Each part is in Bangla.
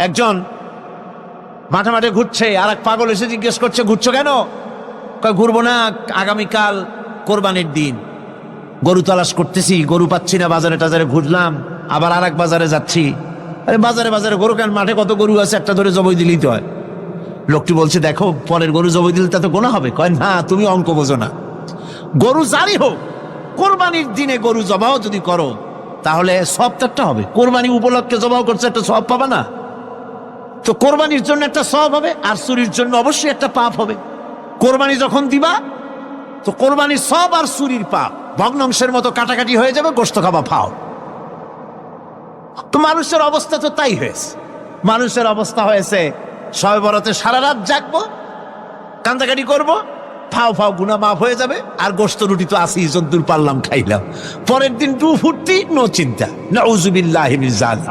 একজন মাঠে মাঠে ঘুরছে, আর এক পাগল এসে জিজ্ঞেস করছে, ঘুরছো কেন? কয়, ঘুরবো না, আগামীকাল কোরবানির দিন, গরু তালাশ করতেছি, গরু পাচ্ছি না, বাজারে টাজারে ঘুরলাম, আবার আর এক বাজারে যাচ্ছি। আরে বাজারে বাজারে গরু কেন? মাঠে কত গরু আছে, একটা ধরে জবাই দিলেই তো হয়। লোকটি বলছে, দেখো পরের গরু জবাই দিলে তা তো গোনা হবে। কয়, না, তুমি অঙ্ক বোঝো না। গরু জারি হোক, কোরবানির দিনে গরু জবাও যদি করো তাহলে সব তো একটা হবে। কোরবানি উপলক্ষে জবাও করছে, একটা সব পাবা না? তো কোরবানির জন্য একটা সব হবে, আর চুরির জন্য অবশ্যই একটা পাপ হবে। কোরবানি যখন দিবা তো কোরবানির সব আর চুরির পাপ ভগ্নাংশের মতো কাটাকাটি হয়ে যাবে, গোশত খাবা ফাও। তো মানুষের অবস্থা তো তাই হয়েছে। মানুষের অবস্থা হয়েছে, শবে বরাতে সারা রাত জাগবো, কান্দাকাটি করবো, ফাও ফাও গুনাহ মাফ হয়ে যাবে, আর গোশত রুটি তো আসি, যদ্দূর পারলাম খাইলাম। পরের দিন টু ফুর্তি, নো চিন্তা। নাউযুবিল্লাহি মিন যালিক।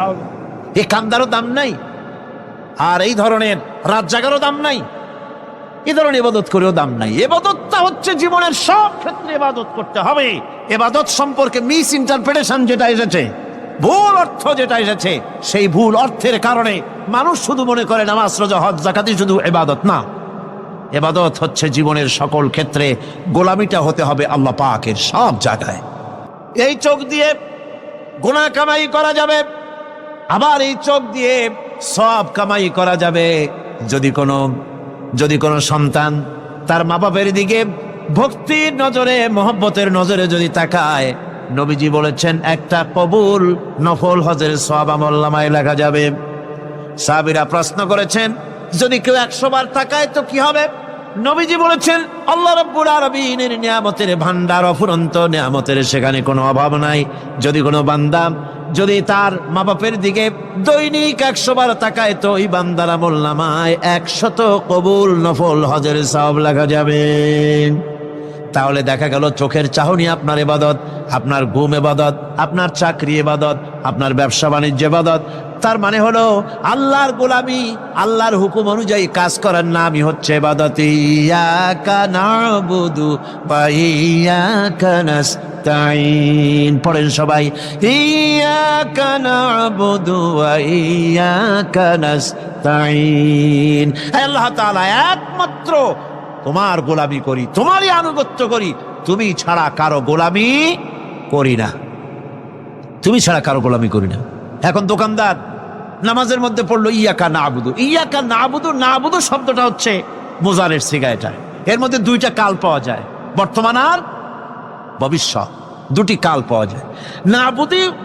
এই কান্দারও দাম নাই, আর এই ধরনের রাত জাগারও দাম নাই, এই ধরনের ইবাদত করেও দাম নাই। ইবাদতটা হচ্ছে জীবনের সব ক্ষেত্রে ইবাদত করতে হবে। ইবাদত সম্পর্কে মিস ইন্টারপ্রিটেশন যেটা এসেছে, ভুল অর্থ যেটা এসেছে, সেই ভুল অর্থের কারণে মানুষ শুধু মনে করে নামাজ, রোজা, হজ, যাকাতই শুধু ইবাদত। না, ইবাদত হচ্ছে জীবনের সকল ক্ষেত্রে গোলামিটা হতে হবে আল্লাহ পাকের সব জায়গায়। এই চোখ দিয়ে গুনাহ কামাই করা যাবে, আবার এই চোখ দিয়ে সব কামাই করা যাবে। যদি কোনো সন্তান তার মা বাপের দিকে ভক্তির নজরে, মহব্বতের নজরে যদি তাকায়, নবীজি বলেছেন একটা কবুল নফল হজের সওয়াব আমলনামায় লেখা যাবে। সাহাবীরা প্রশ্ন করেছেন, যদি কেউ 100 বার তাকায় তো কি হবে? নবীজি বলেছেন, আল্লাহ রাব্বুল আলামিনের নিয়ামতের ভান্ডার অফুরন্ত নিয়ামতের, সেখানে কোনো অভাব নাই। যদি কোনো বান্দা যদি তার মা বাপের দিকে দৈনিক 100 বার তাকায় তো ওই বান্দার আমলনামায় 100 কবুল নফল হজের সওয়াব লেখা যাবে। তাহলে দেখা গেল চোখের চাহনি আপনার ইবাদত, আপনার ঘুম ইবাদত, আপনার চাকরি ইবাদত, আপনার ব্যবসা বাণিজ্য ইবাদত। তার মানে হলো আল্লাহর গোলামি, আল্লাহর হুকুম অনুযায়ী কাজ করার নামই হচ্ছে ইবাদত। ইয়াকা নাবুদু ওয়া ইয়াকা নাস্তাইন। পড়েন সবাই, ইয়াকা নাবুদু ওয়া ইয়াকা নাস্তাইন। আল্লাহ তাআলা একমাত্র তোমার গোলামি করি, তোমারই আনুগত্য করি, তুমি ছাড়া কারো গোলামি করি না, তুমি ছাড়া কারো গোলামি করি না। এখন দোকানদার নামাজের মধ্যে পড়লো ইয়াকা নাবুদু। ইয়াকা নাবুদু, নাবুদু শব্দটা হচ্ছে মোজারের সিগা। এটা এর মধ্যে দুইটা কাল পাওয়া যায়, বর্তমান আর ভবিষ্যৎ, দুটি কাল পাওয়া যায়।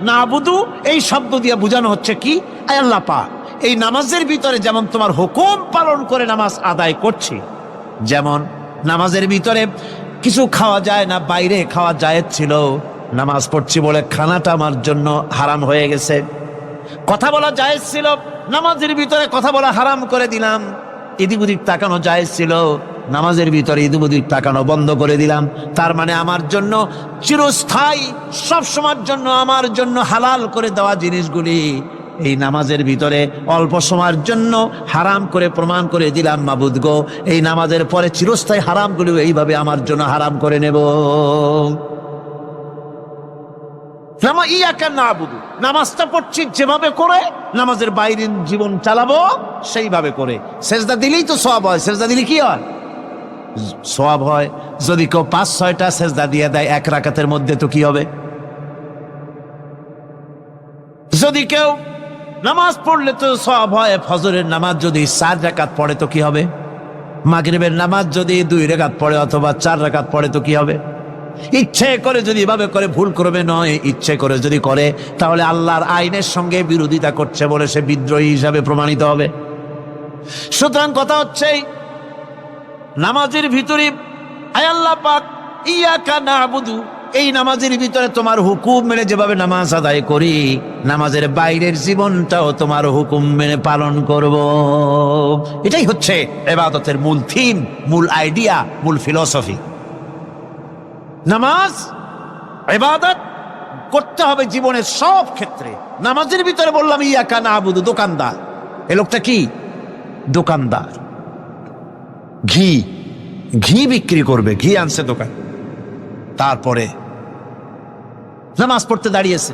নাবুদু এই শব্দ দিয়ে বোঝানো হচ্ছে কি, আল্লাহ পাক এই নামাজের ভিতরে যেমন তোমার হুকুম পালন করে নামাজ আদায় করছি, যেমন নামাজের ভিতরে কিছু খাওয়া যায় না, বাইরে খাওয়া জায়েজ ছিল, নামাজ পড়ছি বলে খানাটা আমার জন্য হারাম হয়ে গেছে। কথা বলা জায়েজ ছিল, নামাজের ভিতরে কথা বলা হারাম করে দিলাম। এদিক ওদিক তাকানো জায়েজ ছিল, নামাজের ভিতরে এদিক ওদিক তাকানো বন্ধ করে দিলাম। তার মানে আমার জন্য চিরস্থায়ী, সব সময়ের জন্য আমার জন্য হালাল করে দেওয়া জিনিসগুলি এই নামাজের ভিতরে অল্প সময়ের জন্য হারাম করে প্রমাণ করে দিলাম। মাবুদ গো, এই নামাজের পরে চিরস্থায়ী হারামগুলো এইভাবে আমার জন্য হারাম করে নেব। ইয়াকা নাবুদু, নামাজটা পড়ছি যেভাবে করে নামাজের বাইরের জীবন চালাবো সেইভাবে করে। সেজদা দিলেই তো সওয়াব হয়, সেজদা দিলে কি হয়? সওয়াব হয়। যদি কেউ 5-6টা সেজদা দিয়ে দেয় এক রাকাতের মধ্যে তো কি হবে? যদি কেউ নামাজ পড়লে তো সওয়াব হয়। ফজরের নামাজ যদি 4 রাকাত পড়ে তো কি হবে? মাগরিবের নামাজ যদি 2 রাকাত পড়ে অথবা 4 রাকাত পড়ে তো কি হবে? ইচ্ছে করে যদি এভাবে করে, ভুল করবে নয়, ইচ্ছে করে যদি করে তাহলে আল্লাহর আইনের সঙ্গে বিরোধিতা করছে বলে সে বিদ্রোহী হিসাবে প্রমাণিত হবে। সুতরাং কথা হচ্ছে নামাজের ভিতরে আল্লাহ পাক ইয়াকা নাবুদু, এই নামাজের ভিতরে তোমার হুকুম মেনে যেভাবে নামাজ আদায় করি, নামাজের বাইরের জীবনটাও তোমার হুকুম মেনে পালন করব। এটাই হচ্ছে ইবাদতের মূল থিম, মূল আইডিয়া, মূল ফিলসফি। নামাজ ইবাদত করতে হবে জীবনের সব ক্ষেত্রে। নামাজের ভিতরে বললাম ইয়াকা নাবুদু। দোকানদার, এ লোকটা কি? দোকানদার, ঘি বিক্রি করবে, ঘি আনছে দোকান, তারপরে নামাজ পড়তে দাঁড়িয়েছে।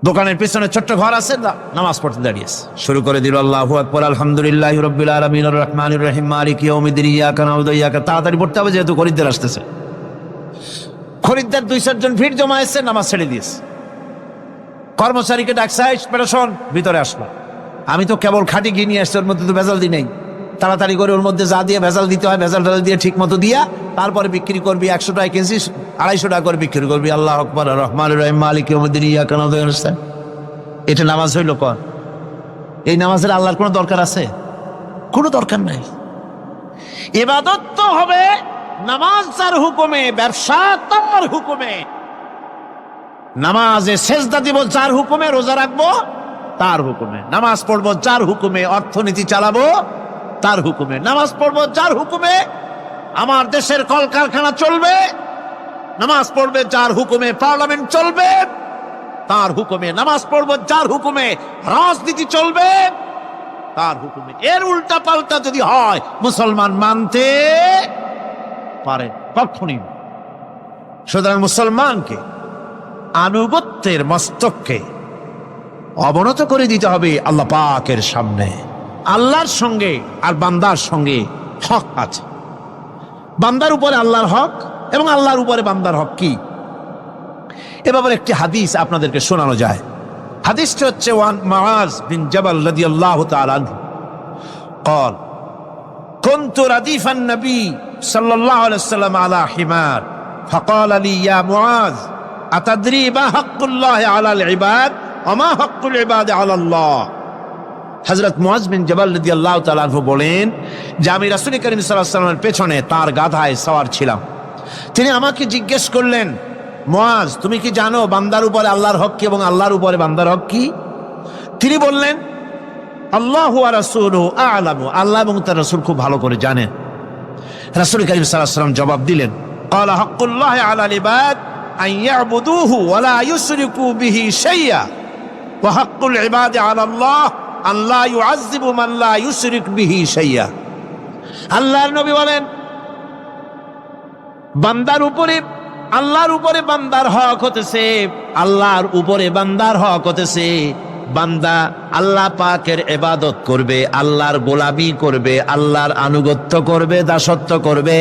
দোকানের পিছনে ছোট্ট ঘর আছে, নামাজ পড়তে দাঁড়িয়েছে, শুরু করে দিল আল্লাহু আকবার আলহামদুলিল্লাহি রাব্বিল আলামিন আর রহমানির রহিম মালিকি ইয়াউমিদ্দিন ইয়াকা না'বুদু ওয়া ইয়াকা। তাড়াতাড়ি পড়তে হবে যেহেতু খরিদ্দার আসতেছে। খরিদ্দার 2-4 জন ভিড় জমায়েছে, নামাজ ছেড়ে দিয়েছে। কর্মচারীকে ডাকছে, পেরেশন ভিতরে আসলো। আমি তো কেবল খাঁটি ঘি নিয়ে আসছি, ওর মধ্যে তো ভেজাল দিই নাই। তাড়াতাড়ি করে ওর মধ্যে যা দিয়ে ভেজাল দিতে হয় ভেজাল দিয়ে ঠিক মতো দিয়া তারপরে বিক্রি করবি। 100 টাকা কিনছি, 250 টাকা করে বিক্রি করবি। আল্লাহ আকবার রহমানির রহিম মালিকি ইয়াউমিদ্দিন ইয়াকা না'বুদু ওয়া ইয়াকা। এটা নামাজ হইল? কর এই নামাজের আল্লাহর কোনো দরকার আছে? কোনো দরকার নাই। ইবাদত তো হবে নামাজ যার হুকুমে, ব্যবসা তার হুকুমে। নামাজে সেজদা দিব যার হুকুমে, রোজা রাখবো তার হুকুমে, নামাজ পড়বো যার হুকুমে, অর্থনীতি চালাবো তার হুকুমে, নামাজ পড়বো যার হুকুমে, আমার দেশের কলকারখানা চলবে, নামাজ পড়বে যার হুকুমে, পার্লামেন্ট চলবে তার হুকুমে, নামাজ পড়বো যার হুকুমে, রাজনীতি চলবে তার হুকুমে। এর উল্টা পাল্টা যদি হয় মুসলমান মানতে পারে কখনই। সুতরাং মুসলমানকে আনুগত্যের মস্তককে অবনত করে দিতে হবে আল্লাহ পাকের সামনে। আল্লাহর সঙ্গে আর বান্দার সঙ্গে হক আছে। বান্দার উপরে আল্লাহর হক এবং আল্লাহর উপরে বান্দার হক কি, এ ব্যাপারে একটি হাদিস আপনাদেরকে শোনানো যায়। হাদিসটি হচ্ছে ওয়ান মুআজ বিন জাবাল রাদিয়াল্লাহু তাআলা আনহু قال كنت رديف النبي صلى الله عليه وسلم على حمار فقال لي يا معاذ أتدري ما حق الله على العباد وما حق العباد على الله। হযরত মুআজ বিন জাবাল রাদিয়াল্লাহু তাআলা আনহু বলেন যে আমি রাসূল করিম সাল্লাল্লাহু আলাইহি ওয়াসাল্লামের পেছনে তার গাধায় সওয়ার ছিলাম। তিনি আমাকে জিজ্ঞেস করলেন, মুআজ তুমি কি জানো বান্দার উপরে আল্লাহর হক কি এবং আল্লাহর উপরে বান্দার হক কি? তিনি বললেন, আল্লাহু ওয়া রাসূলুহু আ'লামু, আল্লাহ এবং তার রাসূল খুব ভালো করে জানেন। রাসূল করিম সাল্লাল্লাহু আলাইহি ওয়াসাল্লাম জবাব দিলেন, ক্বালা হাক্কুল্লাহি আলাল ইবাদ আন ইয়াবুদুহু ওয়া লা ইউশরিকু বিহি শাইয়্যা ওয়া হাক্কুল ইবাদি আলাল্লাহ আন লা ইউআযযিবু মান লা ইউশরিক বিহি শাইয়্যা। আল্লাহর নবী বলেন, বান্দার উপরে আল্লাহর উপরে বান্দার হক হতেছে, আল্লাহর উপরে বান্দার হক হতেছে বান্দা আল্লাহ পাকের ইবাদত করবে, আল্লাহর গোলামি করবে, আল্লাহর আনুগত্য করবে, দাসত্ব করবে।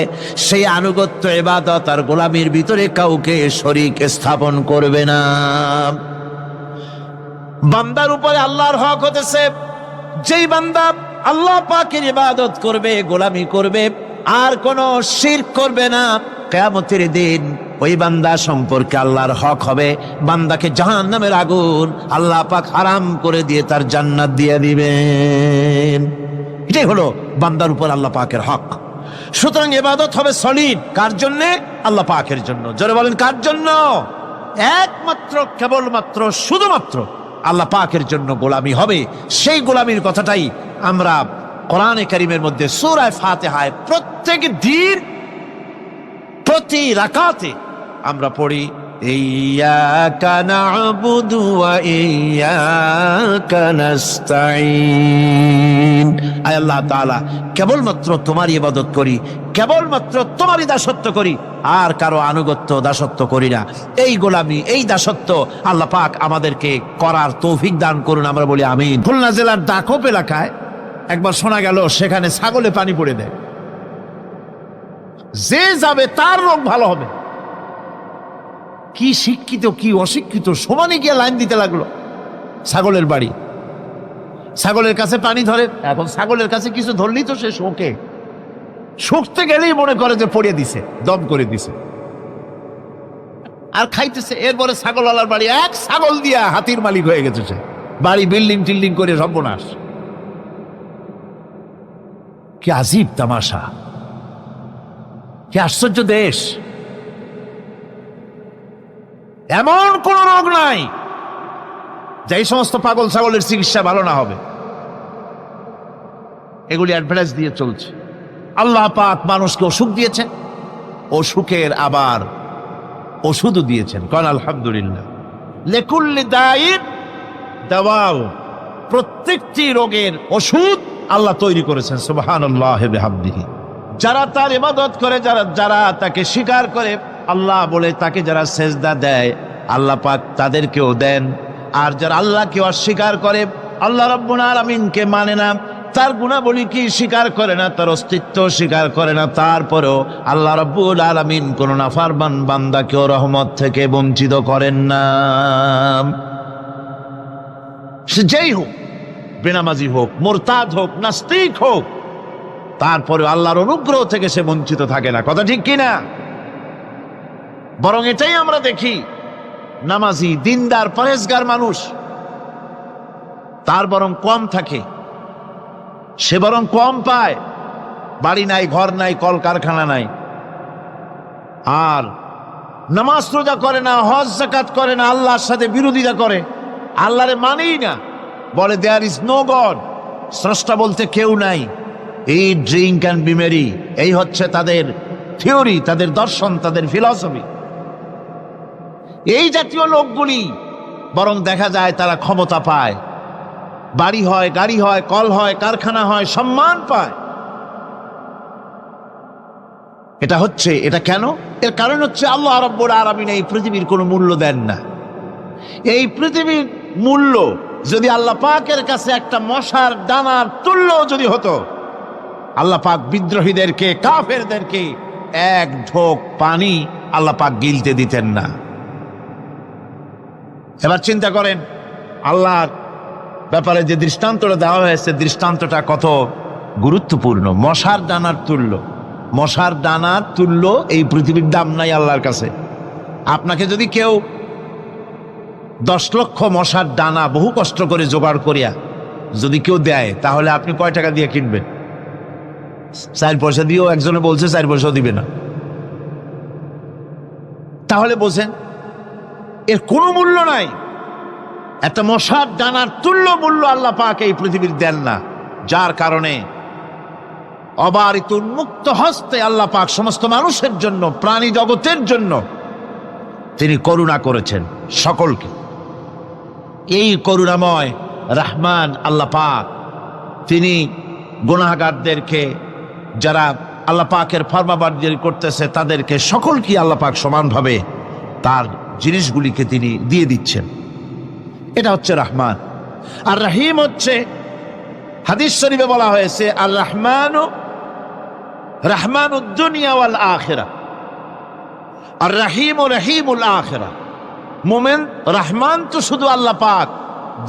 সেই আনুগত্য ইবাদত আর গোলামির ভিতরে কাউকে শরীক স্থাপন করবে না। বান্দার উপরে আল্লাহর হক হতেছে যেই বান্দা আল্লাহ পাকের ইবাদত করবে, গোলামি করবে, আর কোনো শিরক করবে না, কিয়ামতের দিন ওই বান্দা সম্পর্কে আল্লাহর হক হবে বান্দাকে জাহান্নামের আগুন আল্লাহ পাক হারাম করে দিয়ে তার জান্নাত দিয়ে দিবেন। এটাই হলো বান্দার উপর আল্লাহ পাকের হক। সুতরাং ইবাদত হবে সলিড কার জন্য? আল্লাহ পাকের জন্য। জোরে বলেন কার জন্য? একমাত্র কেবলমাত্র শুধুমাত্র আল্লাহ পাকের জন্য গোলামি হবে। সেই গোলামির কথাটাই আমরা কোরআনে কারীমের মধ্যে সূরা ফাতিহায় প্রত্যেক দিন প্রতি রাকাতে আমরা পড়ি, ইয়্যাকা না'বুদু ওয়া ইয়্যাকা নাস্তাঈন। আয় আল্লাহ তাআলা, কেবলমাত্র তোমারই ইবাদত করি, কেবলমাত্র তোমারই দাসত্ব করি, আর কারো আনুগত্য দাসত্ব করি না। এই গোলামি, এই দাসত্ব আল্লাহ পাক আমাদেরকে করার তৌফিক দান করুন, আমরা বলি আমিন। খুলনা জেলার দাকোপ এলাকায় একবার শোনা গেল সেখানে ছাগলে পানি পড়ে দেয়, যে যাবে তার রোগ ভালো হবে। কি শিক্ষিত কি অশিক্ষিত সমানে গিয়ে লাইন দিতে লাগলো। ছাগলের বাড়ি, ছাগলের কাছে পানি ধরে। এখন ছাগলের কাছে কিছু ধরলেই তো সে শোকে, শুকতে গেলেই মনে করে যে পড়িয়ে দিছে, দম করে দিছে, আর খাইতেছে। এরপরে ছাগলওয়ালার বাড়ি এক ছাগল দিয়া হাতির মালিক হয়ে গেছে সে, বাড়ি বিল্ডিং টিল্ডিং করে সর্বনাশ। কি আজীব তামাশা, কি আশ্চর্য দেশ। এমন কোন রোগ নাই যে এই সমস্ত পাগল ছাগলের চিকিৎসা ভালো না হবে। এগুলি অ্যাডভার্টাইজ দিয়ে চলছে। আল্লাহ পাক মানুষকে অসুখ দিয়েছেন, অসুখের আবার ওষুধও দিয়েছেন। কারণ আলহামদুলিল্লাহ, লিকুল্লি দাইন দাওয়াউ, প্রত্যেকটি রোগের ওষুধ আল্লাহ তৈরি করেছেন। সুবহানাল্লাহি ওয়া বিহামদিহি। যারা তার ইবাদত করে, যারা তাকে স্বীকার করে, আল্লাহ বলে তাকে যারা সেজদা দেয়, আল্লাহ পাক তাদেরকেও দেন। আর যারা আল্লাহকে অস্বীকার করে, আল্লাহ রাব্বুল আলামিনকে মানে না, তার গুণাবলী কি স্বীকার করে না, তার অস্তিত্ব স্বীকার করে না, তারপরেও আল্লাহ রাব্বুল আলামিন কোন নাফরমান বান্দাকেও রহমত থেকে বঞ্চিত করেন না। সে যেই হোক, বেনামাজি হোক, মুরতাদ হোক, নাস্তিক হোক, তারপরে আল্লাহর অনুগ্রহ থেকে সে বঞ্চিত থাকে না। কথা ঠিক কিনা? বরং এটাই আমরা দেখি, নামাজি, দিনদার, পরেজগার মানুষ তার বরং কম থাকে, সে বরং কম পায়। বাড়ি নাই, ঘর নাই, কলকারখানা নাই, আর নামাজ রোজা করে না, হজ যাকাত করে না, আল্লাহর সাথে বিরোধিতা করে, আল্লাহরে মানেই না, বলে দেয়ার ইজ নো গড, স্রষ্টা বলতে কেউ নাই, এই ড্রিঙ্ক অ্যান্ড বি মেরি, এই হচ্ছে তাদের থিওরি, তাদের দর্শন, তাদের ফিলসফি। এই জাতীয় লোকগুলি বরং দেখা যায় তারা ক্ষমতা পায়, বাড়ি হয়, গাড়ি হয়, কল হয়, কারখানা হয়, সম্মান পায়। এটা কেন? এর কারণ হচ্ছে আল্লাহ রাব্বুল আলামিন এই পৃথিবীর কোনো মূল্য দেন না। এই পৃথিবীর মূল্য যদি আল্লাহ পাকের কাছে একটা মশার দানার তুল্য যদি হতো, আল্লাহ পাক বিদ্রোহীদেরকে, কাফেরদেরকে এক ঢোক পানি আল্লাহ পাক গিলতে দিতেন না। এবার চিন্তা করেন, আল্লাহর ব্যাপারে যে দৃষ্টান্তটা দেওয়া হয়েছে, দৃষ্টান্তটা কত গুরুত্বপূর্ণ। মশার দানার তুল্য, মশার দানার তুল্য এই পৃথিবীর দাম নাই আল্লাহর কাছে। আপনাকে যদি কেউ 10 লক্ষ মশার দানা বহু কষ্ট করে জোগাড় করিয়া যদি কেউ দেয়, তাহলে আপনি কয় টাকা দিয়ে কিনবেন? 4 পয়সা দিয়েও একজনে বলছে 4 পয়সাও দিবে না। তাহলে বোঝেন এর কোনো মূল্য নাই। একটা মশার দানার তুল্য মূল্য আল্লাহ পাক এই পৃথিবীর দেন না, যার কারণে অবারিত উন্মুক্ত হস্তে আল্লাহ পাক সমস্ত মানুষের জন্য, প্রাণী জগতের জন্য তিনি করুণা করেছেন সকলকে। এই করুণাময় রহমান আল্লাহ পাক তিনি গুনাহগারদেরকে, যারা আল্লাহ পাকের ফরমাবরদারি করতেছে, তাদেরকে সকলকে আল্লাহ পাক সমানভাবে তার জিনিসগুলিকে তিনি দিয়ে দিচ্ছেন। এটা হচ্ছে রহমান। আর রহিম হচ্ছে, হাদিস শরীফে বলা হয়েছে, আর রহমানু রহমানুদ দুনিয়া ওয়াল আখিরাহ, আর রহিম রহিমুল আখিরাহ। মোমেন রহমান তো শুধু আল্লাহ পাক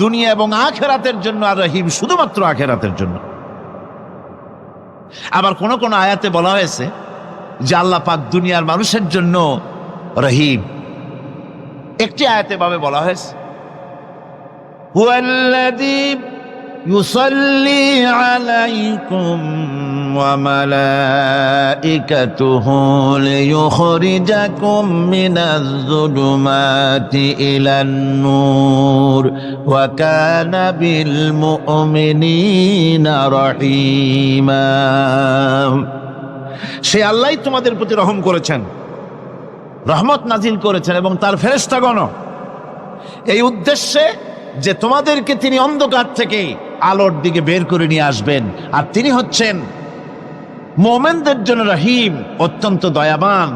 দুনিয়া এবং আখিরাতের জন্য, আর রহিম শুধুমাত্র আখিরাতের জন্য। আবার কোন কোন আয়াতে বলা হয়েছে যে আল্লাহ পাক দুনিয়ার মানুষের জন্য রহিম। একটি আয়াতে ভাবে বলা হয়েছে, হুয়াল্লাযী ইউসাল্লি আলাইকুম ওয়া মালাইকাতুহু লিয়ুখরিজাকুম মিনাজ যুলুমাতি ইলান নূর ওয়া কানা বিল মুমিনিনা রহিমা। সে আল্লাহই তোমাদের প্রতি রহম করেছেন, রহমত নাজিল করেছেন, এবং তার ফেরেশতাগণ এই উদ্দেশ্যে যে তোমাদেরকে তিনি অন্ধকার থেকে আলোর দিকে বের করে নিয়ে আসবেন। আর তিনি হচ্ছেন মুমিনদের জন্য রহিম, অত্যন্ত দয়াবান।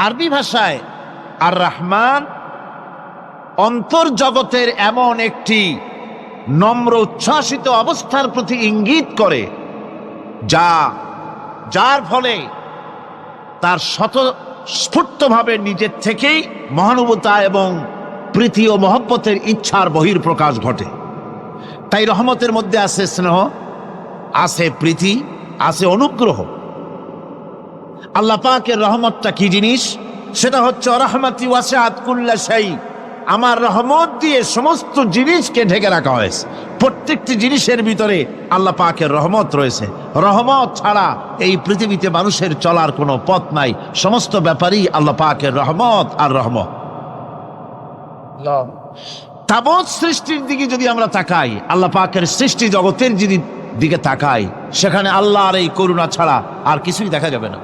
আরবি ভাষায় আর রহমান অন্তর্জগতের এমন একটি নম্র উচ্ছ্বাসিত অবস্থার প্রতি ইঙ্গিত করে, যার ফলে তার স্বতঃস্ফূর্তভাবে নিজের থেকেই মহানুভবতা এবং প্রীতি ও মহব্বতের ইচ্ছার বহির্প্রকাশ ঘটে। তাই রহমতের মধ্যে আছে স্নেহ, আছে প্রীতি, আছে অনুগ্রহ। আল্লাহ পাকের রহমতটা কি জিনিস? সেটা হচ্ছে রহমতি ওয়াসিআত কুল্লা শাই। আমার রহমত দিয়ে সমস্ত জিনিসকে ঢেকে রাখা হয়েছে। প্রত্যেকটি জিনিসের ভিতরে আল্লাহ পাকের রহমত রয়েছে। রহমত ছাড়া এই পৃথিবীতে মানুষের চলার কোনো পথ নাই। সমস্ত ব্যাপারই আল্লাহ পাকের রহমত আর রহমত। তাবৎ সৃষ্টির দিকে যদি আমরা তাকাই, আল্লাহ পাকের সৃষ্টি জগতের যদি দিকে তাকাই, সেখানে আল্লাহর এই করুণা ছাড়া আর কিছুই দেখা যাবে না।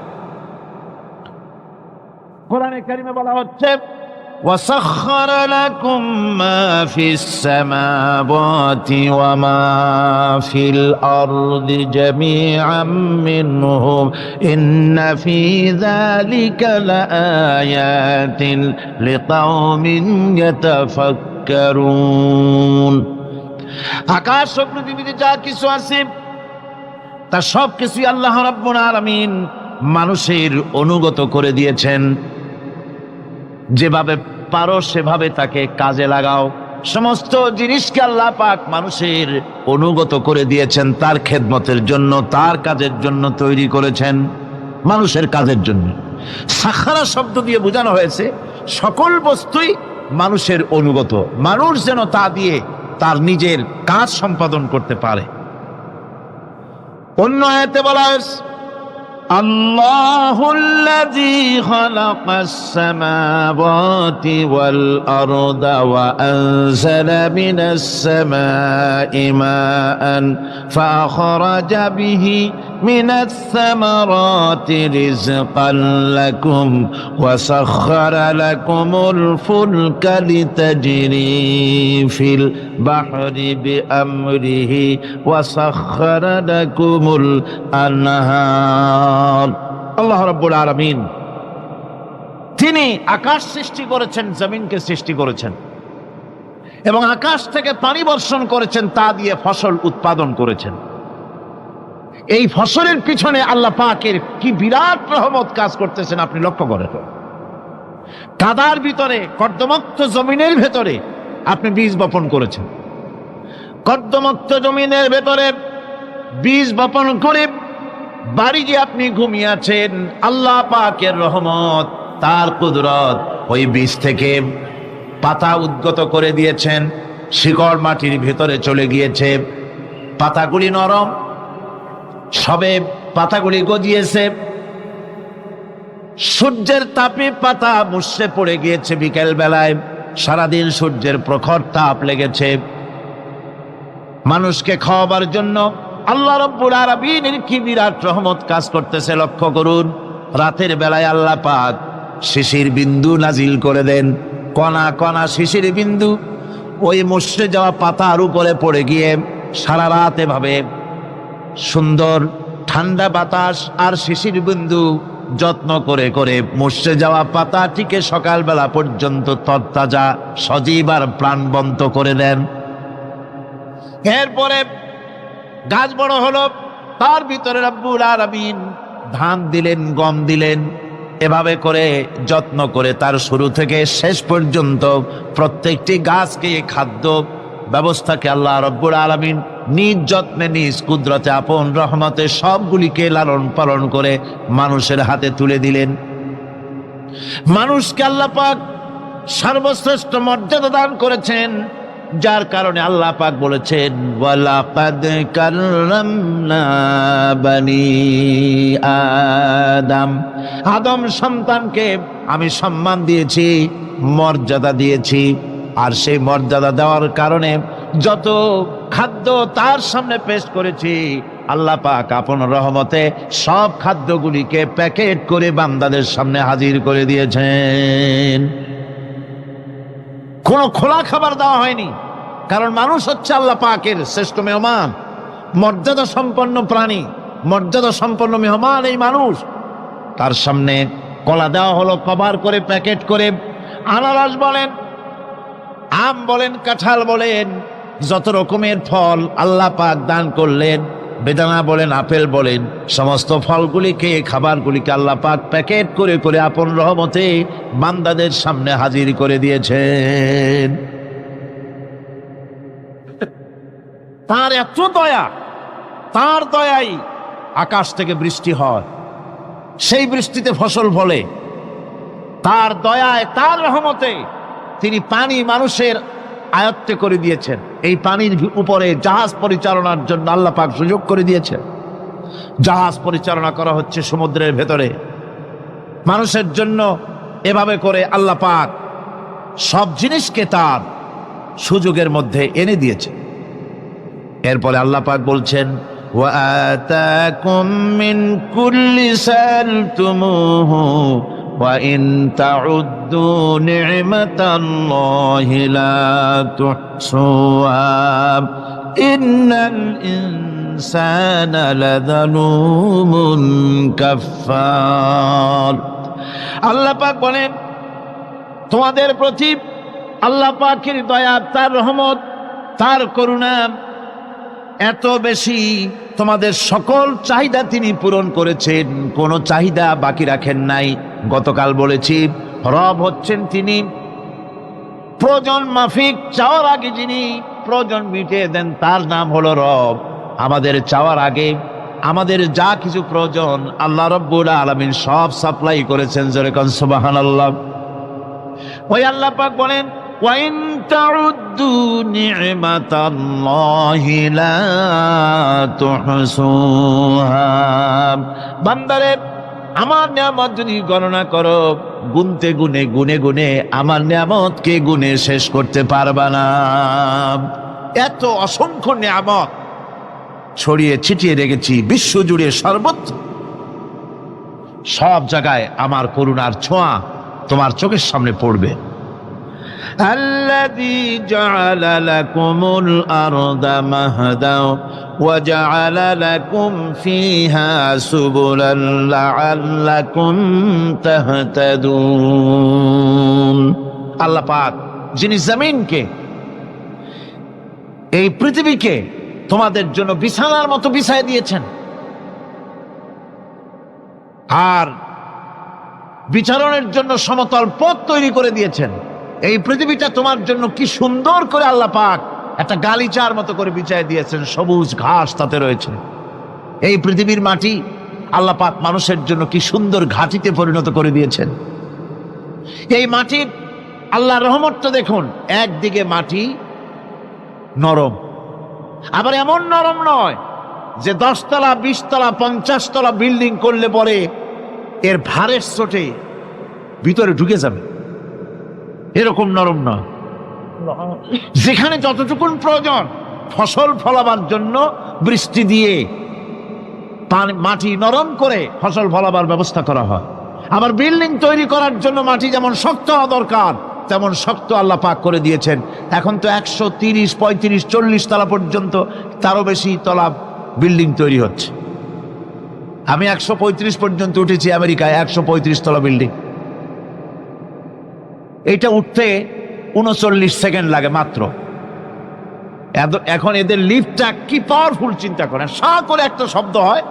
কোরআনে কারিমে বলা হচ্ছে, وسخر لكم ما في السماوات وما في الأرض جميعا منه إن في ذلك لآيات لقوم يتفكرون আকাশ ও পৃথিবীতে যা কিছু আছে তা সব কিছুই আল্লাহ রাব্বুল আলামিন মানুষের অনুগত করে দিয়েছেন। যেভাবে পারো সেভাবে তাকে কাজে লাগাও। সমস্ত জিনিসকে আল্লাহ পাক মানুষের অনুগত করে দিয়েছেন, তার খেদমতের জন্য, তার কাজের জন্য তৈরি করেছেন, মানুষের কাজের জন্য। সাখারা শব্দ দিয়ে বোঝানো হয়েছে সকল বস্তুই মানুষের অনুগত, মানুষ যেন তা দিয়ে তার নিজের কাজ সম্পাদন করতে পারে। অন্য আয়াতে বলা হয়েছে আল্লাহুল্লাযী খালাকাস সামাওয়াতি ওয়াল আরদা ওয়া আনজালা মিনাস সামাই মাআন ফাআখরাজা বিহি মিনাস সামারাতি রিজকান লাকুম ওয়া সাখখারা লাকুমুল ফুলকা লিতাজরি ফিল বাহরি বিআমরিহি ওয়া সাখখারা লাকুমুল আনহার। আল্লাহ রাব্বুল আলামিন তিনি আকাশ সৃষ্টি করেছেন, জমিনকে সৃষ্টি করেছেন এবং আকাশ থেকে পানি বর্ষণ করেছেন, তা দিয়ে ফসল উৎপাদন করেছেন। এই ফসলের পিছনে আল্লাহ পাকের কি বিরাট রহমত কাজ করতেছেন আপনি লক্ষ্য করেন। কাদার ভিতরে, কর্দমাক্ত জমিনের ভেতরে আপনি বীজ বপন করেছেন। কর্দমাক্ত জমিনের ভেতরে বীজ বপন করে বাড়ি যে আপনি ঘুমিয়ে আছেন, আল্লাহ পাকের রহমত, তার কুদরত, ওই বীজ থেকে পাতা উদ্গত করে দিয়েছেন, শিকড় মাটির ভিতরে চলে গিয়েছে, পাতাগুলি নরম, সবে পাতাগুলি গজিয়েছে, সূর্যের তাপে পাতা মুষড়ে পড়ে গিয়েছে। বিকেল বেলায় সারাদিন সূর্যের প্রখর তাপ লেগেছে। মানুষকে খাওয়াবার জন্য আল্লাহ রাব্বুল আলামিনের কি বিরাট রহমত কাজ করতেছে লক্ষ্য করুন। রাতের বেলায় আল্লাহ পাক শিশির বিন্দু নাজিল করে দেন, কণা কণা শিশির বিন্দু ওই মুষড়ে যাওয়া পাতার উপরে পড়ে গিয়ে সারা রাত এভাবে সুন্দর ঠান্ডা বাতাস আর শিশির বিন্দু যত্ন করে করে মুষড়ে যাওয়া পাতাটিকে সকালবেলা পর্যন্ত তরতাজা, সজীব আর প্রাণবন্ত করে দেন। এরপরে গাছ বড় হলো, তার ভিতরে রব্বুল আলামিন ধান দিলেন, গম দিলেন, এভাবে করে যত্ন করে তার শুরু থেকে শেষ পর্যন্ত প্রত্যেকটি গাছকে খাদ্য ব্যবস্থাকে আল্লাহ রব্বুল আলামিন নিজ যত্নে, নিজ কুদরতে, আপন রহমতে সবগুলিকে লালন পালন করে মানুষের হাতে তুলে দিলেন। মানুষকে আল্লাহ পাক সর্বশ্রেষ্ঠ মর্যাদা দান করেছেন, যার কারণে আল্লাহ পাক বলেছেন ওয়ালাকাদ কাররামনা বানি আদম, আদম সন্তানকে আমি সম্মান দিয়েছি, মর্যাদা দিয়েছি। আর সেই মর্যাদা দেওয়ার কারণে যত খাদ্য তার সামনে পেশ করেছি, আল্লাহ পাক আপন রহমতে সব খাদ্যগুলিকে প্যাকেট করে বান্দাদের সামনে হাজির করে দিয়েছেন। কোনো খোলা খাবার দেওয়া হয়নি, কারণ মানুষ হচ্ছে আল্লাহ পাকের শ্রেষ্ঠ মেহমান, মর্যাদা সম্পন্ন প্রাণী, মর্যাদা সম্পন্ন মেহমান এই মানুষ। তার সামনে কলা দেওয়া হলো কভার করে, প্যাকেট করে। আনারস বলেন, আম বলেন, কাঁঠাল বলেন, যত রকমের ফল আল্লাহ পাক দান করলেন, বেদানা বলেন, আপেল বলেন, সমস্ত ফলগুলিকে, খাবারগুলিকে আল্লাহ পাক প্যাকেট করে করে আপন রহমতে বান্দাদের সামনে হাজির করে দিয়েছেন। তার এত দয়া, তার দয়াই আকাশ থেকে বৃষ্টি হয়, সেই বৃষ্টিতে ফসল ফলে। তার দয়ায়, তার রহমতে তিনি পানি মানুষের আয়ত্তে করে দিয়েছেন। এই পানির উপরে জাহাজ পরিচালনার জন্য আল্লাহ পাক সুযোগ করে দিয়েছেন। জাহাজ পরিচালনা করা হচ্ছে সমুদ্রের ভেতরে মানুষের জন্য। এভাবে করে আল্লাহ পাক সব জিনিসকে তার সুযোগের মধ্যে এনে দিয়েছে। এরপরে আল্লাহ পাক বলছেন ওয়া আতাকুম মিন কুল্লি সালতুমুহু وإن تعدوا نعمة الله لا تحصوها إن الإنسان لظلوم كفار আল্লাহ পাক বলেন, তোমাদের প্রতি আল্লাহ পাকের দয়া, তার রহমত, তার করুণা এত বেশি, তোমাদের সকল চাহিদা তিনি পূরণ করেছেন, কোনো চাহিদা বাকি রাখেন নাই। গতকাল বলেছি, রব হচ্ছেন তিনি প্রয়োজন মাফিক চাওয়ার আগে যিনি প্রয়োজন মিটিয়ে দেন, তার নাম হলো রব। আমাদের চাওয়ার আগে আমাদের যা কিছু প্রয়োজন আল্লাহ রাব্বুল আলামিন সব সাপ্লাই করেছেন। জোরে কোন সুবহানাল্লাহ। ওই আল্লাহ পাক বলেন, ওয়াইন তাউদ্দু নি'মাতাল্লাহি লা তুহসুহা, বান্দারে আমার নিয়ামত যদি গণনা করো, গুনতে গুনে গুনে গুনে আমার নিয়ামতকে গুনে শেষ করতে পারবা না। এত অসংখ্য নিয়ামত ছড়িয়ে ছিটিয়ে রেখেছি বিশ্ব জুড়ে, সর্বত্র সব জায়গায় আমার করুণার ছোঁয়া তোমার চোখের সামনে পড়বে। আল্লাযী জাআলা লাকুমুল আরদা মাহদা ওয়া জাআলা লাকুম ফীহা সুবুলান লাআল্লাকুম তাহতাদুন। আল্লাহ পাক যিনি জমিনকে, এই পৃথিবীকে তোমাদের জন্য বিছানার মতো বিছায় দিয়েছেন, আর বিচরণের জন্য সমতল পথ তৈরি করে দিয়েছেন। এই পৃথিবীটা তোমার জন্য কি সুন্দর করে আল্লাহ পাক একটা গালিচার মতো করে বিছায় দিয়েছেন, সবুজ ঘাস তাতে রয়েছে। এই পৃথিবীর মাটি আল্লাহ পাক মানুষের জন্য কি সুন্দর ঘাটিতে পরিণত করে দিয়েছেন। এই মাটির আল্লাহর রহমতটা দেখুন, একদিকে মাটি নরম, আবার এমন নরম নয় যে 10 তলা 20 তলা 50 তলা বিল্ডিং করলে পরে এর ভারের চোটে ভিতরে ঢুকে যাবে, এরকম নরম নয়। যেখানে যতটুকুন প্রয়োজন ফসল ফলাবার জন্য বৃষ্টি দিয়ে মাটি নরম করে ফসল ফলাবার ব্যবস্থা করা হয়। আবার বিল্ডিং তৈরি করার জন্য মাটি যেমন শক্ত হওয়া দরকার তেমন শক্ত আল্লাহ পাক করে দিয়েছেন। এখন তো 130, 35, 40 তলা পর্যন্ত, তারও বেশি তলা বিল্ডিং তৈরি হচ্ছে। আমি 135 পর্যন্ত উঠেছি আমেরিকায়, 135 তলা বিল্ডিং। এটা উঠতে 39 সেকেন্ড লাগে মাত্র। এখন এদের লিফটটা কি পাওয়ারফুল চিন্তা করেন, সা করে একটা শব্দ হয়,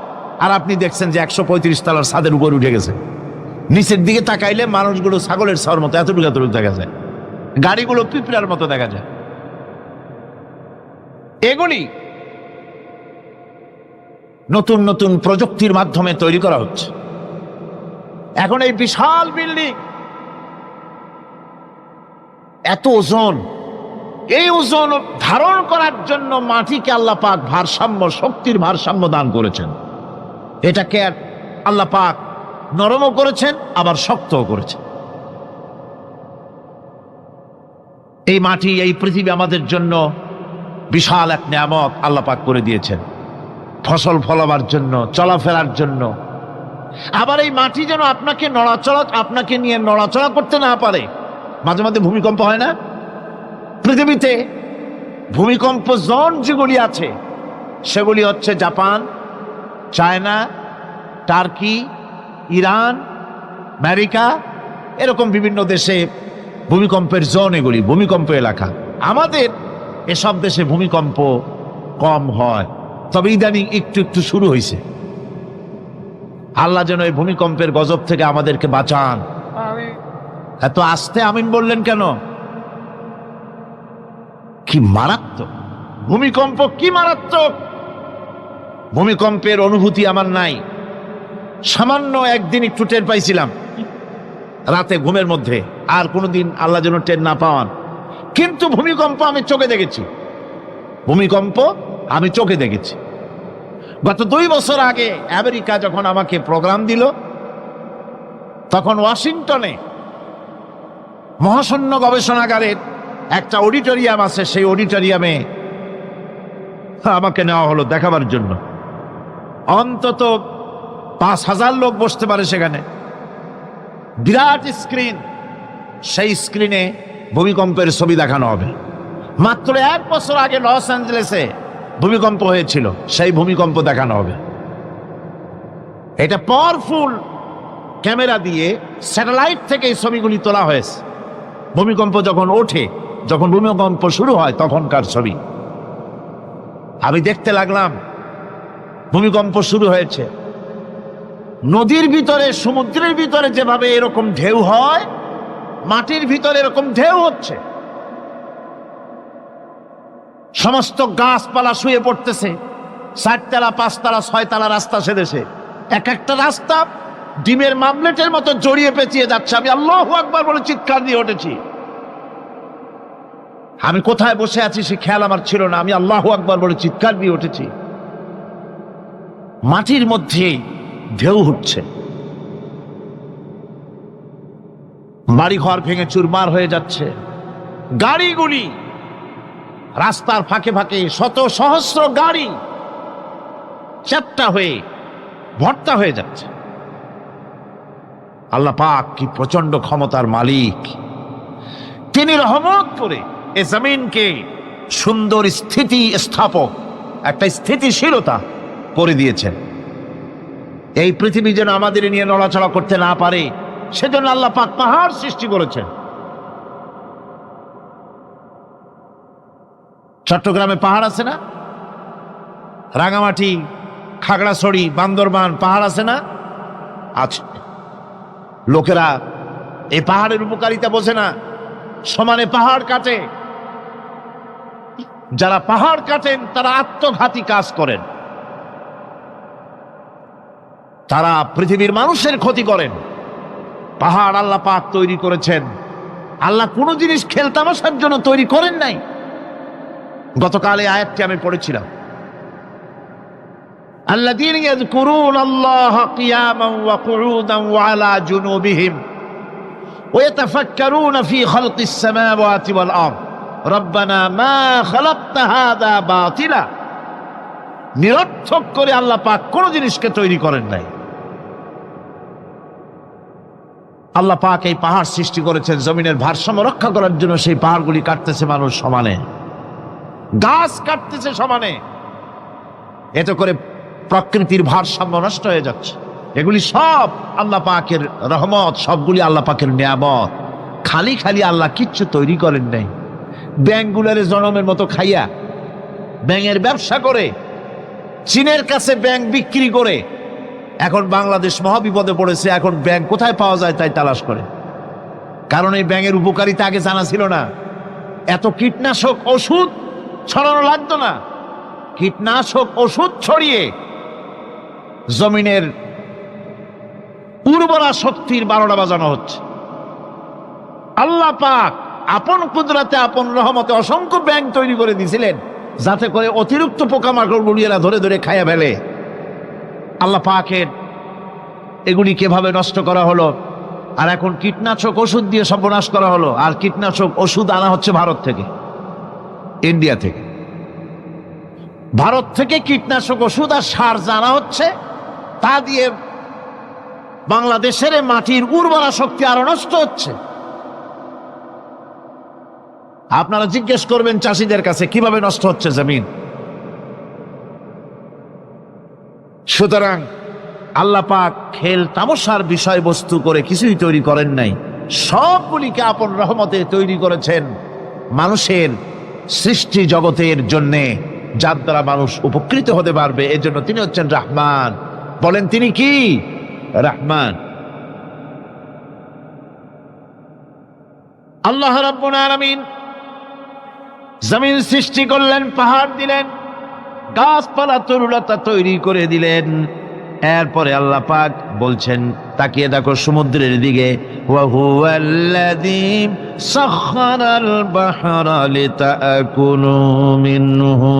আর আপনি দেখছেন যে 135 তলার ছাদের উপর উঠে গেছে। নিচের দিকে তাকাইলে মানুষগুলো ছাগলের ছাওয়ার মতো এতটুকু এতটুকু দেখা যায়, গাড়িগুলো পিঁপড়ার মতো দেখা যায়। এগুলি নতুন নতুন প্রযুক্তির মাধ্যমে তৈরি করা হচ্ছে। এখন এই বিশাল বিল্ডিং, এত ওজন, এই ওজন ধারণ করার জন্য মাটিকে আল্লাহ পাক ভারসাম্য, শক্তির ভারসাম্য দান করেছেন। এটাকে আল্লাহ পাক নরমও করেছেন আবার শক্তও করেছেন। এই মাটি, এই পৃথিবী আমাদের জন্য বিশাল এক নিয়ামত আল্লাহ পাক করে দিয়েছেন, ফসল ফলাবার জন্য, চলাফেরার জন্য। আবার এই মাটি যেন আপনাকে নিয়ে নড়াচড়া করতে না পারে। মাঝে মাঝে ভূমিকম্প হয় না? পৃথিবীতে ভূমিকম্প জোন যেগুলি আছে সেগুলি হচ্ছে Japan, China, turkey, Iran, America, এরকম বিভিন্ন দেশে ভূমিকম্পের জোন, এগুলি ভূমিকম্প এলাকা। আমাদের এসব দেশে ভূমিকম্প কম হয়, তবে ইদানিং একটু একটু শুরু হয়েছে। আল্লাহ যেন এই ভূমিকম্পের গজব থেকে আমাদেরকে বাঁচান। এত আস্তে আমিন বললেন কেন? কি মারাত্মক ভূমিকম্প, কি মারাত্মক ভূমিকম্পের অনুভূতি আমার নাই। সামান্য একদিন একটু টের পাইছিলাম রাতে ঘুমের মধ্যে, আর কোনোদিন আল্লাহ যেন টের না পাওয়ান। কিন্তু ভূমিকম্প আমি চোখে দেখেছি, ভূমিকম্প আমি চোখে দেখেছি। গত 2 বছর আগে আমেরিকা যখন আমাকে প্রোগ্রাম দিল, তখন ওয়াশিংটনে মহাশূন্য গবেষণাগারের একটা অডিটোরিয়াম আছে, সেই অডিটোরিয়ামে আমাকে নেওয়া হলো দেখাবার জন্য। অন্তত 5000 লোক বসতে পারে সেখানে। বিরাট স্ক্রিন, সেই স্ক্রিনে ভূমিকম্পের ছবি দেখানো হবে। মাত্র 1 বছর আগে লস অ্যাঞ্জেলেসে ভূমিকম্প হয়েছিল, সেই ভূমিকম্প দেখানো হবে। এটা পাওয়ারফুল ক্যামেরা দিয়ে স্যাটেলাইট থেকে এই ছবিগুলি তোলা হয়েছে। ভূমিকম্প যখন ওঠে, যখন ভূমিকম্প শুরু হয় তখনকার ছবি। আমি দেখতে লাগলাম ভূমিকম্প শুরু হয়েছে, নদীর ভিতরে, সমুদ্রের ভিতরে যেভাবে এরকম ঢেউ হয়, মাটির ভিতরে এরকম ঢেউ হচ্ছে। সমস্ত গাছপালা শুয়ে পড়তেছে, 4 তলা 5 তলা 6 তলা রাস্তা সেদেশে, এক একটা রাস্তা ডিমের মামলেটের মতো জড়িয়ে পেঁচিয়ে যাচ্ছে। আমি আল্লাহু আকবার বলে চিৎকার দিয়ে উঠেছি। আমি কোথায় বসে আছি সে খেয়াল আমার ছিল না, আমি আল্লাহু আকবার বলে চিৎকার দিয়ে উঠেছি। মাটির মধ্যে ঢেউ উঠছে, বাড়িঘর ভেঙে চুরমার হয়ে যাচ্ছে, গাড়িগুলি রাস্তার ফাঁকে ফাঁকে, শত সহস্র গাড়ি চ্যাপ্টা হয়ে ভর্তা হয়ে যাচ্ছে। আল্লাহ পাক কি প্রচন্ড ক্ষমতার মালিক! তিনি রহমত করে এ জমিনকে সুন্দর স্থিতি স্থাপক, একটা স্থিতিশীলতা করে দিয়েছেন। এই পৃথিবী যেন আমাদের নিয়ে নড়াচড়া করতে না পারে, সেজন্য আল্লাহ পাক পাহাড় সৃষ্টি করেছেন। চট্টগ্রামে পাহাড় আছে না? রাঙামাটি, খাগড়াছড়ি, বান্দরবান পাহাড় আছে না? আছে। লোকেরা এই পাহাড়ের উপকারিতা বোঝে না, সমানে পাহাড় কাটে। যারা পাহাড় কাটেন তারা আত্মঘাতী কাজ করেন, তারা পৃথিবীর মানুষের ক্ষতি করেন। পাহাড় আল্লাহ পাক তৈরি করেছেন। আল্লাহ কোনো জিনিস খেলতামাশার জন্য তৈরি করেন নাই। গতকাল এই আয়াতটি আমি পড়েছিলাম, আল্লাযীনা ইয়াযকুরুনাল্লাহা কিয়ামান ওয়া কুউদান ওয়া আলা জুনুবিহিম ওয়া ইয়াতাফাক্কারুনা ফী খালকিস সামাওয়াতি ওয়াল আরদ রব্বানা মা খালাকতা হাযা বাতিলা। নিরর্থক করে আল্লাহ পাক কোন জিনিসকে তৈরি করেন নাই। আল্লাহ পাক এই পাহাড় সৃষ্টি করেছেন জমিনের ভারসাম্য রক্ষা করার জন্য। সেই পাহাড়গুলি কাটতেছে মানুষ সমানে, গাছ কাটতেছে সমানে, এতে করে প্রকৃতির ভারসাম্য নষ্ট হয়ে যাচ্ছে। এগুলি সব আল্লাহ পাকের রহমত, সবগুলি আল্লাহ পাকের নিয়ামত। খালি খালি আল্লাহ কিচ্ছু তৈরি করেন নাই। ব্যাংকগুলোরে জনমের মতো খাইয়া, ব্যাঙের ব্যবসা করে, চীনের কাছে ব্যাংক বিক্রি করে এখন বাংলাদেশ মহাবিপদে পড়েছে। এখন ব্যাংক কোথায় পাওয়া যায় তাই তালাশ করে, কারণ এই ব্যাঙের উপকারিতা আগে জানা ছিল না। এত কীটনাশক ওষুধ ছড়ানো লাগতো না। কীটনাশক ওষুধ ছড়িয়ে জমিনের উর্বরা শক্তির 12টা বাজানো হচ্ছে। আল্লাহ পাক আপন কুদরতে, আপন রহমতে অসংখ্য ব্যাংক তৈরি করে দিয়েছিলেন, যাতে করে অতিরিক্ত পোকামাকড় গুলিয়েরা ধরে ধরে খাইয়া ফেলে। আল্লাহ পাকের এগুলি কিভাবে নষ্ট করা হলো, আর এখন কীটনাশক ওষুধ দিয়ে সর্বনাশ করা হলো। আর কীটনাশক ওষুধ আনা হচ্ছে ভারত থেকে, ইন্ডিয়া থেকে। ভারত থেকে কীটনাশক ওষুধ আর সার জানা হচ্ছে, তা দিয়ে বাংলাদেশের মাটির উর্বরা শক্তি আরো নষ্ট হচ্ছে। আপনারা জিজ্ঞেস করবেন চাষিদের কাছে কিভাবে নষ্ট হচ্ছে জমিন। সুতরাং আল্লাহ পাক খেল তামাশার বিষয়বস্তু করে কিছুই তৈরি করেন নাই, সবগুলিকে আপন রহমতে তৈরি করেছেন মানুষের সৃষ্টি জগতের জন্যে, যার দ্বারা মানুষ উপকৃত হতে পারবে। এজন্য তিনি হচ্ছেন রহমান। বলেন তিনি কি? রহমান। আল্লাহ রাব্বুল আলামিন জমিন সৃষ্টি করলেন, পাহাড় দিলেন, গাছপালা তরুলতা তৈরি করে দিলেন। এরপরে আল্লাহ পাক বলছেন, তাকিয়ে দেখো সমুদ্রের দিকে, ওয়া হুয়াল্লাযী সাখখারাল বাহরা লিতাকুলু মিনহু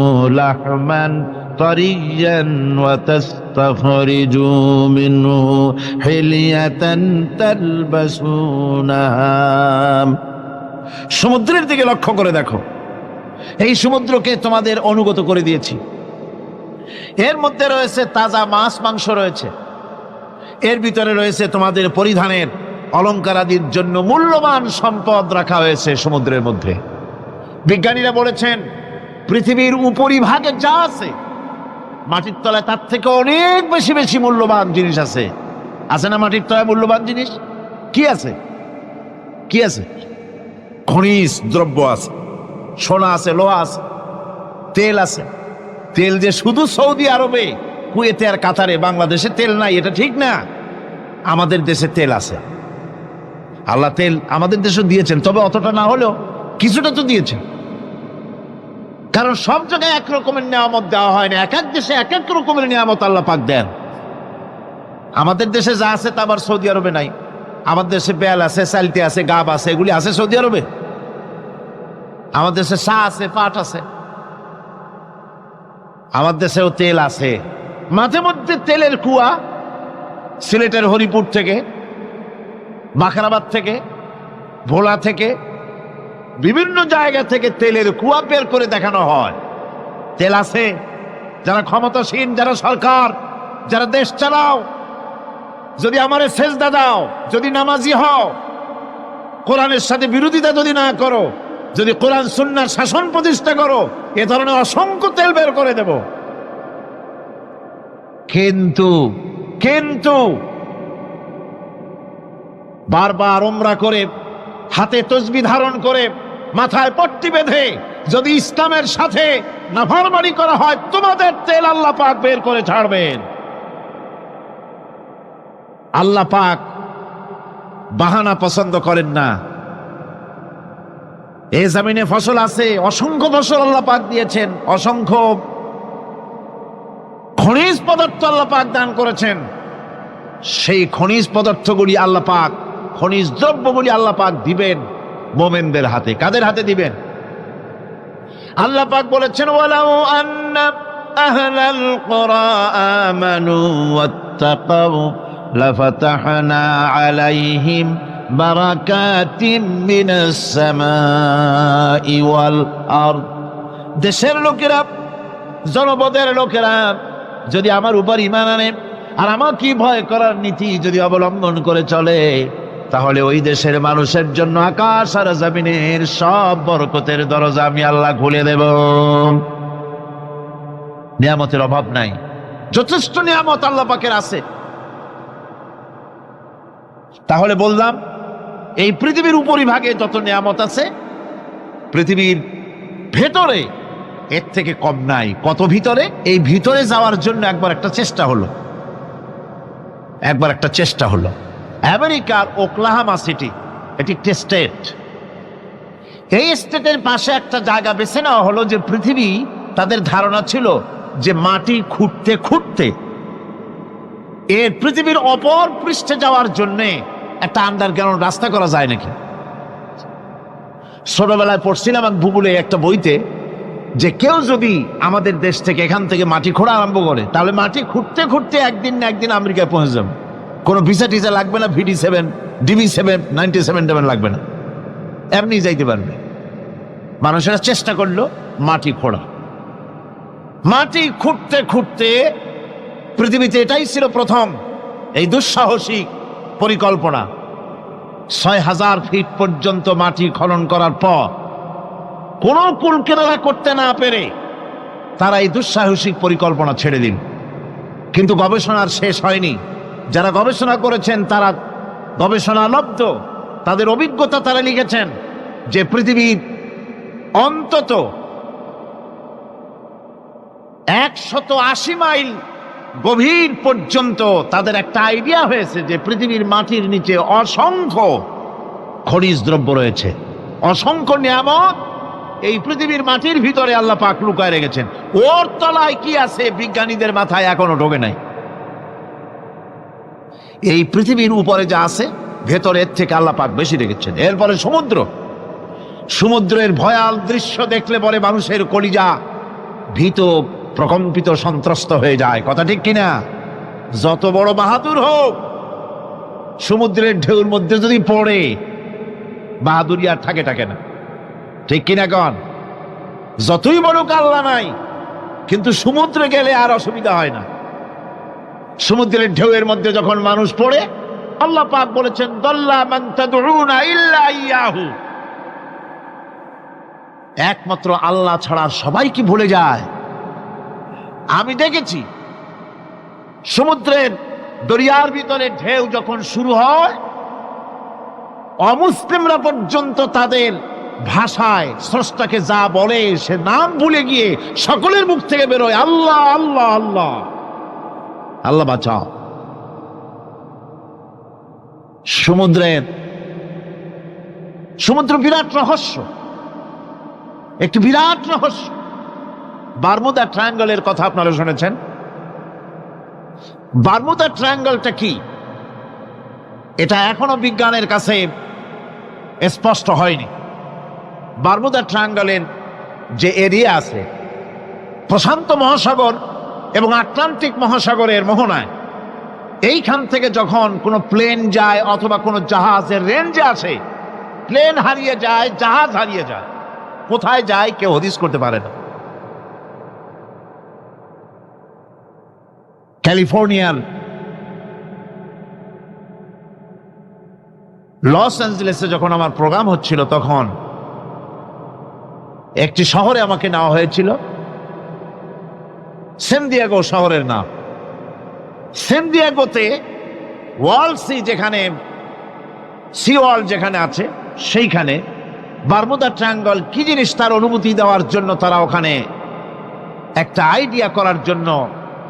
লাহমান তারিয়ান ওয়া তাস্তাখরিজু মিনহু হিলিয়াতান তালবাসুনাহা। সমুদ্রের দিকে লক্ষ্য করে দেখো, এই সমুদ্রকে তোমাদের অনুগত করে দিয়েছি। এর মধ্যে রয়েছে তাজা মাছ মাংস রয়েছে, এর ভিতরে রয়েছে তোমাদের পরিধানের অলংকার আদির জন্য মূল্যবান সম্পদ রাখা হয়েছে সমুদ্রের মধ্যে। বিজ্ঞানীরা বলেছেন পৃথিবীর উপরিভাগে যা আছে মাটির তলায় তার থেকে অনেক বেশি বেশি মূল্যবান জিনিস আছে। আছে না মাটির তলায় মূল্যবান জিনিস? কি আছে? কি আছে? খনিজ দ্রব্য আছে, সোনা আছে, লোহা আছে, তেল আছে। তেল যে শুধু সৌদি আরবে, কুয়েতে আর কাতারে, বাংলাদেশে তেল নাই এটা ঠিক না। আমাদের দেশে তেল আছে। আল্লাহ তেল আমাদের দেশে দিয়েছেন, তবে অতটা না হলেও কিছুটা তো দিয়েছেন। কারণ সব জায়গায় এক রকমের নিয়ামত দেওয়া হয় না, এক এক দেশে এক এক রকমের নিয়ামত আল্লাহ পাক দেন। আমাদের দেশে যা আছে তা আবার সৌদি আরবে নাই। আমাদের দেশে বেল আছে, সালতে আছে, গাব আছে, এগুলি আছে সৌদি আরবে। আমাদের দেশে চা আছে, পাট আছে। আমার দেশেও তেল আছে। মাঝে মধ্যে তেলের কুয়া সিলেটের হরিপুর থেকে, বাখরাবাদ থেকে, ভোলা থেকে, বিভিন্ন জায়গা থেকে তেলের কুয়া বের করে দেখানো হয়। তেল আছে। যারা ক্ষমতাসীন, যারা সরকার, যারা দেশ চালাও, যদি আমারে সেজদা দাও, যদি নামাজি হও, কোরআনের সাথে বিরোধিতা যদি না করো, যদি কোরআন সুন্নাহর শাসন প্রতিষ্ঠা করো, এ ধরনের অসংখ্য তেল বের করে দেব। কিন্তু বারবার উমরা করে, হাতে তসবিহ ধারণ করে, মাথায় পট্টি বেঁধে যদি ইসলামের সাথে নাফরমানি করা হয়, তোমাদের তেল আল্লাহ পাক বের করে ছাড়বেন। আল্লাহ পাক বাহানা পছন্দ করেন না। এই জমিনে ফসল আছে, অসংখ্য ফসল আল্লাহ পাক দিয়েছেন, অসংখ্য খনিজ পদার্থ আল্লাহ পাক দান করেছেন। সেই খনিজ পদার্থগুলি আল্লাহ পাক, খনিজ দ্রব্যগুলি আল্লাহ পাক দিবেন মোমেনদের হাতে। কাদের হাতে দিবেন? আল্লাহ পাক বলেছেন, ওয়ালাউ আন্না আহলাল কুরা আমানু ওয়াত্তাকাউ লাফাতাহনা আলাইহিম বারাকাতিম মিনাস সামাই ওয়াল আরদ। দেশের লোকেরা, জনপদের লোকেরা যদি আমার উপর ঈমান আনে আর আমার কি ভয় করার নীতি যদি অবলম্বন করে চলে, তাহলে ওই দেশের মানুষের জন্য আকাশ আর জমিনের সব বরকতের দরজা আমি আল্লাহ খুলে দেব। নিয়ামতের অভাব নাই, যথেষ্ট নিয়ামত আল্লাহ পাকের আছে। তাহলে বললাম, এই পৃথিবীর উপরিভাগে যত নিয়ামত আছে, পৃথিবীর ভেতরে এর থেকে কম নাই। কত ভিতরে? এই ভিতরে যাওয়ার জন্য একবার একটা চেষ্টা হলো। আমেরিকার ওকলাহামা সিটি, এটি একটি স্টেট। এই স্টেটের পাশে একটা জায়গা বেছে নেওয়া হলো, যে পৃথিবী, তাদের ধারণা ছিল যে মাটি খুঁড়তে খুঁড়তে এর পৃথিবীর অপর পৃষ্ঠে যাওয়ার জন্য একটা আন্ডারগ্রাউন্ড রাস্তা করা যায় নাকি। ছোটবেলায় পড়ছিলাম এক ভূগোলে একটা বইতে, যে কেউ যদি আমাদের দেশ থেকে, এখান থেকে মাটি খোঁড়া আরম্ভ করে, তাহলে মাটি খুঁড়তে খুঁড়তে একদিন না একদিন আমেরিকায় পৌঁছে যাবে। কোনো ভিসা টিসা লাগবে না, VD7, DB7, 97 লাগবে না, এমনি যাইতে পারবে। মানুষেরা চেষ্টা করলো মাটি খোঁড়া। মাটি খুঁড়তে খুঁড়তে পৃথিবীতে এটাই ছিল প্রথম এই দুঃসাহসিক পরিকল্পনা। 6000 ফিট পর্যন্ত মাটি খনন করার পর কোনো কুলকেনারা করতে না পেরে তারা এই দুঃসাহসিক পরিকল্পনা ছেড়ে দিন। কিন্তু গবেষণার শেষ হয়নি। যারা গবেষণা করেছেন তারা গবেষণালব্ধ, তাদের অভিজ্ঞতা তারা লিখেছেন যে পৃথিবীর অন্তত 180 মাইল গভীর পর্যন্ত তাদের একটা আইডিয়া হয়েছে যে পৃথিবীর মাটির নিচে অসংখ্য খনিজ দ্রব্য রয়েছে, অসংখ্য নিয়ামত এই পৃথিবীর মাটির ভিতরে আল্লাহ পাক লুকায় রেখেছেন। ওর তলায় কি আছে বিজ্ঞানীদের মাথায় এখনো ঢোকে নাই। এই পৃথিবীর উপরে যা আছে ভেতরের থেকে আল্লাহ পাক বেশি রেখেছেন। এরপরে সমুদ্রের ভয়াল দৃশ্য দেখলে পরে মানুষের কলিজা ভীত, প্রকম্পিত, সন্ত্রস্ত হয়ে যায়। কথা ঠিক কিনা? যত বড় বাহাদুর হোক, সমুদ্রের ঢেউর মধ্যে যদি পড়ে, বাহাদুরি আর থাকে না। ঠিক কিনা কন? যতই বড় আল্লাহ নাই, কিন্তু সমুদ্রে গেলে আর অসুবিধা হয় না। সমুদ্রের ঢেউয়ের মধ্যে যখন মানুষ পড়ে, আল্লাহ পাক বলেছেন দাল্লা মান তাদউনা ইল্লা ইয়াহু, একমাত্র আল্লাহ ছাড়া সবাই কি ভুলে যায়? আমি দেখেছি সমুদ্রের দরিয়ার ভিতরে ঢেউ যখন শুরু হয়, অমুসলিমরা পর্যন্ত তাদের ভাষায় স্রষ্টাকে যা বলে সে নাম ভুলে গিয়ে সকলের মুখ থেকে বেরোয় আল্লাহ আল্লাহ আল্লাহ। আল্লাহ বাঁচাও। সমুদ্র বিরাট রহস্য, একটি বিরাট রহস্য। বারমুদা ট্রায়াঙ্গলের কথা আপনারা শুনেছেন। বারমুদা ট্রায়াঙ্গলটা কি, এটা এখনো বিজ্ঞানের কাছে স্পষ্ট হয়নি। বারমুদা ট্রায়াঙ্গলের যে এরিয়া আছে, প্রশান্ত মহাসাগর এবং আটলান্টিক মহাসাগরের মোহনায়, এইখান থেকে যখন কোনো প্লেন যায় অথবা কোনো জাহাজের রেঞ্জে আসে, প্লেন হারিয়ে যায়, জাহাজ হারিয়ে যায়, কোথায় যায় কেউ হদিস করতে পারে না। ক্যালিফোর্নিয়ার লস অ্যাঞ্জেলেসে যখন আমার প্রোগ্রাম হচ্ছিল, তখন একটি শহরে আমাকে নেওয়া হয়েছিল, সান দিয়েগো শহরের নাম। সান দিয়েগোতে ওয়ার্ল্ড সি, যেখানে সি ওয়ার্ল্ড যেখানে আছে, সেইখানে বারমুদা ট্রায়াঙ্গল কি জিনিস তার অনুভূতি দেওয়ার জন্য তারা ওখানে একটা আইডিয়া করার জন্য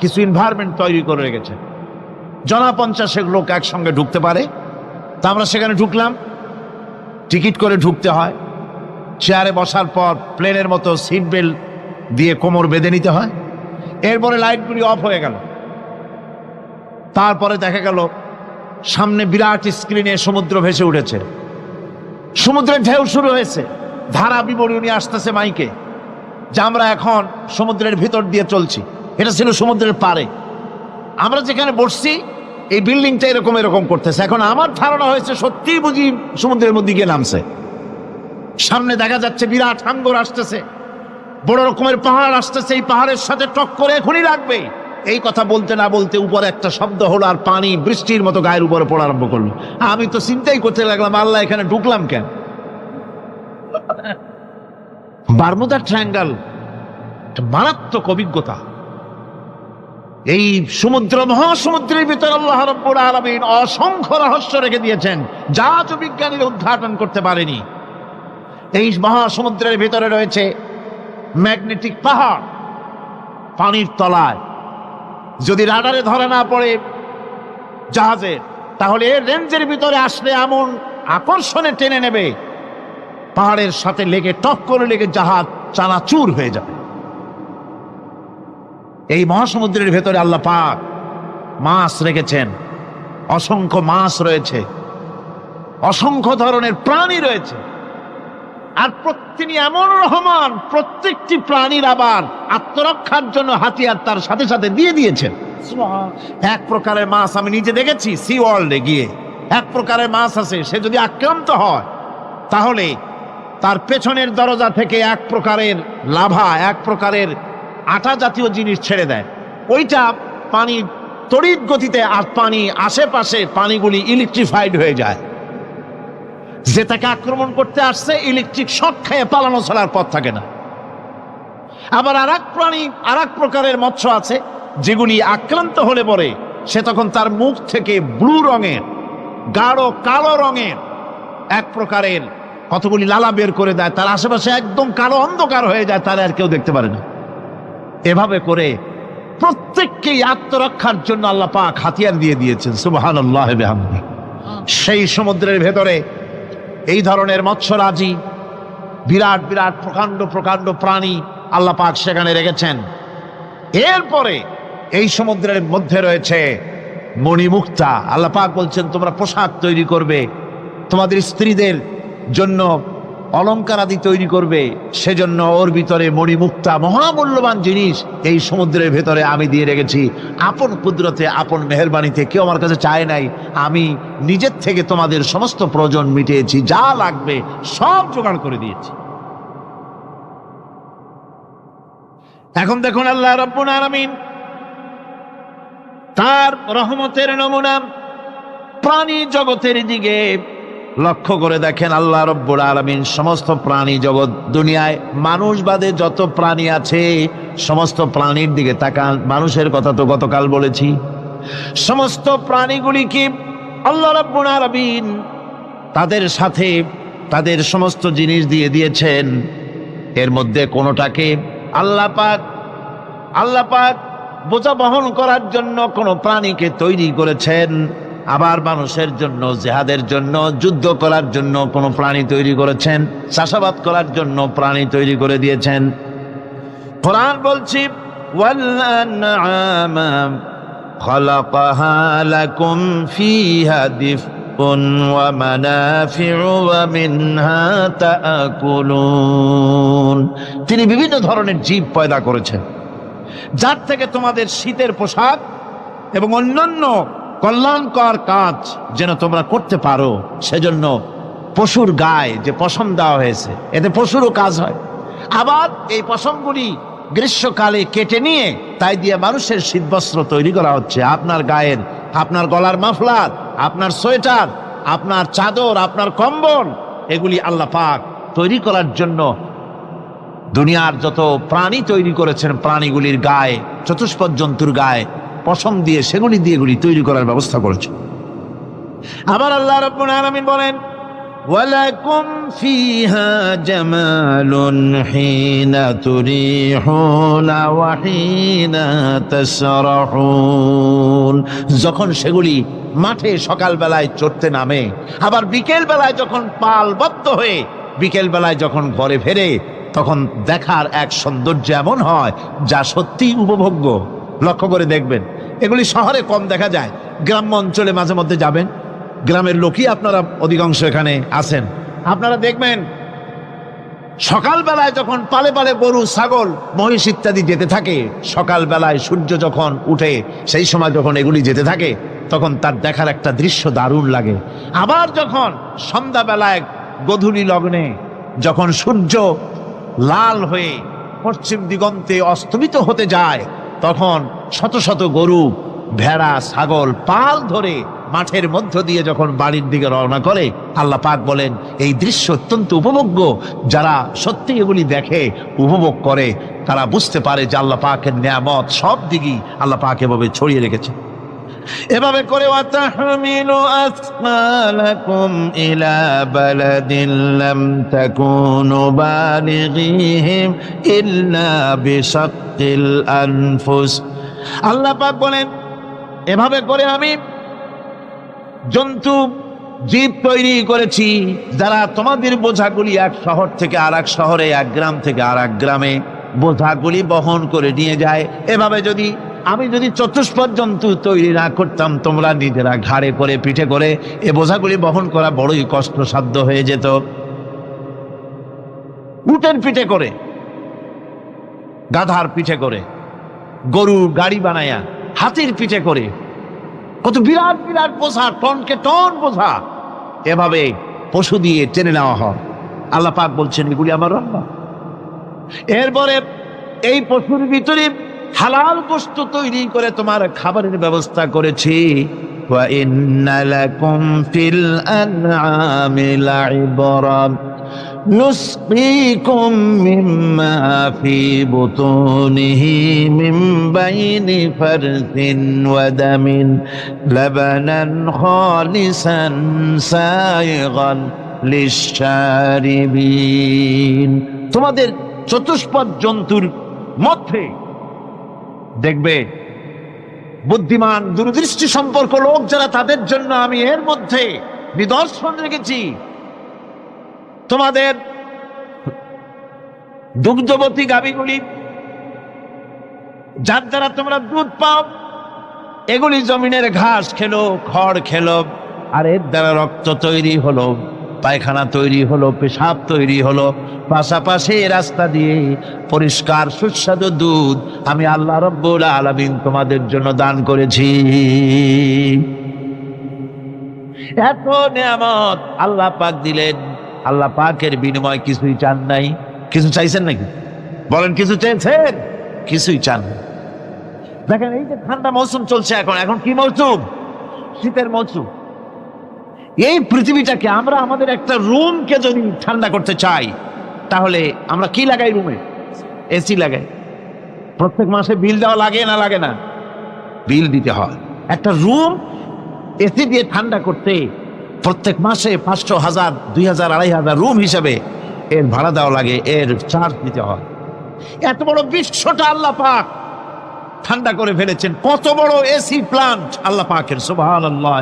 কিছু এনভায়রনমেন্ট তৈরি করে রেখেছে। 50 লোক একসঙ্গে ঢুকতে পারে। তা আমরা সেখানে ঢুকলাম, টিকিট করে ঢুকতে হয়। চেয়ারে বসার পর প্লেনের মতো সিট বেল্ট দিয়ে কোমর বেঁধে নিতে হয়। এরপরে লাইটগুলি অফ হয়ে গেল। তারপরে দেখা গেল সামনে বিরাট স্ক্রিনে সমুদ্র ভেসে উঠেছে, সমুদ্রের ঢেউ শুরু হয়েছে, ধারা বিবরণী আসতেছে মাইকে যে আমরা এখন সমুদ্রের ভিতর দিয়ে চলছি। এটা ছিল সমুদ্রের পারে। আমরা যেখানে বসছি এই বিল্ডিংটা এরকম এরকম করতেছে। এখন আমার ধারণা হয়েছে সত্যি বুঝি সমুদ্রের মধ্যে গিয়ে নামছে। সামনে দেখা যাচ্ছে বিরাট হাঙ্গর আসতেছে, বড় রকমের পাহাড় আসতেছে, এই পাহাড়ের সাথে টক্করে এখনই লাগবে। এই কথা বলতে না বলতে উপরে একটা শব্দ হলো, আর পানি বৃষ্টির মতো গায়ের উপরে পড়া আরম্ভ করলো। আমি তো চিন্তাই করতে লাগলাম, আল্লাহ এখানে ঢুকলাম কেন? বারমুদা ট্রায়াঙ্গল মারাত্মক অভিজ্ঞতা। এই সমুদ্র, মহাসমুদ্রের ভিতর আল্লাহ রাব্বুল আলামিন অসংখ্য রহস্য রেখে দিয়েছেন, যা আজও বিজ্ঞানীরা উদ্ঘাটন করতে পারেনি। এই মহাসমুদ্রের ভিতরে রয়েছে ম্যাগনেটিক পাহাড় পানির তলায়। যদি রাডারে ধরা না পড়ে জাহাজের, তাহলে এর রেঞ্জের ভিতরে আসলে এমন আকর্ষণে টেনে নেবে, পাহাড়ের সাথে লেগে টক করে লেগে জাহাজ চানাচুর হয়ে যাবে। এই মহাসমুদ্রের ভেতরে আল্লাহ পাক মাছ রেখেছেন, অসংখ্য মাছ রয়েছে, অসংখ্য ধরনের প্রাণী রয়েছে। আর তিনি এমন রহমান, প্রত্যেকটি প্রাণীর আবার আত্মরক্ষার জন্য হাতিয়ার তার সাথে সাথে দিয়ে দিয়েছেন। এক প্রকারের মাছ আমি নিজে দেখেছি সি ওয়ার্ল্ডে গিয়ে, এক প্রকারের মাছ আছে, সে যদি আক্রান্ত হয় তাহলে তার পেছনের দরজা থেকে এক প্রকারের লাভা, এক প্রকারের আটা জাতীয় জিনিস ছেড়ে দেয়। ওইটা পানি তড়িৎ গতিতে, আর পানি আশেপাশে পানিগুলি ইলেকট্রিফাইড হয়ে যায়। যে তাকে আক্রমণ করতে আসছে ইলেকট্রিক শক খেয়ে পালানো ছাড়ার পথ থাকে না। আবার আর এক প্রাণী, আর এক প্রকারের মৎস্য আছে, যেগুলি আক্রান্ত হলে পরে সে তখন তার মুখ থেকে ব্লু রঙের, গাঢ় কালো রঙের এক প্রকারের কতগুলি লালা বের করে দেয়, তার আশেপাশে একদম কালো অন্ধকার হয়ে যায়, তারা আর কেউ দেখতে পারে না। এভাবে করে প্রত্যেককেই আত্মরক্ষার জন্য আল্লাহ পাক হাতিয়ার দিয়ে দিয়েছেন। সুবহানাল্লাহ ওয়া বিহামদিহি। সেই সমুদ্রের ভেতরে এই ধরনের মৎস্যরাজি, বিরাট বিরাট প্রকাণ্ড প্রকাণ্ড প্রাণী আল্লাহ পাক সেখানে রেখেছেন। এরপরে এই সমুদ্রের মধ্যে রয়েছে মণিমুক্তা। আল্লাহ পাক বলছেন তোমরা পোশাক তৈরি করবে, তোমাদের স্ত্রীদের জন্য অলংকার আদি তৈরি করবে, সেজন্য ওর ভিতরে মণিমুক্তা মহামূল্যবান জিনিস এই সমুদ্রের ভেতরে আমি দিয়ে রেখেছি। আপন কুদরতে, আপন মেহেরবানিতে, কেউ আমার কাছে চায় নাই, আমি নিজের থেকে তোমাদের সমস্ত প্রয়োজন মিটিয়েছি, যা লাগবে সব জোগাড় করে দিয়েছি। এখন দেখুন আল্লাহ রাব্বুল আলামিন তার রহমতের নমুনা প্রাণী জগতের দিকে লক্ষ্য করে দেখেন, আল্লাহ রাব্বুল আলামিন সমস্ত প্রাণী জগৎ, দুনিয়ায় মানুষ বাদে যত প্রাণী আছে সমস্ত প্রাণীর দিকে তাকান। মানুষের কথা তো গতকাল বলেছি। সমস্ত প্রাণীগুলিকে আল্লাহ রাব্বুল আলামিন তাদের সাথে তাদের সমস্ত জিনিস দিয়ে দিয়েছেন। এর মধ্যে কোনোটাকে আল্লাহ পাক বোঝা বহন করার জন্য কোনো প্রাণীকে তৈরি করেছেন, আবার মানুষের জন্য, জিহাদের জন্য, যুদ্ধ করার জন্য কোনো প্রাণী তৈরি করেছেন, চাষাবাদ করার জন্য প্রাণী তৈরি করে দিয়েছেন। কোরআন বলছি, ওয়াল আনআমা খালাকাহা লাকুম ফিহা দিফউন ওয়া মানাফিউ ওয়া মিনহা তাআকুলুন। তিনি বিভিন্ন ধরনের জীব পয়দা করেছেন, যার থেকে তোমাদের শীতের পোশাক এবং অন্যান্য কল্যাণকর কাজ যেন তোমরা করতে পারো, সেজন্য পশুর গায়ে যে পশম দেওয়া হয়েছে, এতে পশুরও কাজ হয়। আবার এই পশমগুলি গ্রীষ্মকালে কেটে নিয়ে তাই দিয়ে মানুষের শীতবস্ত্র তৈরি করা হচ্ছে। আপনার গায়ের, আপনার গলার মাফলার, আপনার সোয়েটার, আপনার চাদর, আপনার কম্বল, এগুলি আল্লাহ পাক তৈরি করার জন্য দুনিয়ার যত প্রাণী তৈরি করেছেন, প্রাণীগুলির গায়ে, চতুষ্পদ জন্তুর গায়ে পশম দিয়ে, সেগুলি দিয়ে এগুলি তৈরি করার ব্যবস্থা করেছে। আবার আল্লাহ রাব্বুল আলামিন বলেন, ওয়ালাকুম ফিহা জামালুন হিনা তুরিহুনা ওয়া হিনা তাসরাহুন। যখন সেগুলি মাঠে সকাল বেলায় চড়তে নামে, আবার বিকেল বেলায় যখন পালবদ্ধ হয়ে বিকেল বেলায় যখন ঘরে ফেরে, তখন দেখার এক সৌন্দর্য এমন হয় যা সত্যিই উপভোগ্য। লক্ষ্য করে দেখবেন, এগুলি শহরে কম দেখা যায়, গ্রাম্য অঞ্চলে মাঝে মধ্যে যাবেন, গ্রামের লোকই আপনারা অধিকাংশ এখানে আছেন, আপনারা দেখবেন সকাল বেলায় যখন পালে পালে গরু, ছাগল, মহিষ ইত্যাদি যেতে থাকে, সকাল বেলায় সূর্য যখন উঠে সেই সময় যখন এগুলি যেতে থাকে, তখন তার দেখার একটা দৃশ্য দারুণ লাগে। আবার যখন সন্ধ্যা বেলায় গোধূলি লগ্নে যখন সূর্য লাল হয়ে পশ্চিম দিগন্তে অস্তমিত হতে যায়, তখন শত শত গরু, ভেড়া, ছাগল পাল ধরে মাঠের মধ্য দিয়ে যখন বাড়ির দিকে রওনা করে, আল্লাহ পাক বলেন এই দৃশ্য অত্যন্ত উপভোগ্য। যারা সত্যি এগুলি দেখে, উপভোগ করে, তারা বুঝতে পারে যে আল্লাহ পাকের নিয়ামত সব দিকেই আল্লাহ পাক এভাবে ছড়িয়ে রেখেছে। এভাবে করে ওয়াতাহমিলু আসমালাকুম ইলা বালাদিন লাম তাকুনু বালিগিহিম ইল্লা বিশাক্কিল আনফুস। আল্লাহ পাক বলেন, এভাবে করে আমি জন্তু জীব তৈরি করেছি যারা তোমাদের বোঝাগুলি এক শহর থেকে আর এক শহরে, এক গ্রাম থেকে আর এক গ্রামে বোঝাগুলি বহন করে নিয়ে যায়। এভাবে আমি যদি চতুষ্পদ জন্তু তৈরি না করতাম, তোমরা নিজেরা ঘাড়ে করে, পিঠে করে এ বোঝাগুলি বহন করা বড়ই কষ্টসাধ্য হয়ে যেত। উটের পিঠে করে, গাধার পিঠে করে, গরুর গাড়ি বানায়া, হাতির পিঠে করে, কত বিরাট বিরাট বোঝা, টনকে টন বোঝা এভাবে পশু দিয়ে টেনে নেওয়া হয়। আল্লাহ পাক বলছেন এগুলি আমার রহমত। এরপরে এই পশুর ভিতরে হালাল গোশত তৈরি করে তোমার খাবারের ব্যবস্থা করেছি। ওয়া ইন্না লাকুম ফিল আনআমি লাইবরা নুসকিকুম মিম্মা ফি বুতুনিহি মিন বাইনি ফারসিন ওয়া দামিন লাবানান খালিসান সাইগান লিশশারিবিন। তোমাদের চতুষ্পদ জন্তুর মধ্যে দেখবে বুদ্ধিমান, দূরদৃষ্টি সম্পর্ক লোক যারা, তাদের জন্য আমি এর মধ্যে নিদর্শন রেখেছি। তোমাদের দুগ্ধবতী গাভীগুলি, যার দ্বারা তোমরা দুধ পাও, এগুলি জমিনের ঘাস খেলো, খড় খেলো, আর এর দ্বারা রক্ত তৈরি হলো, পায়খানা তৈরি হলো, পেশাব তৈরি হলো, পাশাপাশি রাস্তা দিয়ে পরিষ্কার সুস্বাদু দুধ আমি আল্লাহ রাব্বুল আলামিন তোমাদের জন্য দান করেছি। এত নিয়ামত আল্লাহ পাক দিলেন, আল্লাহ পাকের বিনিময় কিছুই চান নাই। কিছু চাইছেন নাকি? বলেন, কিছু চেয়েছেন? কিছুই চান না। দেখেন, এই যে ঠান্ডা মৌসুম চলছে, এখন কি মৌসুম? শীতের মৌসুম। এই পৃথিবীটাকে আমরা আমাদের একটা রুমকে যদি ঠান্ডা করতে চাই, তাহলে আমরা কি লাগাই? রুমে এসি লাগাই। প্রত্যেক মাসে বিল দেওয়া লাগে না লাগে না? বিল দিতে হয়। একটা রুম এসি দিয়ে ঠান্ডা করতে প্রত্যেক মাসে 500, 1000, 2000, 2500 রুম হিসাবে এর ভাড়া দেওয়া লাগে, এর চার্জ দিতে হয়। এত বড় বিশ্বটা আল্লাহ পাক ঠান্ডা করে ফেলেছেন। কত বড় এসি প্লান্ট আল্লাহ পাকের, সুবহানাল্লাহ।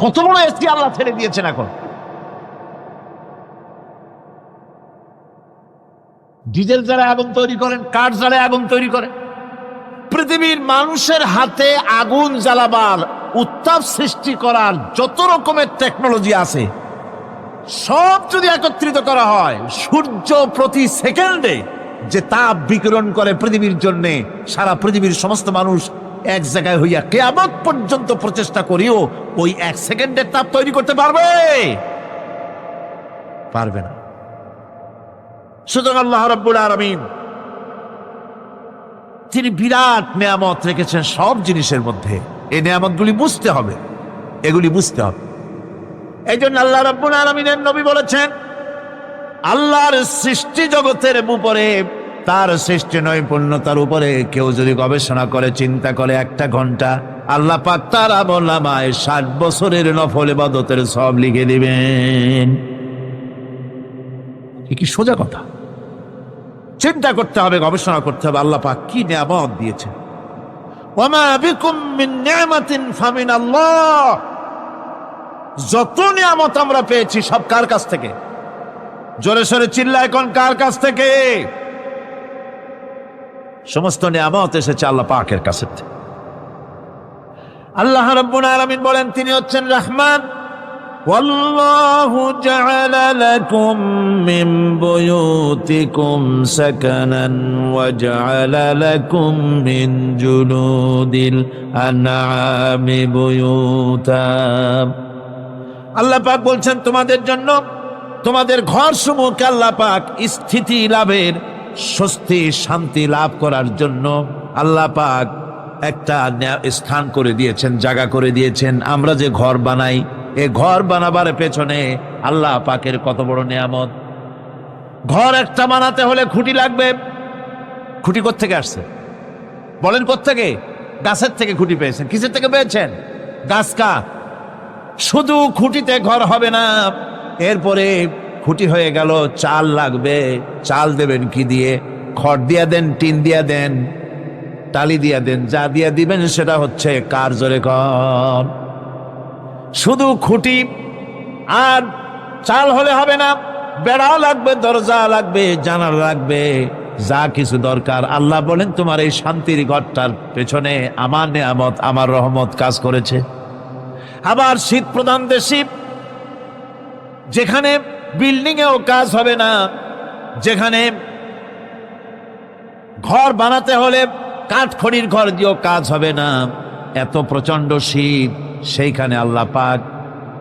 কত বড় এসি আল্লাহ ছেড়ে দিয়েছেন। এখন ডিজেল যারা আগুন তৈরি করেন, কাঠ যারা আগুন তৈরি করেন, পৃথিবীর মানুষের হাতে আগুন জ্বালাবার, উত্তাপ সৃষ্টি করার যত রকমের টেকনোলজি আছে, সব যদি একত্রিত করা হয়, সূর্য প্রতি সেকেন্ডে যে তাপ বিকিরণ করে পৃথিবীর জন্য, সারা পৃথিবীর সমস্ত মানুষ এক জায়গায় হইয়া কিয়ামত পর্যন্ত প্রচেষ্টা করিও ওই 1 সেকেন্ডের তাপ তৈরি করতে পারবে? পারবে না। সুতরাং আল্লাহ রাব্বুল আলামিন তিনি বিরাট নিয়ামত রেখেছেন সব জিনিসের মধ্যে। এই নিয়ামতগুলি বুঝতে হবে, এগুলি বুঝতে হবে। এই জন্য আল্লাহ রাব্বুল আলামিনের নবী বলেছেন, আল্লাহর সৃষ্টি জগতের উপরে, তার সৃষ্টি নৈপুণ্যতার উপরে কেউ যদি গবেষণা করে, চিন্তা করে 1 ঘন্টা, আল্লাহ পাক তার আমলনামায় 60 বছরের নফল ইবাদতের সওয়াব লিখে দিবেন। কি সোজা কথা। চিন্তা করতে হবে, গবেষণা করতে হবে আল্লাহ পাক কি নিয়ামত দিয়েছেন। ওয়ামা বিকুম মিন নি'মাতিন ফামিনাল্লাহ। যত নিয়ামত আমরা পেয়েছি সব কার কাছ থেকে? জোরে সোরে চিল্লায় কোন, কার কাছ থেকে? সমস্ত নিয়ামত এসেছে আল্লাহ পাকের কাছ থেকে। আল্লাহ রাব্বুল আলামিন বলেন তিনি হচ্ছেন রহমান। ওয়াল্লাহু জাআলা লাকুম মিন বুয়ুতিকুম সাকানান ওয়া জাআলা লাকুম মিন জুলুদিল আনআমি বুয়ুতা। আল্লাহ পাক বলছেন তোমাদের জন্য তোমাদের ঘর সমূহকে আল্লাহ পাক স্থিতি লাভের, স্বস্তি শান্তি লাভ করার জন্য আল্লাহ পাক একটা স্থান করে দিয়েছেন, জায়গা করে দিয়েছেন। আমরা যে ঘর বানাই, এই ঘর বানাবার পেছনে আল্লাহ পাকের কত বড় নিয়ামত। ঘর একটা বানাতে হলে খুঁটি লাগবে। খুঁটি কোত্থেকে আসছে বলেন? কোত্থেকে? গাছের থেকে খুঁটি পেয়েছেন। কিসের থেকে পেয়েছেন? গাছ কাঠ। শুধু খুঁটিতে ঘর হবে না, এরপরে খুঁটি হয়ে গেল, চাল লাগবে। চাল দেবেন কি দিয়ে? খড় দিয়া দেন, টিন দিয়া দেন, টালি দিয়া দেন, যা দিয়া দিবেন সেটা হচ্ছে কার, জোরে কর। শুধু খুঁটি আর চাল হলে হবে না, বেড়া লাগবে, দরজা লাগবে, জানালা লাগবে, যা কিছু দরকার। আল্লাহ বলেন তোমার এই শান্তির ঘরটার পেছনে আমার নিয়ামত, আমার রহমত কাজ করেছে। আবার শীত প্রধান দেশে, যেখানে বিল্ডিং এও কাজ হবে না, যেখানে ঘর বানাতে হলে কাঠখড়ির ঘর দিয়েও কাজ হবে না, এত প্রচন্ড শীত, সেইখানে আল্লাহ পাক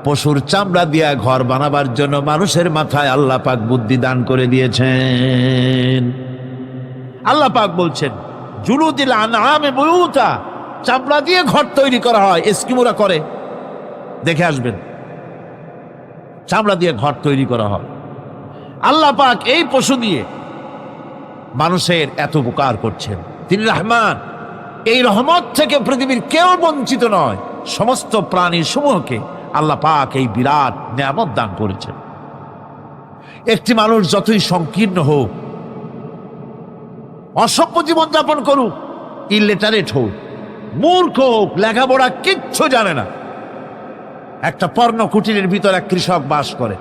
পশুর চামড়া দিয়া ঘর বানাবার জন্য মানুষের মাথায় আল্লাহ পাক বুদ্ধি দান করে দিয়েছেন। আল্লাহ পাক বলছেন জুলুদিল আনআমি বুয়ুতা, চামড়া দিয়ে ঘর তৈরি করা হয়। এস্কিমোরা করে, দেখে আসবেন, চামড়া দিয়ে ঘর তৈরি করা হয়। আল্লাহ পাক এই পশু দিয়ে মানুষের এত উপকার করছেন। তিনি রহমান। এই রহমত থেকে পৃথিবীর কেউ বঞ্চিত নয়। সমস্ত প্রাণী সমূহকে আল্লাহ পাক এই বিরাট নিয়ামত দান করেছেন। একটি মানুষ যতই সংকীর্ণ হোক, অসভ্য জীবনযাপন করুক, ইলিটারেট হোক, মূর্খ হোক, লেখাপড়া কিচ্ছু জানে না, একটা পর্ণ কুটিরের ভিতর এক কৃষক বাস করে,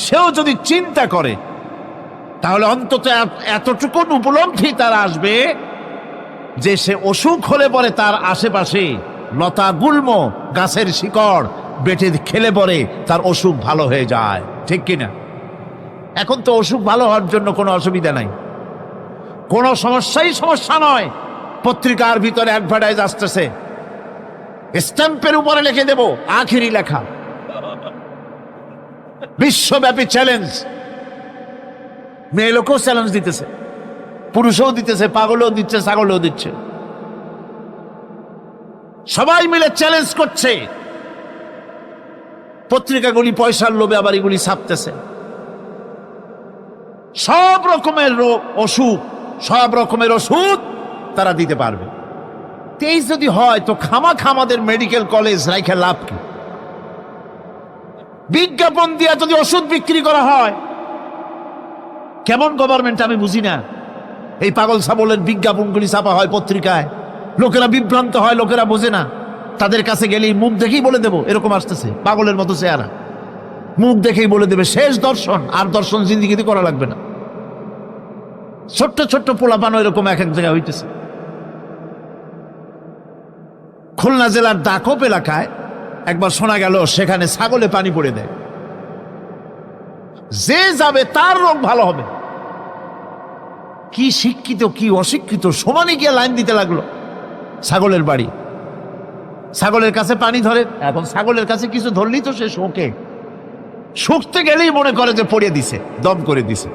সেও যদি চিন্তা করে তাহলে অন্তত এতটুকু উপলব্ধি তার আসবে যে সে অসুখ হলে পরে তার আশেপাশে লতা গুল্ম, গাছের শিকড় বেটে খেলে পরে তার অসুখ ভালো হয়ে যায়। ঠিক কিনা? এখন তো অসুখ ভালো হওয়ার জন্য কোনো অসুবিধা নাই, কোনো সমস্যা নয়। পত্রিকার ভিতরে অ্যাডভার্টাইজ আসতেছে, স্ট্যাম্পের উপরে লিখে দেব আখিরি লেখা, বিশ্বব্যাপী চ্যালেঞ্জ। মেয়ে লোকও চ্যালেঞ্জ দিতেছে, পুরুষও দিতেছে, পাগলও দিচ্ছে, ছাগলও দিচ্ছে, সবাই মিলে চ্যালেঞ্জ করছে পত্রিকাগুলি পয়সার লোভে আবার এগুলি ছাপতেছে। সব রকমের অসুখ, সব রকমের ওষুধ তারা দিতে পারবে। তেইশ যদি হয় তো খামাখা আমাদের মেডিকেল কলেজ রাইখে লাভ কি? বিজ্ঞাপন দিয়া যদি ওষুধ বিক্রি করা হয়, কেমন গভর্নমেন্ট আমি বুঝি না। এই পাগল ছাগলের বিজ্ঞাপনগুলি ছাপা হয় পত্রিকায়, লোকেরা বিভ্রান্ত হয়, লোকেরা বোঝে না। তাদের কাছে গেলেই মুখ দেখেই বলে দেবো এরকম আসতেছে, পাগলের মতো চেহারা, মুখ দেখেই বলে দেবে শেষ দর্শন, আর দর্শন জিন্দিগিতে করা লাগবে না। ছোট্ট ছোট্ট পোলাপানো এরকম এক এক জায়গায় হইতেছে। খুলনা জেলার দাকপ এলাকায় একবার শোনা গেল সেখানে ছাগলে পানি পড়ে দেয়, যে যাবে তার রোগ ভালো হবে। কি শিক্ষিত কি অশিক্ষিত সমানে গিয়ে লাইন দিতে লাগলো ছাগলের বাড়ি। ছাগলের কাছে পানি ধরে, এখন ছাগলের কাছে কিছু ধরলেই তো সে শোকে, শুকতে গেলেই মনে করে যে পড়িয়ে দিছে, দম করে দিছে,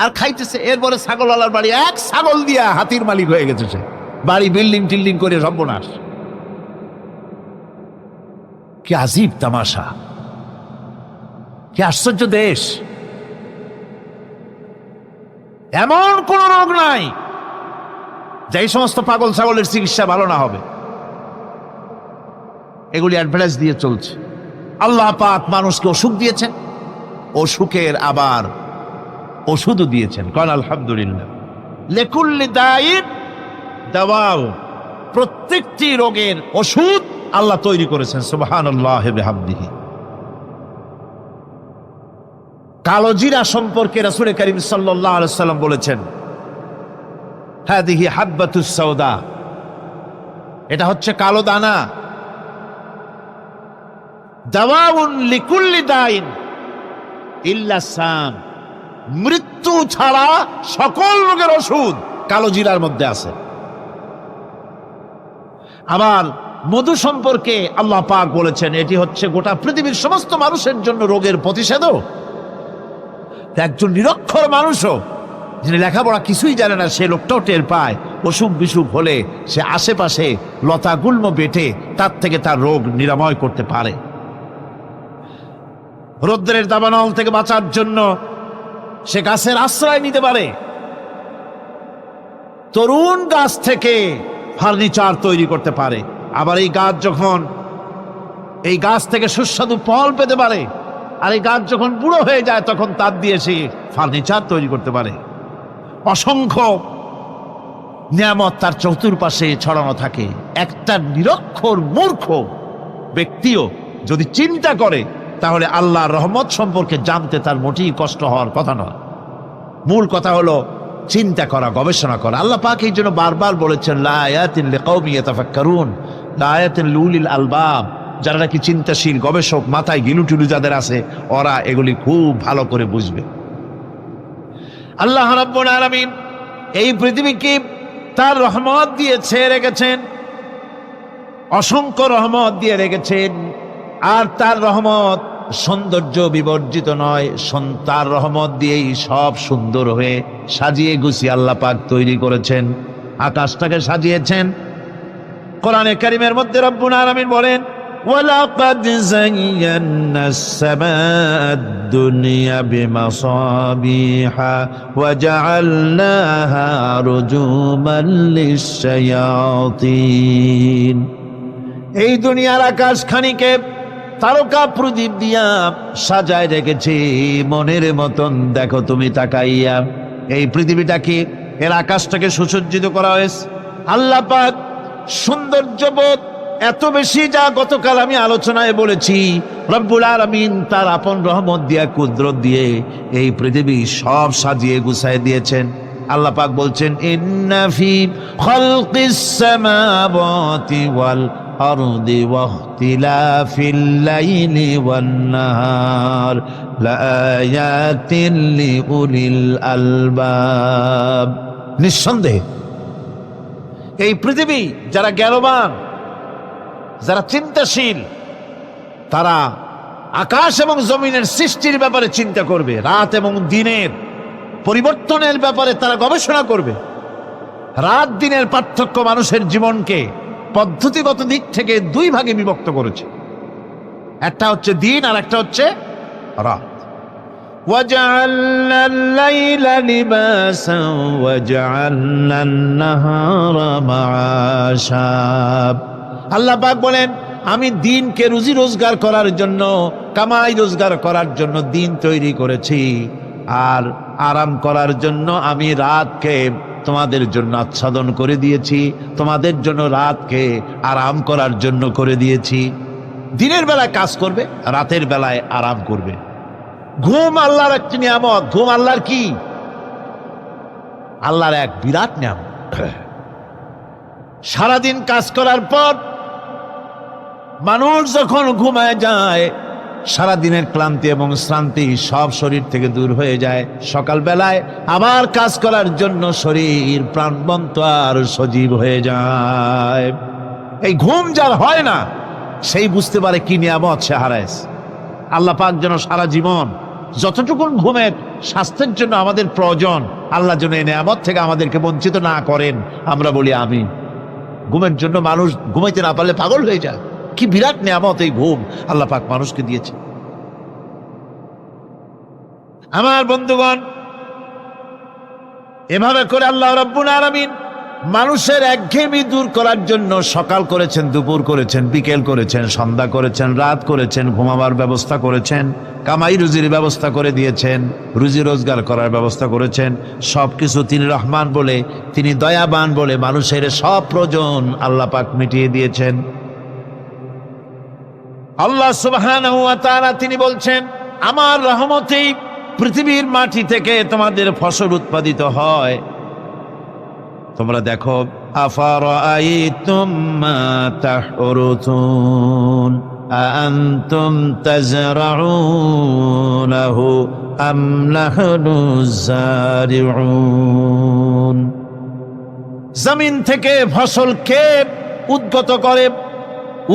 আর খাইতেছে। এরপরে ছাগলওয়ালার বাড়ি এক ছাগল দিয়া হাতির মালিক হয়ে গেছে সে, বাড়ি বিল্ডিং টিল্ডিং করে সর্বনাশ। কি আজীব তামাশা, কি আশ্চর্য দেশ। এমন কোন রোগ নাই যে এই সমস্ত পাগল ছাগলের চিকিৎসা ভালো না হবে। এগুলি অ্যাডভার্টাইজ দিয়ে চলছে। আল্লাহ পাক মানুষকে অসুখ দিয়েছেন, অসুখের আবার ওষুধও দিয়েছেন। কাল আলহামদুলিল্লাহ। লিকুল্লি দাইন দাওয়াউ, প্রত্যেকটি রোগের ওষুধ আল্লাহ তৈরি করেছেন। সুবহানাল্লাহি ওয়া বিহামদিহি। কালো জিরা সম্পর্কে রাসূল করিম সাল্লাল্লাহু আলাইহি ওয়াসাল্লাম বলেছেন, হাদিহি হাব্বাতুস সাওদা, এটা হচ্ছে কালো দানা। দাওয়াউন লিকুল্লি দাইন ইল্লা সাম, মৃত্যু ছাড়া সকল রোগের ওষুধ কালো জিরার মধ্যে আছে। আবার মধু সম্পর্কে আল্লাহ পাক বলেছেন, এটি হচ্ছে গোটা পৃথিবীর সমস্ত মানুষের জন্য রোগের প্রতিষেধক। একজন নিরক্ষর মানুষও, যিনি লেখাপড়া কিছুই জানে না, সে লোকটাও টের পায় অসুখ বিসুখ হলে সে আশেপাশে লতা গুল্ম বেটে তার থেকে তার রোগ নিরাময় করতে পারে। রৌদ্রের দাবানল থেকে বাঁচার জন্য সে গাছের আশ্রয় নিতে পারে। তরুণ গাছ থেকে ফার্নিচার তৈরি করতে পারে। আবার এই গাছ থেকে সুস্বাদু ফল পেতে পারে। আর এই গাছ যখন বুড়ো হয়ে যায় তখন তার দিয়ে সে ফার্নিচার তৈরি করতে পারে। অসংখ্য নিয়ামত তার চতুর্পাশে ছড়ানো থাকে। একটা নিরক্ষর মূর্খ ব্যক্তিও যদি চিন্তা করে তাহলে আল্লাহর রহমত সম্পর্কে জানতে তার মোটেই কষ্ট হওয়ার কথা নয়। মূল কথা হলো চিন্তা করা, গবেষণা করা। আল্লাহ পাক এই জন্য বারবার বলেছেন, লা আয়াতিন লিকাউমিন ইয়াতাফাক্কারুন, লা আয়াতিন লিউলিল আলবাব, যারা নাকি চিন্তাশীল গবেষক, মাথায় গিলুটুলু যাদের আছে, ওরা এগুলি খুব ভালো করে বুঝবে। আল্লাহ রাব্বুল আলামিন এই পৃথিবীকে তার রহমত দিয়ে ছেয়ে রেখেছেন, অসংখ্য রহমত দিয়ে রেখেছেন। আর তার রহমত সৌন্দর্য বিবর্জিত নয়, তার রহমত দিয়েই সব সুন্দর হয়ে সাজিয়ে গুছিয়ে আল্লাহ পাক তৈরি করেছেন। আকাশটাকে সাজিয়েছেন। কোরআনে কারীমের মধ্যে রব্বুল আলামিন বলেন, ওয়ালাকাদ যায়্যানাস সামাআদ দুনিয়া বিমাসাবিহা ওয়া জাআলনাহা রুজুমান লিশ-শায়াতিন। এই দুনিয়ার আকাশখানিকে তারকা প্রদীপ দিয়া সাজায় রেখেছি মনের মতন। দেখো তুমি তাকাইয়া, এই পৃথিবীটাকে, এর আকাশটাকে সুসজ্জিত করা হয়েছে। আল্লাহ পাক সৌন্দর্যবোধ এত বেশি, যা গতকাল আমি আলোচনায় বলেছি, রব্বুল আলামিন তার আপন রহমত দিয়া, কুদরত দিয়ে এই পৃথিবী সব সাজিয়ে গুছায় দিয়েছেন। আল্লাহ পাক বলছেন, ইন্না ফি খালকিস সামাওয়াতি ওয়াল আরদি ওয়াখতিলাফিল লাইলি ওয়ান নাহার লাআয়াতিন লিউলিল আলবাব। নিঃসন্দেহে এই পৃথিবী যারা জ্ঞানবান, যারা চিন্তাশীল, তারা আকাশ এবং জমিনের সৃষ্টির ব্যাপারে চিন্তা করবে, রাত এবং দিনের পরিবর্তনের ব্যাপারে তারা গবেষণা করবে। রাত দিনের পার্থক্য মানুষের জীবনকে পদ্ধতিগত দিক থেকে দুই ভাগে বিভক্ত করেছে। একটা হচ্ছে দিন আর একটা হচ্ছে রাত। وَجَعَلْنَا اللَّيْلَ لِبَاسًا وَجَعَلْنَا النَّهَارَ مَعَاشًا। আল্লাহ পাক বলেন, আমি দিনকে রুজি রোজগার করার জন্য, কামাই রোজগার করার জন্য দিন তৈরি করেছি, আর আরাম করার জন্য আমি রাতকে তোমাদের জন্য আচ্ছাদন করে দিয়েছি, তোমাদের জন্য রাতকে আরাম করার জন্য করে দিয়েছি। দিনের বেলায় কাজ করবে, রাতের বেলায় আরাম করবে। ঘুম আল্লাহর একটি নিয়ামত। ঘুম আল্লাহর কি? আল্লাহর এক বিরাট নিয়ামত। সারাদিন কাজ করার পর মানুষ যখন ঘুমায় যায়, সারাদিনের ক্লান্তি এবং শ্রান্তি সব শরীর থেকে দূর হয়ে যায়। সকালবেলায় আবার কাজ করার জন্য শরীর প্রাণবন্ত আর সজীব হয়ে যায়। এই ঘুম যার হয় না, সেই বুঝতে পারে কি নিয়ামত সে হারাইছে। আল্লাহ পাক যেন সারা জীবন যতটুকু ঘুমের স্বাস্থ্যের জন্য আমাদের প্রয়োজন, আল্লাহ যেন এই নিয়ামত থেকে আমাদেরকে বঞ্চিত না করেন। আমরা বলি আমিন। ঘুমের জন্য মানুষ ঘুমাইতে না পারলে পাগল হয়ে যায়। কি বিরাট নিয়ামত এই ঘুম আল্লাহ পাক মানুষকে দিয়েছে। আমার বন্ধুগণ, এভাবে করে আল্লাহ রাব্বুল আলামিন মানুষের একঘেয়েমি দূর করার জন্য সকাল করেছেন, দুপুর করেছেন, বিকেল করেছেন, সন্ধ্যা করেছেন, রাত করেছেন, ঘুমাবার ব্যবস্থা করেছেন, কামাই রুজির ব্যবস্থা করে দিয়েছেন, রুজি রোজগার করার ব্যবস্থা করেছেন। সবকিছু তিনি রহমান বলে, তিনি দয়াবান বলে মানুষের সব প্রয়োজন আল্লাহ পাক মিটিয়ে দিয়েছেন। আল্লাহ সুবহানাহু ওয়া তাআলা তিনি বলছেন, আমার রহমতেই পৃথিবীর মাটি থেকে তোমাদের ফসল উৎপাদিত হয়। তোমরা দেখো, আফারাআইতুম মা তাহরুতুন আআনতুম তাজরাউনাহু আম নাহনুজ জারিউন। জমিন থেকে ফসল কে উদ্গত করে?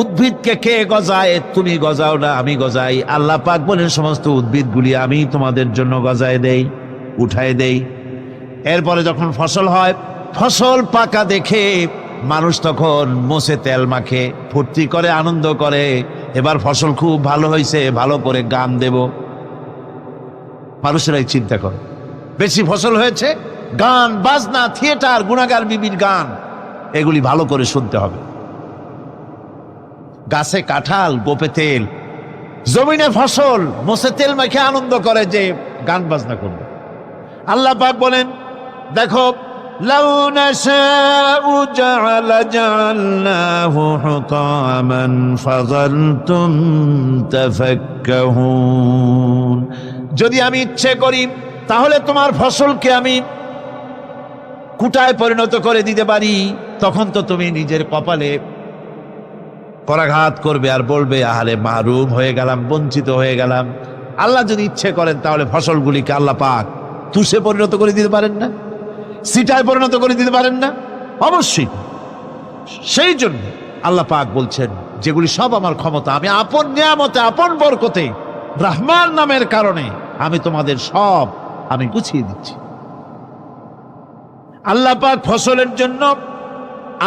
উদ্ভিদকে কে গজায়? তুমি গজাও না, আমি গজাই। আল্লাহ পাক বলেন, সমস্ত উদ্ভিদগুলি আমি তোমাদের জন্য গজায় দেই, উঠায় দেই। এরপরে যখন ফসল হয়, ফসল পাকা দেখে মানুষ তখন মোষে তেল মাখে, ফুর্তি করে, আনন্দ করে। এবার ফসল খুব ভালো হয়েছে, ভালো করে গান দেব। মানুষেরাই চিন্তা করে, বেশি ফসল হয়েছে, গান বাজনা, থিয়েটার, গুণাগার বিবির গান, এগুলি ভালো করে শুনতে হবে। গাছে কাঁঠাল, গোপে তেল, জমিনে ফসল, মোষে তেল মাখে আনন্দ করে যে গান বাজনা করবে। আল্লাহ পাক বলেন, দেখো, লাউ নাশাউ জাআলনাহু হুতামান ফাযালতুম তাফাক্কাহুন। যদি আমি ইচ্ছে করি তাহলে তোমার ফসলকে আমি কুটায় পরিণত করে দিতে পারি। তখন তো তুমি নিজের কপালে পরাঘাত করবে আর বলবে, আহারে মাহরুম হয়ে গেলাম, বঞ্চিত হয়ে গেলাম। আল্লাহ যদি ইচ্ছে করেন তাহলে ফসলগুলিকে আল্লাহ পাক তুষে পরিণত করে দিতে পারেন না? সিটায় পরিণত করে দিতে পারেন না? অবশ্যই। সেই জন্য আল্লাহ পাক বলছেন, যেগুলি সব আমার ক্ষমতা, আমি আপন নিয়ামতে, আপন বরকতে, রহমান নামের কারণে আমি তোমাদের সব আমি গুছিয়ে দিচ্ছি। আল্লাহ পাক ফসলের জন্য,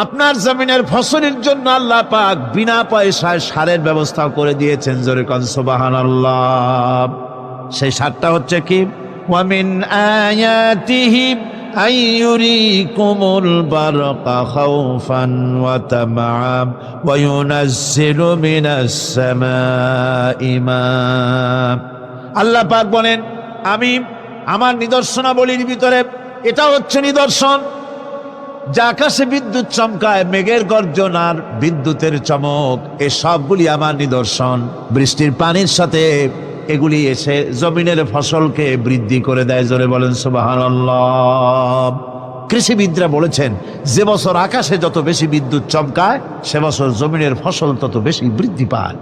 আপনার জমিনের ফসলের জন্য আল্লাহ পাক বিনা পয়সায় সারের ব্যবস্থা করে দিয়েছেন। জোরে কোন সুবহানাল্লাহ। সেই সারটা হচ্ছে কি? ওয়া মিন আয়াতিহি আইয়ুরিকুমুল বারকা খাউফান ওয়া তামাআম ওয়া ইউনাজ্জিলু মিনাস সামাই মা। আল্লাহ পাক বলেন, আমি আমার নিদর্শনাবলীর ভিতরে এটা হচ্ছে নিদর্শন, যে আকাশে বিদ্যুৎ চমকায়, মেঘের গর্জন আর বিদ্যুতের চমক, এ সবগুলি আমার নিদর্শন। বৃষ্টির পানির সাথে এগুলি এসে জমিনের ফসলকে বৃদ্ধি করে দেয়। জোরে বলেন সুবহানাল্লাহ। কৃষিবিদরা বলেছেন, যে বছর আকাশে যত বেশি বিদ্যুৎ চমকায়, সে বছর জমিনের ফসল তত বেশি বৃদ্ধি পায়।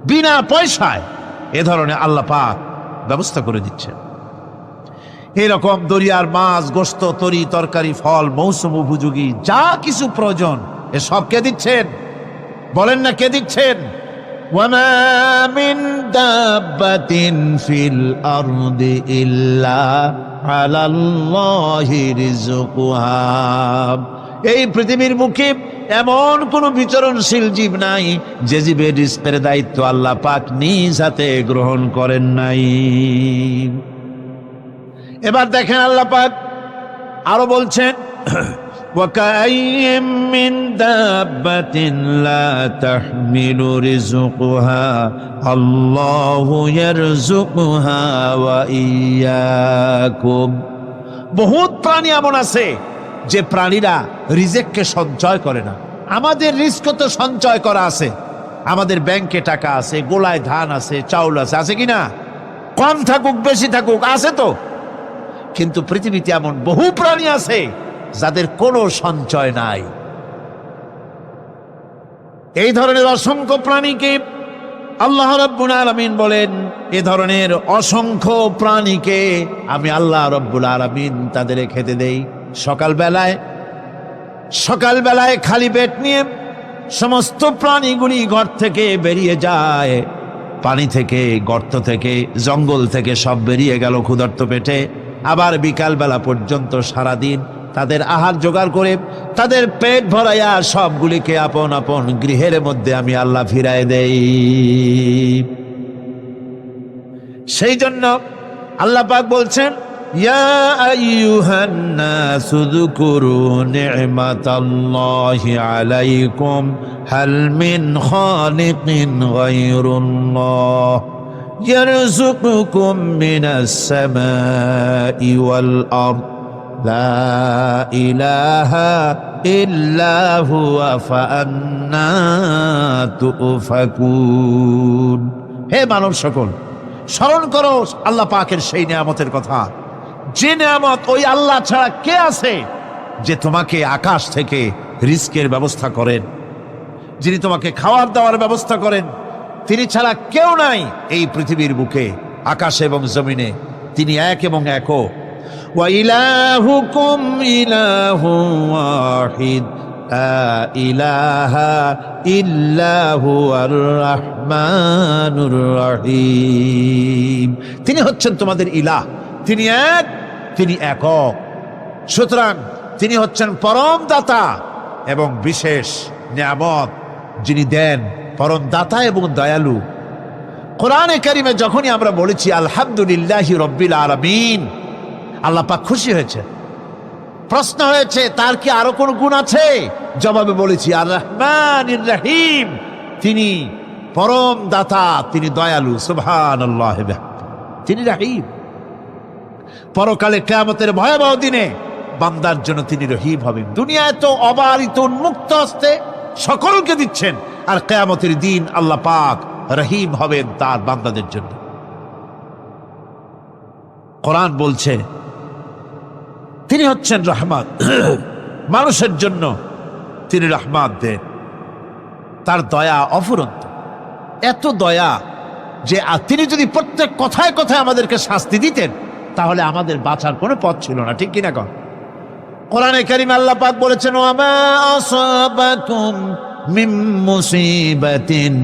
বিনা পয়সায় এ ধরনের আল্লাহ পাক ব্যবস্থা করে দিচ্ছেন। এরকম দরিয়ার মাছ, গোশত, তরি তরকারি, ফল, মৌসুম উপযোগী যা কিছু প্রয়োজন, এ সব কে দিচ্ছেন? বলেন না কে দিচ্ছেন? ওয়ামা মিন দাব্বাতিন ফিল আরদি ইল্লা আলাল্লাহি রিজকুহা। এই পৃথিবীর বুকে এমন কোন বিচরণশীল জীব নাই যে জীবের রিজকের দায়িত্ব আল্লাহ পাক নিজ হাতে গ্রহণ করেন নাই। এবার দেখেন আল্লাহ পাক আরো বলছেন, وَكَأَيٍّ مِّن دَابَّةٍ لَّا تَحْمِلُ رِزْقَهَا اللَّهُ يَرْزُقُهَا وَإِيَّاكُمْ। বহুত প্রাণী এমন আছে যে প্রাণীরা রিজেককে সঞ্চয় করে না। আমাদের রিস্ক তো সঞ্চয় করা আছে, আমাদের ব্যাংকে টাকা আছে, গোলায় ধান আছে, চাউল আছে, আছে কি না? কম থাকুক বেশি থাকুক আছে তো। কিন্তু পৃথিবীতে এমন বহু প্রাণী আছে যাদের কোনো সঞ্চয় নাই। এই ধরনের অসংখ্য প্রাণীকে আল্লাহ রাব্বুল আলামিন বলেন, এ ধরনের অসংখ্য প্রাণীকে আমি আল্লাহ রাব্বুল আলামিন তাদের খেতে দেই। সকালবেলায় খালি পেট নিয়ে সমস্ত প্রাণীগুলি ঘর থেকে বেরিয়ে যায়, পানি থেকে, গর্ত থেকে, জঙ্গল থেকে সব বেরিয়ে গেল ক্ষুধার্ত পেটে। আবার বিকালবেলা পর্যন্ত সারাদিন তাদের আহার জোগাড় করে তাদের পেট ভরাইয়া সবগুলিকে আপন আপন গৃহের মধ্যে আমি আল্লাহ ফিরায় দেই। সেই জন্য আল্লাহ পাক বলছেন, ইয়া আইয়ুহান নাসু যকুরু নি'মাতাল্লাহি আলাইকুম হাল মিন খালিকিন গায়রুল্লাহ ইয়ারযুকুকুম মিনাস সামাই ওয়াল আরদ লা ইলাহা ইল্লা হুয়া ফাআন্না তুফাকুন। হে মানব সকল, স্মরণ করো আল্লাহ পাকের সেই নিয়ামতের কথা, যে নিয়ামত ওই আল্লাহ ছাড়া কে আছে যে তোমাকে আকাশ থেকে রিজকের ব্যবস্থা করেন, যিনি তোমাকে খাওয়ার দাওয়ার ব্যবস্থা করেন। তিনি ছাড়া কেউ নাই এই পৃথিবীর বুকে, আকাশে এবং জমিনে। তিনি এক এবং একও। ওয়া ইলাহুকুম ইলাহুন ওয়াহিদ লা ইলাহা ইল্লা হুয়ার রাহমানুর রহিম। তিনি হচ্ছেন তোমাদের ইলাহ, তিনি এক, তিনি একক। সুতরাং তিনি হচ্ছেন পরম দাতা এবং বিশেষ নিয়ামত যিনি দেন, পরম দাতা এবং দয়ালু। কোরআনে কারিমে যখনই আমরা বলেছি আলহামদুলিল্লাহি রাব্বিল আলামিন, আল্লাহ পাক খুশি হয়েছে। প্রশ্ন হয়েছে তার কি আরো কোন গুণ আছে? জবাবে বলেছি আর রহমানির রহিম, তিনি পরম দাতা, তিনি দয়ালু। সুবহানাল্লাহ, তিনি রহিম। পরকালে কিয়ামতের ভয়াবহ দিনে বান্দার জন্য তিনি রহিম হবেন। দুনিয়ায় তো অবারিত উন্মুক্ত হস্তে সকলকে দিচ্ছেন, আর কিয়ামতের দিন আল্লাহ পাক রহিম হবেন তার বান্দাদের জন্য। কোরআন বলছে তিনি হচ্ছেন রহমত, মানুষের জন্য তিনি রহমত দেন। তার দয়া অফুরন্ত, এত দয়া যে তিনি যদি প্রত্যেক কথায় কথায় আমাদেরকে শাস্তি দিতেন তাহলে আমাদের বাঁচার কোনো পথ ছিল না, ঠিক কিনা কন? কোরআনে কারিমে আল্লাহ পাক বলেছেন, ওয়ামা আসাবাকুম মিন মুসিবাতিন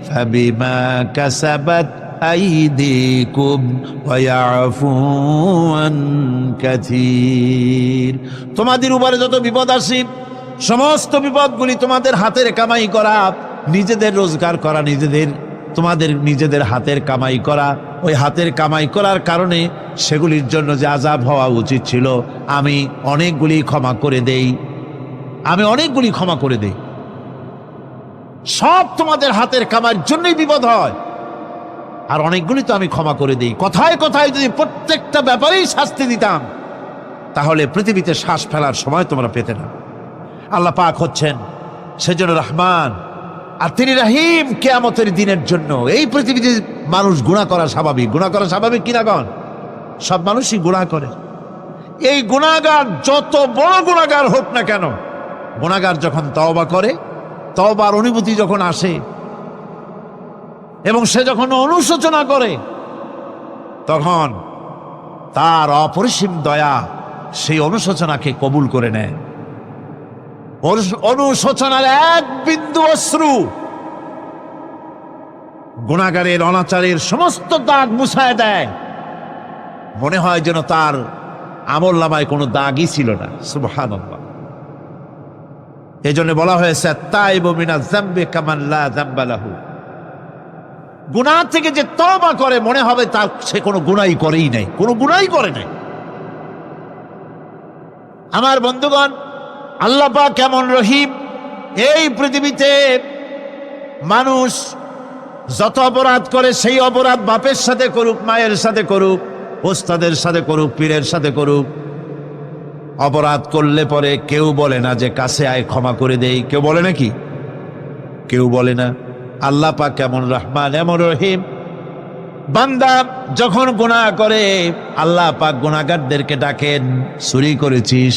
ফাবিমা কাসাবাত আইদিকুম ওয়া ইয়াফু আন কাসীর। তোমাদের উপরে যত বিপদ আসে, সমস্ত বিপদগুলি তোমাদের হাতের কামাই করা, নিজেদের রোজগার করা, তোমাদের নিজেদের হাতের কামাই করা। ওই হাতের কামাই করার কারণে সেগুলির জন্য যে আযাব হওয়া উচিত ছিল, আমি অনেকগুলি ক্ষমা করে দেই, সব তোমাদের হাতের কামাইয়ের জন্যই বিপদ হয়, আর অনেকগুলি তো আমি ক্ষমা করে দিই। কথায় কথায় যদি প্রত্যেকটা ব্যাপারেই শাস্তি দিতাম তাহলে পৃথিবীতে শ্বাস ফেলার সময় তোমরা পেতে না। আল্লাহ পাক হচ্ছেন সেজন্য রহমান, আর তিনি রহিম কিয়ামতের দিনের জন্য। এই পৃথিবীতে মানুষ গুনাহ করা স্বাভাবিক কিনা কন? সব মানুষই গুনাহ করে। এই গুনাহগার যত বড় গুনাহগার হোক না কেন, গুনাহগার যখন তওবা করে, তওবার অনুভূতি যখন আসে এবং সে যখন অনুশোচনা করে, তখন তার অপরিসীম দয়া সেই অনুশোচনাকে কবুল করে নেয়। অনুশোচনার এক বিন্দু অশ্রু গুনাহগারের অনাচারের সমস্ত দাগ মুছায় দেয়। মনে হয় যেন তার আমলনামায় কোনো দাগই ছিল না। সুবহানাল্লাহ। এই জন্য বলা হয়েছে তাইবু মিনাজ যামবি কামান লা যামবা লাহু। গুনাহ থেকে যে তওবা করে মনে হবে তার সে কোনো গুনাহই করেই নাই, কোনো গুনাহই করে নাই। আমার বন্ধুগণ, আল্লাহ পাক কেমন রহিম। এই পৃথিবীতে মানুষ যত অপরাধ করে সেই অপরাধ বাপের সাথে করুক, মায়ের সাথে করুক, ওস্তাদের সাথে করুক, পীরের সাথে করুক, অপরাধ করলে পরে কেউ বলে না যে কাছে আয় ক্ষমা করে দেই, কেউ বলে নাকি? কেউ বলে না। আল্লাহ পাক কেমন রহমান এমন রহিম। বান্দা যখন গুনাহ করে আল্লাহ পাক গুনাহগারদেরকে ডাকেন, চুরি করেছিস,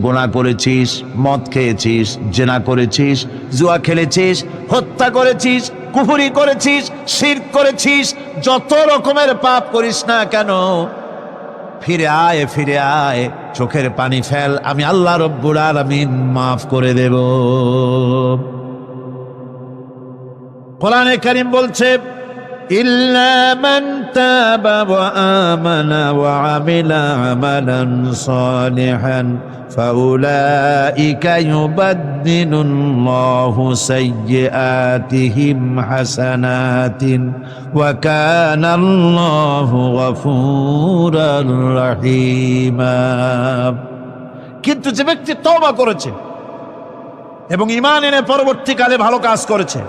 গুনাহ করেছিস, মদ খেয়েছিস, জিনা করেছিস, জুয়া খেলেছিস, হত্যা করেছিস, কুফরি করেছিস, শিরক করেছিস, যত রকমের পাপ করিস না কেন, ফিরে আয়, ফিরে আয়, চোখের পানি ফেল, আমি আল্লাহ রব্বুল আলামিন মাফ করে দেব। কোরআনে কারীম বলছে ইল্লা মান তাবা ওয়া আমানা ওয়া আমিলা আমালান সালিহান ফাউলাইকা ইউবাদদিলুল্লাহু সাইয়্যাতিহিম হাসানাতিন ওয়া কানাল্লাহু গফুরার রহিমা। কিন্তু যে ব্যক্তি তওবা করেছে এবং ঈমান এনে পরবর্তীকালে ভালো কাজ করেছে,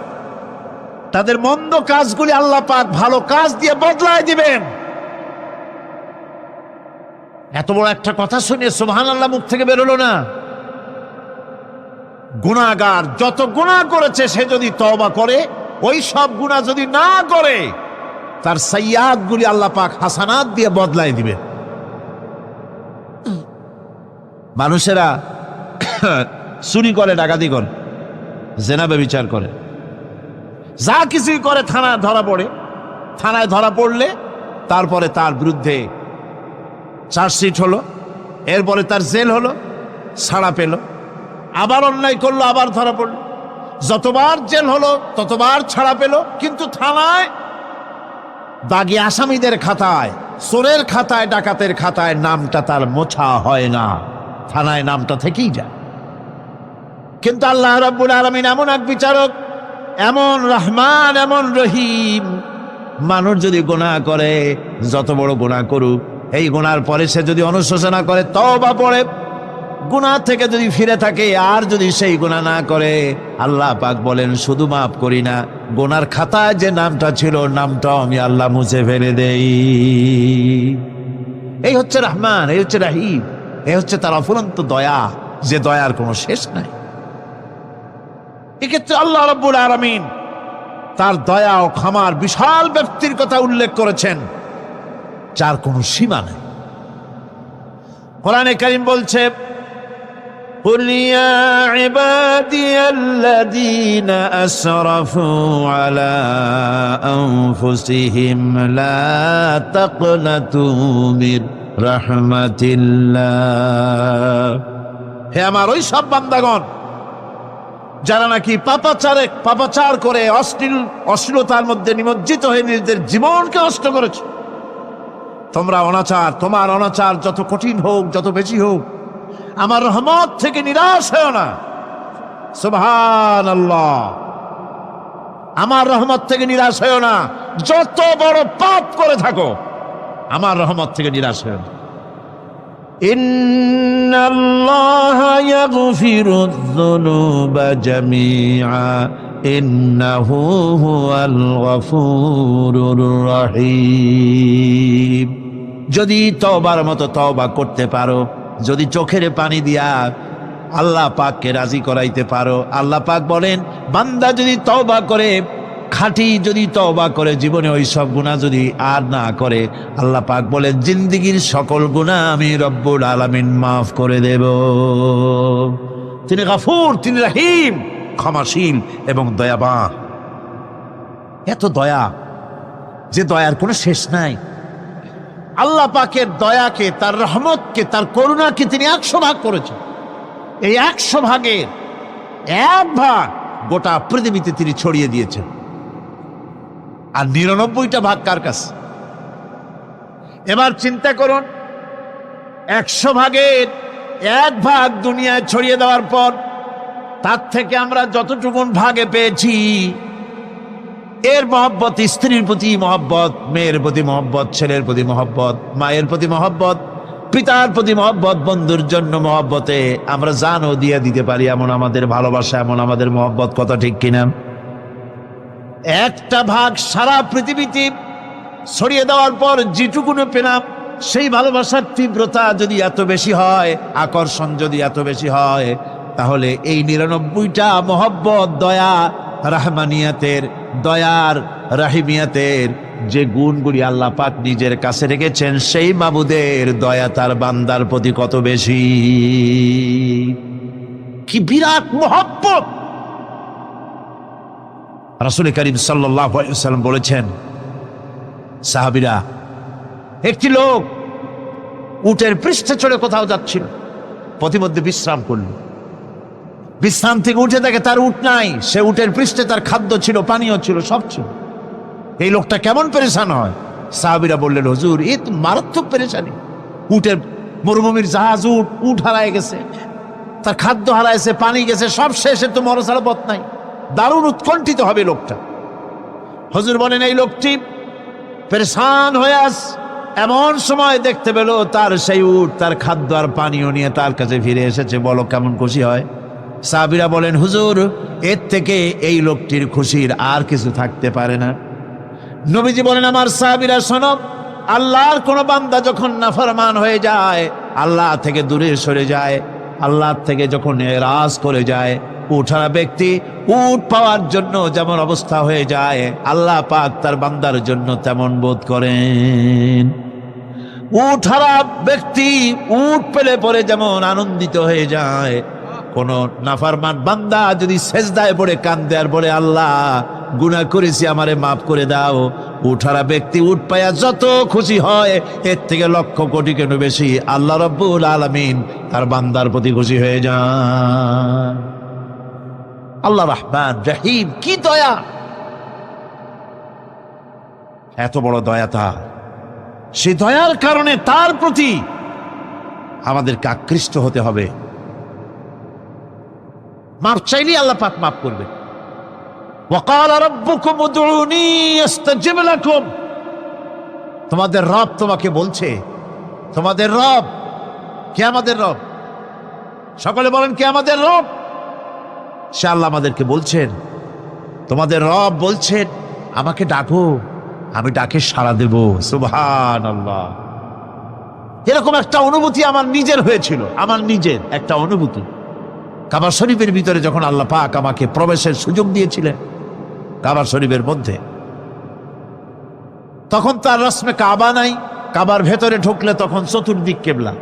তাদের মন্দ কাজগুলি আল্লাহ পাক ভালো কাজ দিয়ে বদলায় দিবেন। এত বড় একটা কথা শুনে সুবহানাল্লাহ মুখ থেকে বেরোলো না। গুনাহগার যত গুনাহ করেছে সে যদি তওবা করে, ওই সব গুনাহ যদি না করে, তার সাইয়্যাতগুলি আল্লাহ পাক হাসানাত দিয়ে বদলায় দিবেন। মানুষেরা চুরি করে, ডাকাতি করে, জিনা ব্যভিচার করে, যা কিছুই করে থানায় ধরা পড়ে। থানায় ধরা পড়লে তারপরে তার বিরুদ্ধে চার্জশিট হলো, এরপরে তার জেল হলো, ছাড়া পেল, আবার অন্যায় করলো, আবার ধরা পড়লো, যতবার জেল হলো ততবার ছাড়া পেল, কিন্তু থানায় দাগী আসামিদের খাতায়, চোরের খাতায়, ডাকাতের খাতায় নামটা তার মোছা হয় না, থানায় নামটা থেকেই যায়। কিন্তু আল্লাহ রাব্বুল আলামিন এমন এক বিচারক, এমন রহমান, এমন রহিম। মানুষ যদি গুনাহ করে, যত বড় গুনাহ করুক, এই গুনার পরে সে যদি অনুশোচনা করে, তওবা পড়ে, গুনাহ থেকে যদি ফিরে থাকে, আর যদি সেই গুনাহ না করে, আল্লাহ পাক বলেন শুধু মাফ করি না, গুনার খাতায় যে নামটা ছিল নামটাও আমি আল্লাহ মুছে ফেলে দেই। এই হচ্ছে রহমান, এই হচ্ছে রহিম, এই হচ্ছে তার অফুরন্ত দয়া, যে দয়ার কোনো শেষ নাই। এক্ষেত্রে আল্লাহ রাব্বুল আলামিন তার দয়া ও ক্ষমার বিশাল ব্যাপ্তির কথা উল্লেখ করেছেন, যার কোনো সীমা নেই। কোরআনে কারীম বলছে কুল ইয়া ইবাদিয়াল্লাযীনা আসরাফু আলা আনফুসিহিম লা তাকনাতু মির রাহমাতিল্লাহ। হে আমার ওই সব বান্দাগণ যারা নাকি পাপাচার করে অশ্লীলতার মধ্যে নিমজ্জিত হয়ে নিজেদের জীবনকে নষ্ট করেছে, তোমার অনাচার যত কঠিন হোক, যত বেশি হোক, আমার রহমত থেকে নিরাশ হও না। সুবহানাল্লাহ, আমার রহমত থেকে নিরাশ হও না। যত বড় পাপ করে থাকো, আমার রহমত থেকে নিরাশ হও না। ইন্নাল্লাহা ইয়াগফিরুয যুনুবা জামিআ ইন্নাহু হুয়াল গফুরুর রহিম। যদি তওবার মতো তওবা করতে পারো, যদি চোখের পানি দিয়া আল্লাহ পাককে রাজি করাইতে পারো, আল্লাহ পাক বলেন বান্দা যদি তওবা করে, খাঁটি যদি তওবা করে, জীবনে ওই সব গুনাহ যদি আর না করে, আল্লাহ পাক বলেন জিন্দেগীর সকল গুনাহ আমি রব্বুল আলামিন মাফ করে দেব। তিনি গফুর, তিনি রহিম, ক্ষমাশীল এবং দয়াবান। এত দয়া, যে দয়ার কোনো শেষ নাই। আল্লাহ পাকের দয়াকে, তার রহমতকে, তার করুণাকে তিনি 100 ভাগ করেছেন। এই 100 ভাগের 1 ভাগ গোটা পৃথিবীতে তিনি ছড়িয়ে দিয়েছেন। আর 99টা ভাগ কার কাছে? এবার চিন্তা করুন, 100 ভাগের 1 ভাগ দুনিয়ায় ছড়িয়ে দেওয়ার পর তার থেকে আমরা যতটুকুন ভাগে পেয়েছি, এর মহব্বত, স্ত্রীর প্রতি মহব্বত, মেয়ের প্রতি মহব্বত, ছেলের প্রতি মহব্বত, মায়ের প্রতি মহব্বত, পিতার প্রতি মহব্বত, বন্ধুর জন্য মহব্বতে আমরা জানও দিয়ে দিতে পারি, এমন আমাদের ভালোবাসা, এমন আমাদের মহব্বত, কথা ঠিক কিনা? একটা ভাগ সারা পৃথিবীতে ছড়িয়ে দেওয়ার পর যেটুকুনো পেলাম, সেই ভালোবাসার তীব্রতা যদি এত বেশি হয়, আকর্ষণ যদি এত বেশি হয়, তাহলে এই 99টা মহব্বত, দয়া, রাহমানিয়াতের, দয়ার, রাহিমিয়াতের যে গুণগুলি আল্লাহ পাক নিজের কাছে রেখেছেন, সেই মাবুদের দয়া তার বান্দার প্রতি কত বেশি! কি বিরাট মহব্বত! রাসূল করিম সাল্লাল্লাহু আলাইহি ওয়াসাল্লাম বলেছেন, সাহাবীরা, একটি লোক উটের পৃষ্ঠে চড়ে কোথাও যাচ্ছিল, পথিমধ্যে বিশ্রাম করল। বিশ্রাম থেকে উঠে দেখে তার উট নাই। সে উটের পৃষ্ঠে তার খাদ্য ছিল, পানীয় ছিল, সব ছিল। এই লোকটা কেমন পেরেশান হয়? সাহাবীরা বললেন, হুজুর, এ তো মারাত্মক পেরেশানি। উটের মরুভূমির জাহাজ, উট হারায় গেছে, তার খাদ্য হারাইছে, পানি গেছে, সব শেষে তো মরা ছাড়া পথ নাই। দারুণ উৎকণ্ঠিত হবে লোকটা। হুজুর বলেন, এই লোকটি পেরেশান হয়ে আস, এমন সময় দেখতে পেল তার সেই উট তার খাদ্য আর পানীয় নিয়ে তার কাছে ফিরে এসেছে। বলো কেমন খুশি হয়? সাহাবীরা বলেন, হুজুর, এর থেকে এই লোকটির খুশির আর কিছু থাকতে পারে না। নবীজি বলেন, আমার সাহাবীরা শোনো, আল্লাহর কোন বান্দা যখন নাফরমান হয়ে যায়, আল্লাহ থেকে দূরে সরে যায়, আল্লাহ থেকে যখন এরাজ করে যায়, উঠারা ব্যক্তি উট পাওয়ার জন্য যেমন অবস্থা হয়ে যায়, আল্লাহ পাক তার বান্দার জন্য তেমন বোধ করেন। উঠারা ব্যক্তি উট পেলে পরে যেমন আনন্দিত হয়ে যায়, কোন নাফরমান বান্দা যদি সেজদায় পড়ে কান্দে আর বলে, আল্লাহ, গুনাহ করেছি, আমারে মাফ করে দাও, উঠারা ব্যক্তি উট পায়া যত খুশি হয়, এর থেকে লক্ষ কোটি কেন বেশি আল্লাহ রাব্বুল আলামিন তার বান্দার প্রতি খুশি হয়ে যান। আল্লাহ রহমান রহিম, কি দয়া! এত বড় দয়া তার। সেই দয়ার কারণে তার প্রতি আমাদেরকে আকৃষ্ট হতে হবে। মাফ চাইলেই আল্লাহ পাক মাফ করবে। ওয়াকালা রাব্বুকুম উদউনি আস্তাজিব লাকুম। তোমাদের রব তোমাকে বলছে, তোমাদের রব কে? আমাদের রব। সকলে বলেন, কে আমাদের রব? সে আল্লাহ আমাদেরকে বলছেন, তোমাদের রব বলছেন, আমাকে ডাকো, আমি ডাকে সাড়া দেব। সুবহানাল্লাহ। এরকম একটা অনুভূতি আমার নিজের হয়েছিল, আমার নিজের একটা অনুভূতি। কাবা শরীফের ভিতরে যখন আল্লাহ পাক আমাকে প্রবেশের সুযোগ দিয়েছিলেন, কাবা শরীফের মধ্যে, তখন তার রসমে কাবা নাই। কাবার ভেতরে ঢুকলে তখন চতুর্দিক কেবলা,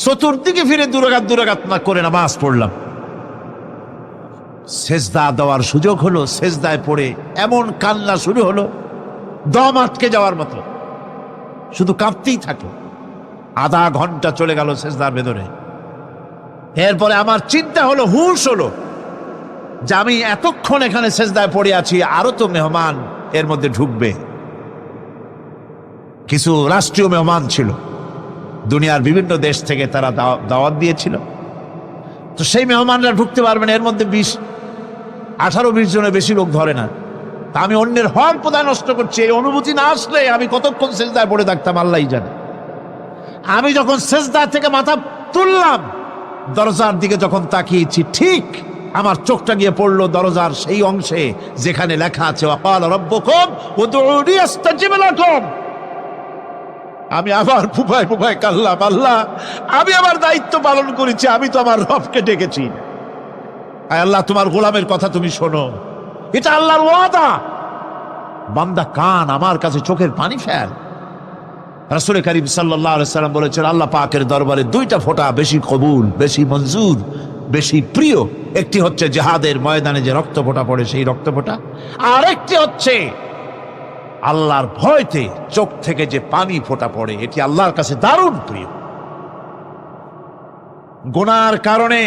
চতুর্দিকে ফিরে দুরাকাত না করে নামাজ পড়লাম। সেজদা দেওয়ার সুযোগ হলো, সেজদায় পড়ে এমন কান্না শুরু হলো, দম আটকে যাওয়ার মতো, শুধু কাঁপতেই থাকে। আধা ঘন্টা চলে গেল সেজদার ভেতরে। এরপরে আমার চিন্তা হলো, হুঁশ হলো যে আমি এতক্ষণ এখানে সেজদায় পড়ে আছি, আরো তো মেহমান এর মধ্যে ঢুকবে। কিছু রাষ্ট্রীয় মেহমান ছিল, দুনিয়ার বিভিন্ন দেশ থেকে তারা দাওয়াত দিয়েছিল। তো সেই মেহমানরা ঢুকতে পারবে না, এর মধ্যে 18-20 জনের বেশি লোক ধরে না। তা আমি অন্যের হক কোথায় নষ্ট করছি, এই অনুভূতি না আসলে আমি কতক্ষণ সেজদায় পড়ে থাকতাম আল্লাহই জানে। আমি যখন সেজদা থেকে মাথা তুললাম, দরজার দিকে যখন তাকিয়েছি, ঠিক আমার চোখটা গিয়ে পড়লো দরজার সেই অংশে যেখানে লেখা আছে, ওয়াকালা রাব্বুকুম উদউনি আস্তাজিব লাকুম। আমি আবার ফুফায় ফুফায় কাল্লাম, আল্লাহ, আমি আমার দায়িত্ব পালন করেছি, আমি তো আমার রবকে ডেকেছি। আয় আল্লাহ, তোমার গোলামের কথা তুমি শোনো, এটা আল্লাহর ওয়াদা। বান্দা কান, আমার কাছে চোখের পানি ফেল। রাসূল করিম সাল্লাল্লাহু আলাইহি ওয়াসাল্লাম বলেছেন, আল্লাহ পাকের দরবারে 2টা ফোঁটা বেশি কবুল, বেশি মঞ্জুর, বেশি প্রিয়। একটি হচ্ছে জিহাদের ময়দানে যে রক্ত ফোঁটা পড়ে, সেই রক্ত ফোঁটা। আর একটি হচ্ছে আল্লাহর ভয়তে চোখ থেকে যে পানি ফোঁটা পড়ে, এটি আল্লাহর কাছে দারুণ প্রিয়। গুনার কারণে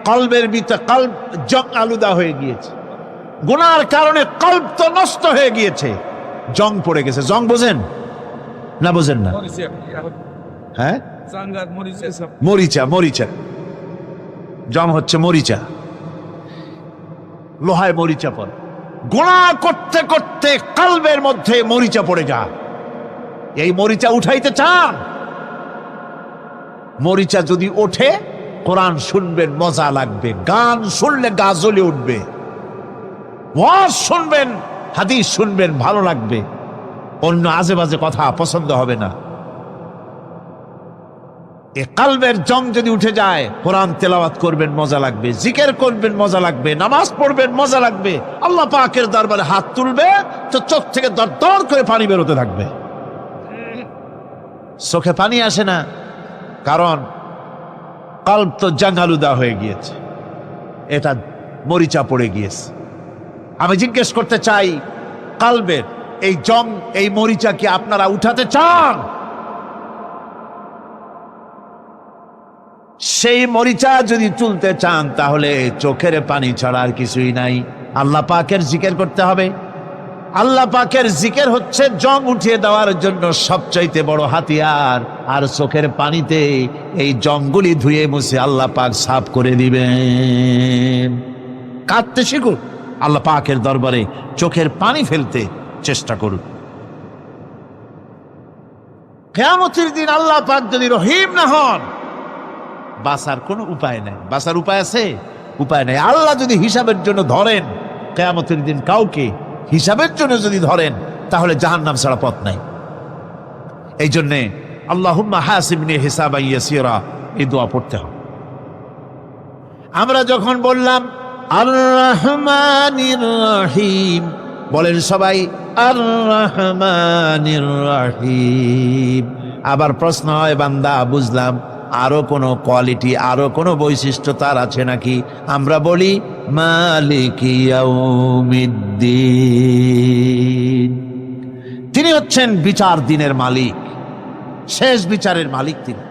কলবের ভিতরে কলব জং আলুদা হয়ে গিয়েছে, গুনার কারণে কলব তো নষ্ট হয়ে গিয়েছে, জং পড়ে গেছে। জং বোঝেন না? বোঝেন না? হ্যাঁ, মরিচা, মরিচা। জং হচ্ছে মরিচা, লোহায় মরিচা পড়ে। গুনাহ করতে করতে কলবের মধ্যে মরিচা পড়ে যায়। এই মরিচা উঠাইতে চান? মরিচা যদি ওঠে, কোরআন শুনবেন মজা লাগবে, গান শুনলে গা জ্বলে উঠবে, ওয়াজ শুনবেন, হাদিস শুনবেন ভালো লাগবে, অন্য আজে বাজে কথা পছন্দ হবে না। এ কলবের জং যদি উঠে যায়, কোরআন তেলাওয়াত করবেন মজা লাগবে, জিকির করবেন মজা লাগবে, নামাজ পড়বেন মজা লাগবে, আল্লাহ পাকের দরবারে হাত তুলবে তো চোখ থেকে দরদর করে পানি বেরোতে থাকবে। চোখে পানি আসে না, কারণ কলব তো জাঙ্গালুদা হয়ে গিয়েছে, এটা মরিচা পড়ে গিয়েছে। আমি জিজ্ঞেস করতে চাই, কলবের এই জং, এই মরিচা কি আপনারা উঠাতে চান? সেই মরিচা যদি তুলতে চান, তাহলে চোখের পানি ছাড়া আর কিছুই নাই, আল্লাহ পাকের জিকির করতে হবে। আল্লাহ পাকের জিকির হচ্ছে জং উঠিয়ে দেওয়ার জন্য সবচাইতে বড় হাতিয়ার। আর চোখের পানিতে এই জংগুলি ধুয়ে মুছে আল্লাহ পাক সাফ করে দিবেন। কাঁদতে শিখুন, আল্লাহ পাকের দরবারে চোখের পানি ফেলতে চেষ্টা করুন। কিয়ামতের দিন আল্লাহ পাক যদি রহিম না হন, বাঁচার কোনো উপায় নাই। বাঁচার উপায় আছে? উপায় নাই। আল্লাহ যদি হিসাবের জন্য ধরেন কিয়ামতের দিন কাউকে, হিসাবের জন্য যদি ধরেন, তাহলে জাহান্নাম ছাড়া পথ নাই। এই জন্যে আল্লাহুম্মা হাসিবনি হিসাবান ইয়াসীরা, এই দোয়া পড়তে হবে। আমরা যখন বললাম আর রহমানির রহিম, বলেন সবাই আর রহমানির রহিম। আবার প্রশ্ন হয়, বান্দা বুঝলাম, আরো কোনো কোয়ালিটি, আরো কোনো বৈশিষ্ট্য তার আছে নাকি? আমরা বলি মালিকি ইয়াউমিদ্দিন, তিনি হচ্ছেন বিচার দিনের মালিক, শেষ বিচারের মালিক তিনি।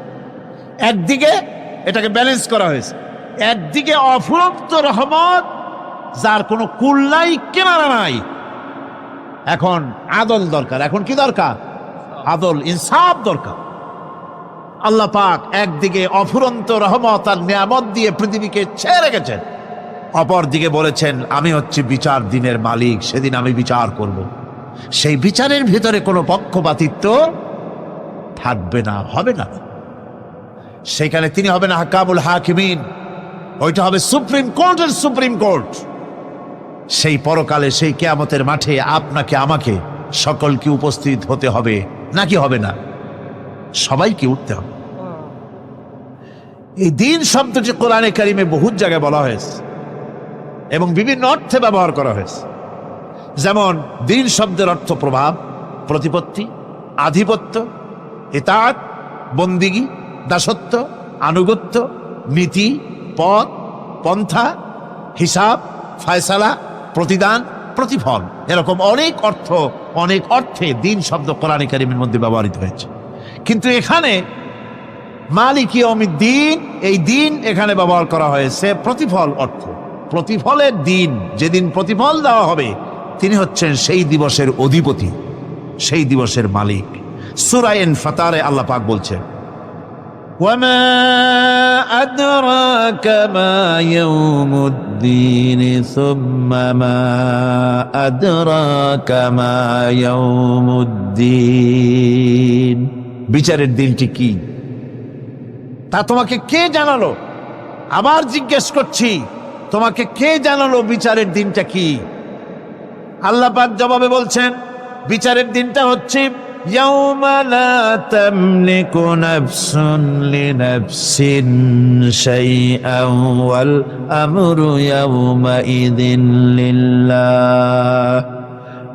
একদিকে এটাকে ব্যালেন্স করা হয়েছে, একদিকে অফুরন্ত রহমত, যার কোনো কুল নাই, কিনারা নাই। এখন আদল দরকার। এখন কি দরকার? আদল, ইনসাফ দরকার। আল্লাহ পাক একদিকে অফুরন্ত রহমত আর নিয়ামত দিয়ে পৃথিবীকে ছেড়ে রেখেছেন, অপর দিকে বলেছেন আমি হচ্ছি বিচার দিনের মালিক, সেদিন আমি বিচার করব। সেই বিচারের ভিতরে কোনো পক্ষপাতিত্ব থাকবে না, হবে না। সেখানে তিনি হবে না হাকামুল হাকিমিন, ওইটা হবে সুপ্রিম কোর্টের সুপ্রিম কোর্ট। সেই পরকালে, সেই কিয়ামতের মাঠে আপনাকে আমাকে সকলকে উপস্থিত হতে হবে, নাকি হবে না? সবাইকে উঠতে হবে। এই দিন শব্দটি কোরআনে কারিমে বহুত জায়গায় বলা হয়েছে এবং বিভিন্ন অর্থে ব্যবহার করা হয়েছে। যেমন দিন শব্দের অর্থ প্রভাব, প্রতিপত্তি, আধিপত্য, ইতাআত, বন্দিগি, দাসত্ব, আনুগত্য, নীতি, পথ, পন্থা, হিসাব, ফয়সালা, প্রতিদান, প্রতিফল, এরকম অনেক অর্থ, অনেক অর্থে দিন শব্দ কোরআনে কারিমের মধ্যে ব্যবহৃত হয়েছে। কিন্তু এখানে মালিক ইয়াউমিদ্দিন, এই দিন এখানে ব্যবহার করা হয়েছে প্রতিফল অর্থ। প্রতিফলের দিন, যেদিন প্রতিফল দেওয়া হবে, তিনি হচ্ছেন সেই দিবসের অধিপতি, সেই দিবসের মালিক। সূরা ইনফিতারে আল্লাহ পাক বলছেন ওয়ামা আদরাকা মা ইয়াউমুদ্দিন সুম্মা মা আদরাকা মা ইয়াউমুদ্দিন, বিচারের দিনটি কি তা তোমাকে কে জানালো? আবার জিজ্ঞেস করছি, তোমাকে কে জানালো বিচারের দিনটা কি? আল্লাহ পাক জবাবে বলছেন বিচারের দিনটা হচ্ছে ইয়াউমা লা তামলিকু নাফসুন লিনাফসিন শাইআন ওয়াল আমরু ইয়াউমা ইযিন লিল্লাহ।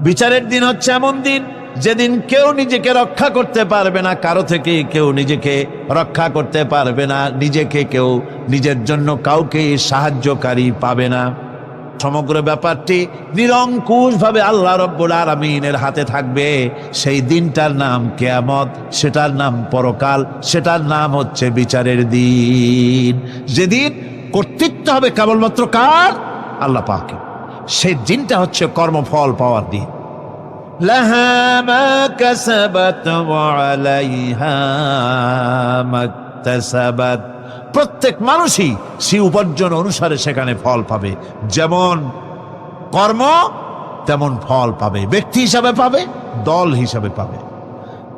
বিচারের দিন হচ্ছে এমন দিন যেদিন কেউ নিজেকে রক্ষা করতে পারবে না, কারো থেকে কেউ নিজেকে রক্ষা করতে পারবে না, নিজেকে কেউ নিজের জন্য কাউকে সাহায্যকারী পাবে না। সমগ্র ব্যাপারটি নিরঙ্কুশভাবে আল্লাহ রব্বুল আলামিনের হাতে থাকবে। সেই দিনটার নাম কিয়ামত, সেটার নাম পরকাল, সেটার নাম হচ্ছে বিচারের দিন। যেদিন কর্তৃত্ব হবে কেবলমাত্র কার? আল্লাহ পাকের। সেই দিনটা হচ্ছে কর্মফল পাওয়ার দিন। লাহা মা কাসাবাত ওয়া আলাইহা মা ইকতাসাবাত। প্রত্যেক মানুষই সে উপার্জন অনুসারে সেখানে ফল পাবে। যেমন কর্ম তেমন ফল পাবে, ব্যক্তি হিসাবে পাবে, দল হিসাবে পাবে।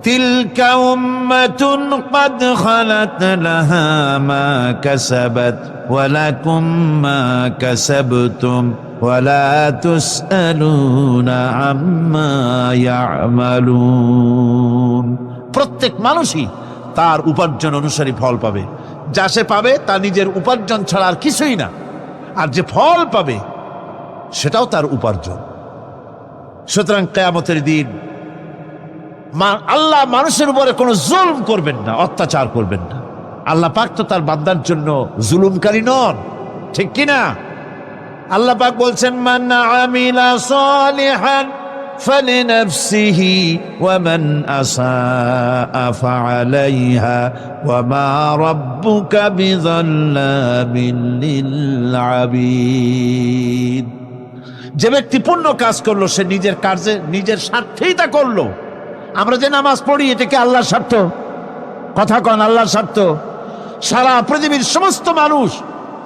তিলকা উম্মাতুন ক্বাদ খালাত লাহা মা কাসাবাত ওয়া লাকুম মা কাসাবতুম ওয়া লা তুসআলুনা আম্মা ইয়ামালুন। প্রত্যেক মানুষই তার উপার্জন অনুসারী ফল পাবে। যা সে পাবে তা নিজের উপার্জন ছাড়া আর কিছুই না, আর যে ফল পাবে সেটাও তার উপার্জন। সুতরাং কিয়ামতের দিন আল্লাহ মানুষের উপরে কোনো জুলম করবেন না, অত্যাচার করবেন না। আল্লাহ পাক তো তার বান্দার জন্য জুলুমকারী নন, ঠিক কিনা? আল্লাহ পাক বলছেন, মান আমিলা সালিহান ফালিনাফসিহি ওয়া মান আসাআ ফাআলাইহা ওয়া মা রাব্বুকা বিযাল্লামিন লিল আবিদ। যে ব্যক্তি পুণ্য কাজ করলো সে নিজের কাজে নিজের স্বার্থেই তা করলো। আমরা যে নামাজ পড়ি এটা কি আল্লাহর স্বার্থ? কথা কন, আল্লাহর স্বার্থ? সারা পৃথিবীর সমস্ত মানুষ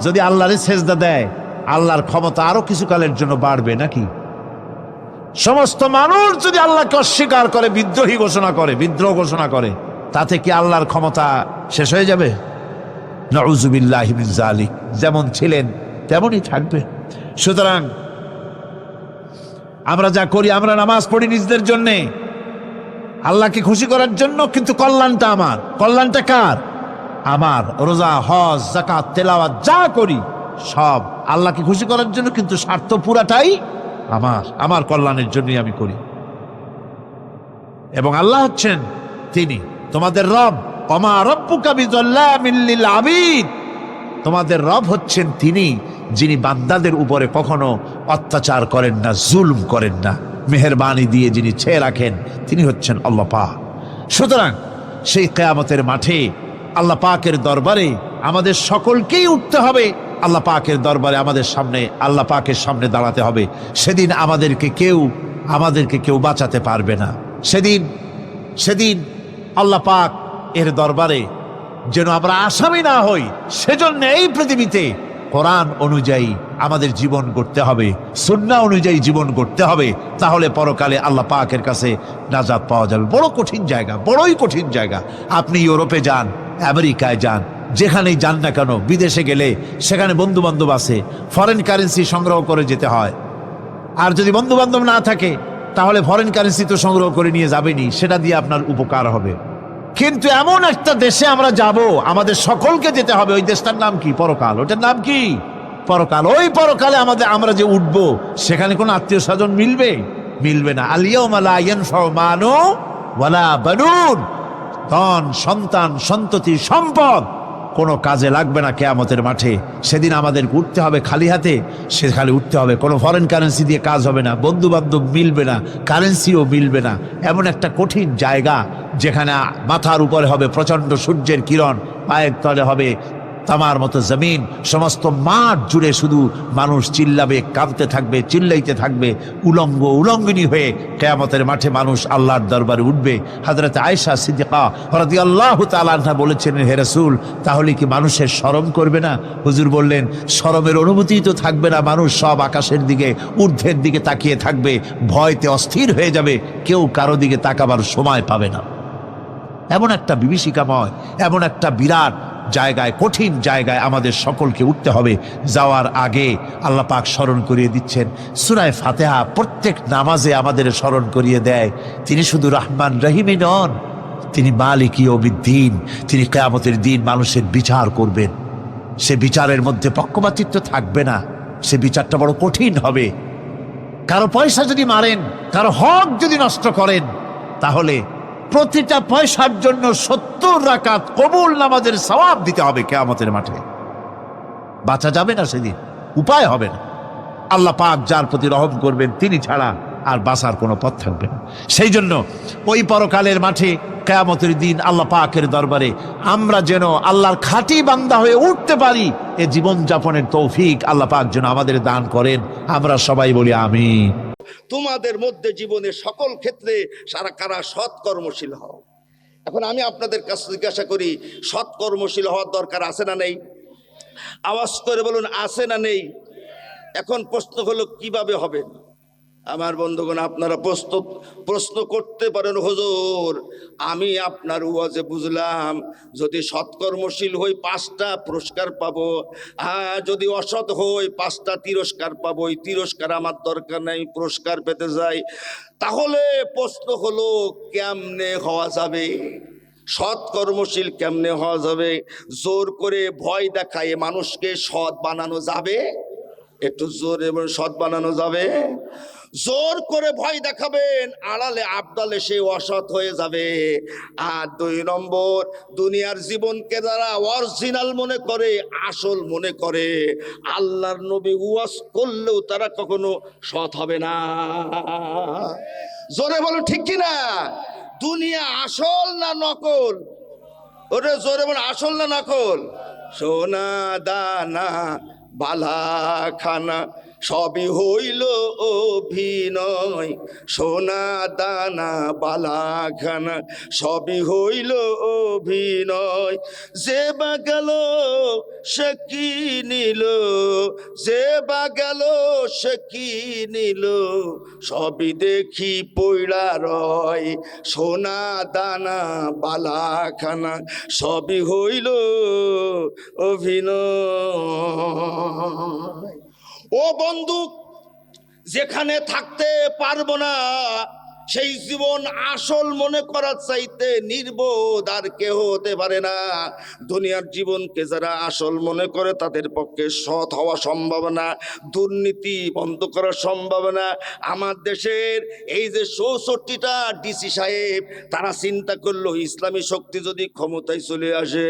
যদি আল্লাহরে সেজদা দেয়, আল্লাহর ক্ষমতা আরো কিছু কালের জন্য বাড়বে নাকি? সমস্ত মানুষ যদি আল্লাহকে অস্বীকার করে, বিদ্রোহী ঘোষণা করে, বিদ্রোহ ঘোষণা করে, তাতে কি আল্লাহর ক্ষমতা শেষ হয়ে যাবে? নাউযুবিল্লাহি মিন যালিক। যেমন ছিলেন তেমনই থাকবে। সুতরাং আমরা যা করি, আমরা নামাজ পড়ি নিজেদের জন্যে, আল্লাহকে খুশি করার জন্য, কিন্তু কল্যাণটা আমার। কল্যাণটা কার? আমার। রোজা, হজ, যাকাত, তেলাওয়াত যা করি সব আল্লাহকে খুশি করার জন্য, কিন্তু স্বার্থ পুরাটাই আমার, আমার কল্যাণের জন্যই আমি করি। এবং আল্লাহ হচ্ছেন তিনি তোমাদের রব। ওমা রাব্বুকা বিযাল্লামিন লিল আবিদ। তোমাদের রব হচ্ছেন তিনি যিনি বান্দাদের উপরে কখনো অত্যাচার করেন না, জুলম করেন না, মেহেরবানি দিয়ে যিনি ছেয়ে রাখেন তিনি হচ্ছেন আল্লাহ পাক। সুতরাং সেই কিয়ামতের মাঠে আল্লাহ পাকের দরবারে আমাদের সকলকেই উঠতে হবে। আল্লাহ পাকের দরবারে আমাদের সামনে, আল্লাহ পাকের সামনে দাঁড়াতে হবে। সেদিন আমাদেরকে কেউ বাঁচাতে পারবে না। সেদিন আল্লাহ পাক এর দরবারে যেন আমরা আসামি না হই, সেজন্য এই পৃথিবীতে কোরআন অনুযায়ী আমাদের জীবন গড়তে হবে, সুন্নাহ অনুযায়ী জীবন গড়তে হবে। তাহলে পরকালে আল্লাহ পাকের কাছে নাজাত পাওয়া যাবে। বড় কঠিন জায়গা, বড়ই কঠিন জায়গা। আপনি ইউরোপে যান, আমেরিকায় যান, যেখানেই যান না কেন, বিদেশে গেলে সেখানে বন্ধু বান্ধব আছে, ফরেন কারেন্সি সংগ্রহ করে যেতে হয়। আর যদি বন্ধু বান্ধব না থাকে তাহলে ফরেন কারেন্সি তো সংগ্রহ করে নিয়ে যাবেনি, সেটা দিয়ে আপনার উপকার হবে। কিন্তু এমন একটা দেশে আমরা যাব, আমাদের সকলকে যেতে হবে। ওই দেশটার নাম কি? পরকাল। ওটার নাম কি? পরকাল। ওই পরকালে আমরা যে উঠবো, সেখানে কোনো আত্মীয় স্বজন মিলবে না। আল ইয়াউমা লা ইয়ানফাউ মালু ওয়ালা বানুন। ধন, সন্তান, সন্ততি, সম্পদ কোনো কাজে লাগবে না কিয়ামতের মাঠে। সেদিন আমাদের উঠতে হবে খালি হাতে। সেখানে উঠতে হবে, কোনো ফরেন কারেন্সি দিয়ে কাজ হবে না, বন্ধু বান্ধব মিলবে না, কারেন্সিও মিলবে না। এমন একটা কঠিন জায়গা যেখানে মাথার উপরে হবে প্রচন্ড সূর্যের কিরণ, পায়ের তলে হবে তামার মতো জমিন, সমস্ত মাঠ জুড়ে শুধু মানুষ চিল্লাবে, কাঁদতে থাকবে, চিল্লাইতে থাকবে, উলঙ্গিনী হয়ে কিয়ামতের মাঠে মানুষ আল্লাহর দরবারে উঠবে। হযরত আয়েশা সিদ্দিকা রাদিয়াল্লাহু তাআলা আনহা বলেছেন, হে রাসূল, তাহলে কি মানুষের শরম করবে না? হুজুর বললেন, শরমের অনুভূতি তো থাকবে না। মানুষ সব আকাশের দিকে, ঊর্ধ্বের দিকে তাকিয়ে থাকবে, ভয়তে অস্থির হয়ে যাবে, কেউ কারো দিকে তাকাবার সময় পাবে না। এমন একটা বিভীষিকাময়, এমন একটা বিরাট জায়গায়, কঠিন জায়গায় আমাদের সকলকে উঠতে হবে। যাওয়ার আগে আল্লাহ পাক স্মরণ করিয়ে দিচ্ছেন। সূরা ফাতিহা প্রত্যেক নামাজে আমাদের স্মরণ করিয়ে দেয়, তিনি শুধু রহমান রহিমই নন, তিনি মালিক ইয়াউমিদ্দিন। তিনি কিয়ামতের দিন মানুষের বিচার করবেন। সে বিচারের মধ্যে পক্ষপাতিত্ব থাকবে না। সে বিচারটা বড় কঠিন হবে। কারো পয়সা যদি মারেন, কারো হক যদি নষ্ট করেন, তাহলে প্রতিটা পয়সার জন্য 70 রাকাত কবুল নামাজের সওয়াব দিতে হবে কিয়ামতের মাঠে। বাঁচা যাবে না সেদিন, উপায় হবে না। আল্লাহ পাক যার প্রতি রহম করবেন তিনি ছাড়া আর বাঁচার কোনো পথ থাকবে না। সেই জন্য ওই পরকালের মাঠে কিয়ামতের দিন আল্লাহ পাকের দরবারে আমরা যেন আল্লাহর খাঁটি বান্দা হয়ে উঠতে পারি, এ জীবন যাপনের তৌফিক আল্লাহ পাক যেন আমাদের দান করেন। আমরা সবাই বলি আমিন। তোমাদের মধ্যে জীবনের সকল ক্ষেত্রে কারা সৎকর্মশীল হও, এখন আমি আপনাদের কাছে জিজ্ঞাসা করি, সৎকর্মশীল হওয়ার দরকার আছে না নেই? আওয়াজ করে বলুন, আছে না নেই? এখন প্রশ্ন হলো কিভাবে হবে? আমার বন্ধুগণ, আপনারা প্রশ্ন করতে পারেন, হুজুর আমি আপনার ওয়াজে বুঝলাম যদি সৎকর্মশীল হই 5টা পুরস্কার পাবো, যদি অসৎ হই 5টা তিরস্কার পাবো, এই তিরস্কার আমার দরকার নাই, পুরস্কার পেতে যাই। তাহলে প্রশ্ন হলো কেমনে হওয়া যাবে? সৎকর্মশীল কেমনে হওয়া যাবে? জোর করে ভয় দেখায় মানুষকে সৎ বানানো যাবে? একটু জোরে এবং সৎ বানানো যাবে? জোর করে ভয় দেখাবেন, আড়ালে আবদালে সে অসৎ হয়ে যাবে। আর 2 নম্বর, দুনিয়ার জীবনকে যারা অরিজিনাল মনে করে, আসল মনে করে, আল্লাহর নবী ওয়াজ করলেও তারা কখনো সৎ হবে না। জোরে বলো ঠিক কিনা? দুনিয়া আসল না নকল? ওরে জোরে বলো, আসল না নকল? সোনা দানা বালা খানা সবই হইল অভিনয়, সোনা দানা বালা খানা সবই হইল অভিনয়। যে বা গেল সে কি নিল, যে বা গেল সে কি নিল, সবই দেখি পইড়া রয়, সোনা দানা বালা খানা সবই হইল অভিনয়। ও বন্ধু, যেখানে থাকতে পারবো না সেই জীবন আসল মনে করার চাইতে নির্বোধ আর কেউ হতে পারে না। দুনিয়ার জীবনকে যারা আসল মনে করে তাদের পক্ষে সৎ হওয়া সম্ভব না, দুর্নীতি বন্ধ করা সম্ভব না। আমার দেশের এই যে 64টা ডিসি সাহেব, তারা চিন্তা করলো ইসলামী শক্তি যদি ক্ষমতায় চলে আসে,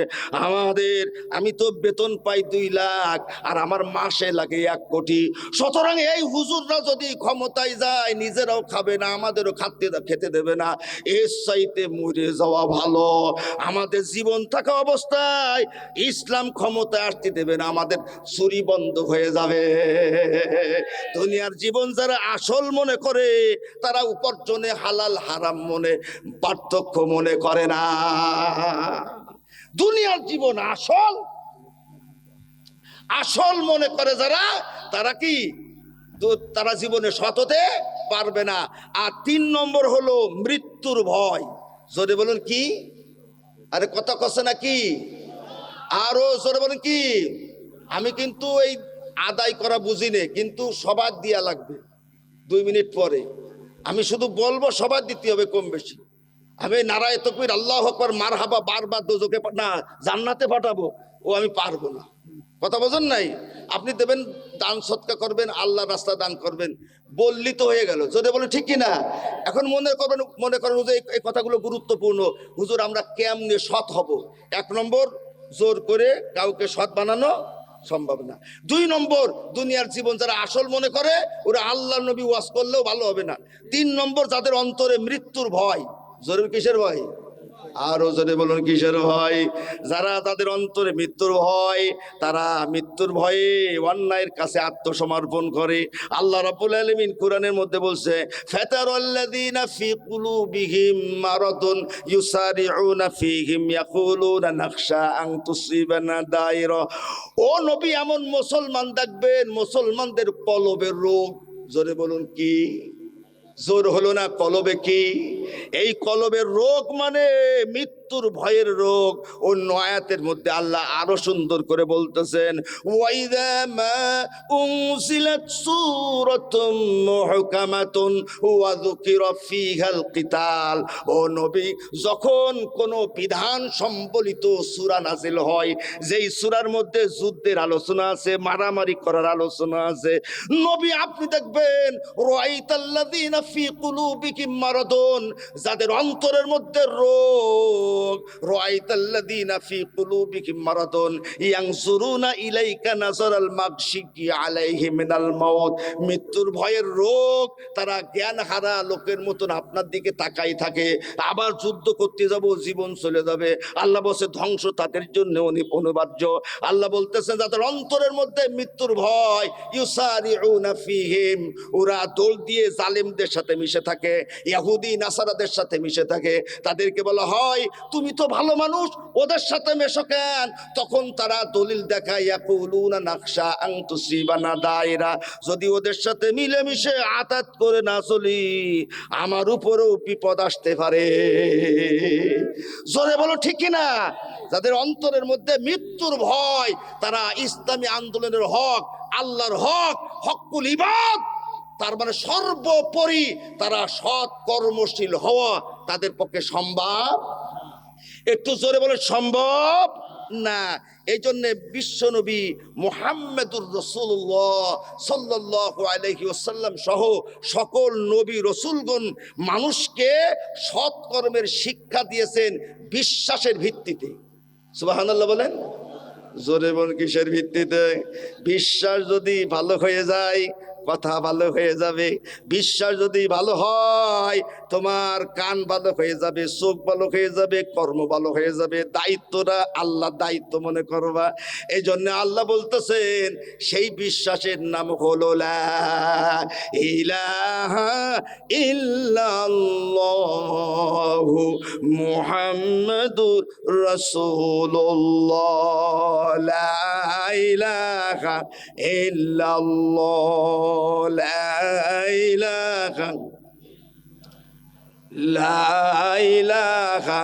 আমি তো বেতন পাই 2 লাখ আর আমার মাসে লাগে 1 কোটি। সুতরাং এই হুজুররা যদি ক্ষমতায় যায়, নিজেরাও খাবে না, আমাদেরও খেতে দেবে না, এর চাইতে মরে যাওয়া ভালো। আমাদের জীবন থাকা অবস্থায় ইসলাম ক্ষমতায় আসতে দেবে না, আমাদের চুরি বন্ধ হয়ে যাবে। দুনিয়ার জীবন যারা আসল মনে করে, তারা উপার্জনে হালাল হারাম মনে পার্থক্য মনে করে না। দুনিয়ার জীবন আসল মনে করে যারা, তারা কি তারা জীবনে সৎ হতে পারবে না। আর 3 নম্বর হলো মৃত্যুর ভয়। জোরে বলুন কি? আরে কথা কচ্ছে নাকি? আরো জোরে বলুন কি? আমি কিন্তু এই আদায় করা বুঝি নে, কিন্তু সবার দিয়া লাগবে 2 মিনিট পরে। আমি শুধু বলবো, সবার দিতে হবে কম বেশি। আমি নারায়ে তাকবীর আল্লাহু আকবার মারহাবা বারবার দোজখে না জান্নাতে পাঠাবো, ও আমি পারবো না। কথা বোঝেন নাই? আপনি দেবেন, দান সৎকা করবেন, আল্লাহ রাস্তা দান করবেন, বললি তো হয়ে গেল। যদি বলে ঠিক কিনা? এখন মনে করেন যে এই কথাগুলো গুরুত্বপূর্ণ। হুজুর আমরা কেমনে সৎ হব? 1 নম্বর, জোর করে কাউকে সৎ বানানো সম্ভব না। 2 নম্বর, দুনিয়ার জীবন যারা আসল মনে করে, ওরা আল্লাহ নবী ওয়াজ করলেও ভালো হবে না। 3 নম্বর, যাদের অন্তরে মৃত্যুর ভয়। জরুরি কিসের ভয়? আরো জোরে বলুন কিসের ভয়? যারা তাদের অন্তরে মৃত্যুর ভয়, তারা মৃত্যুর ভয়ে অন্যায়ের কাছে আত্মসমর্পণ করে। আল্লাহ রাব্বুল আলামিন কোরআনের মধ্যে বলছে, ফাতারাল্লাযীনা ফি কুলুবিহিম মারাদুন ইউসারিউনা ফীহিম ইয়াকুলুনা নাখশা আন তুসিবানা দায়রা। ও নবী, এমন মুসলমান দেখবেন, মুসলমানদের কলবের রোগ। জোরে বলুন কি? জোর হলো না? কলবে কি? এই কলবের রোগ মানে মৃত্যুর ভয়ের রোগ। অন্য আয়াতের মধ্যে আল্লাহ আরো সুন্দর করে বলতেছেন, ওয়াইদা মা উনজিলাত সূরাতুম মুহকামাতুন ওয়া যুকিরা ফীহাল কিতাল। ও নবী, যখন কোনো বিধান সম্বলিত সূরা নাযিল হয়, যেই সূরার মধ্যে যুদ্ধের আলোচনা আছে, মারামারি করার আলোচনা আছে, নবী আপনি দেখবেন রাআইতাল্লাযীনা ফি কুলুবিহিম মারাদুন, যাদের অন্তরের মধ্যে রোগ, রোগ, রাআইতাল্লাযীনা ফী কুলুবিহিম মারাদুন ইয়ানজুরুনা ইলাইকা নাযারাল মাগশিকি আলাইহি মিনাল মাউত। মৃত্যুর ভয়ের রোগ, তারা জ্ঞান হারা লোকের মতন আপনার দিকে তাকাই থাকে। আবার যুদ্ধ করতে যাব, জীবন চলে যাবে। আল্লাহ বলছে ধ্বংস তাদের জন্য অনিবার্য। আল্লাহ বলতেছেন যাদের অন্তরের মধ্যে মৃত্যুর ভয়, ইউসারিউনা ফীহিম, ওরা দৌড় দিয়ে জালিমদের সাথে মিশে থাকে, ইহুদি নাসারাদের সাথে মিশে থাকে। তাদেরকে বলা হয় তুমি তো ভালো মানুষ, ওদের সাথে মেশো কেন? তখন তারা দলিল দেখায়, ইয়াকুলুনা নাখশা আন তুসিবানা দায়রা, যদি ওদের সাথে মিলেমিশে আতাত করে না চলি আমার উপরেও বিপদ আসতে পারে। জোরে বলো ঠিক কিনা? যাদের অন্তরের মধ্যে মৃত্যুর ভয়, তারা ইসলামী আন্দোলনের হক, আল্লাহর হক, হকুল ইবাদ, তার মানে সর্বোপরি তারা সৎ কর্মশীল হওয়া তাদের পক্ষে সম্ভব। একটু জোরে বলে সম্ভব না। এই জন্য বিশ্বনবী মুহাম্মদুর রাসূলুল্লাহ সাল্লাল্লাহু আলাইহি ওয়াসাল্লাম সহ সকল নবী রসুলগণ মানুষকে সৎকর্মের শিক্ষা দিয়েছেন বিশ্বাসের ভিত্তিতে। সুবহানাল্লাহ বলেন। জোরে বলেন কিসের ভিত্তিতে? বিশ্বাস যদি ভালো হয়ে যায় কথা ভালো হয়ে যাবে। বিশ্বাস যদি ভালো হয় তোমার কান ভালো হয়ে যাবে, চোখ ভালো হয়ে যাবে, কর্ম ভালো হয়ে যাবে। দায়িত্বটা আল্লাহ দায়িত্ব মনে করবা। এই জন্য আল্লাহ বলতেছেন সেই বিশ্বাসের নাম হলো লা ইলাহা ইল্লাল্লাহু মুহাম্মাদুর রাসূলুল্লাহ। লা ইলাহা ইল্লাল্লাহ, লা ইলাহা, লা ইলাহা,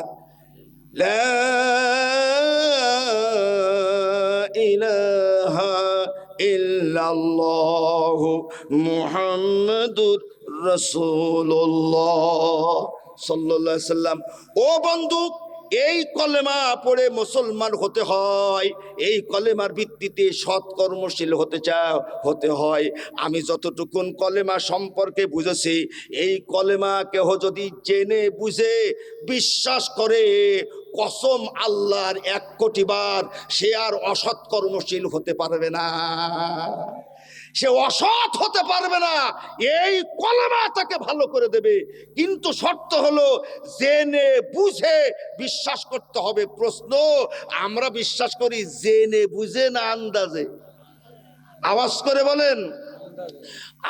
লা ইলাহা ইল্লাল্লাহু মুহাম্মাদুর রাসূলুল্লাহ সাল্লাল্লাহু আলাইহি সাল্লাম। ও বন্ধু, এই কলেমা পড়ে মুসলমান হতে হয়। এই কলেমার ভিত্তিতে সৎকর্মশীল হতে হয়। আমি যতটুকুন কলেমা সম্পর্কে বুঝেছি, এই কলেমা কেহ যদি জেনে বুঝে বিশ্বাস করে, কসম আল্লাহর 1 কোটি বার, সে আর অসৎকর্মশীল হতে পারবে না, সে অসৎ হতে পারবে না। এই কলেমা তাকে ভালো করে দেবে। কিন্তু শর্ত হলো জেনে বুঝে বিশ্বাস করতে হবে। প্রশ্ন, আমরা বিশ্বাস করি জেনে বুঝে না আন্দাজে? আওয়াজ করে বলেন।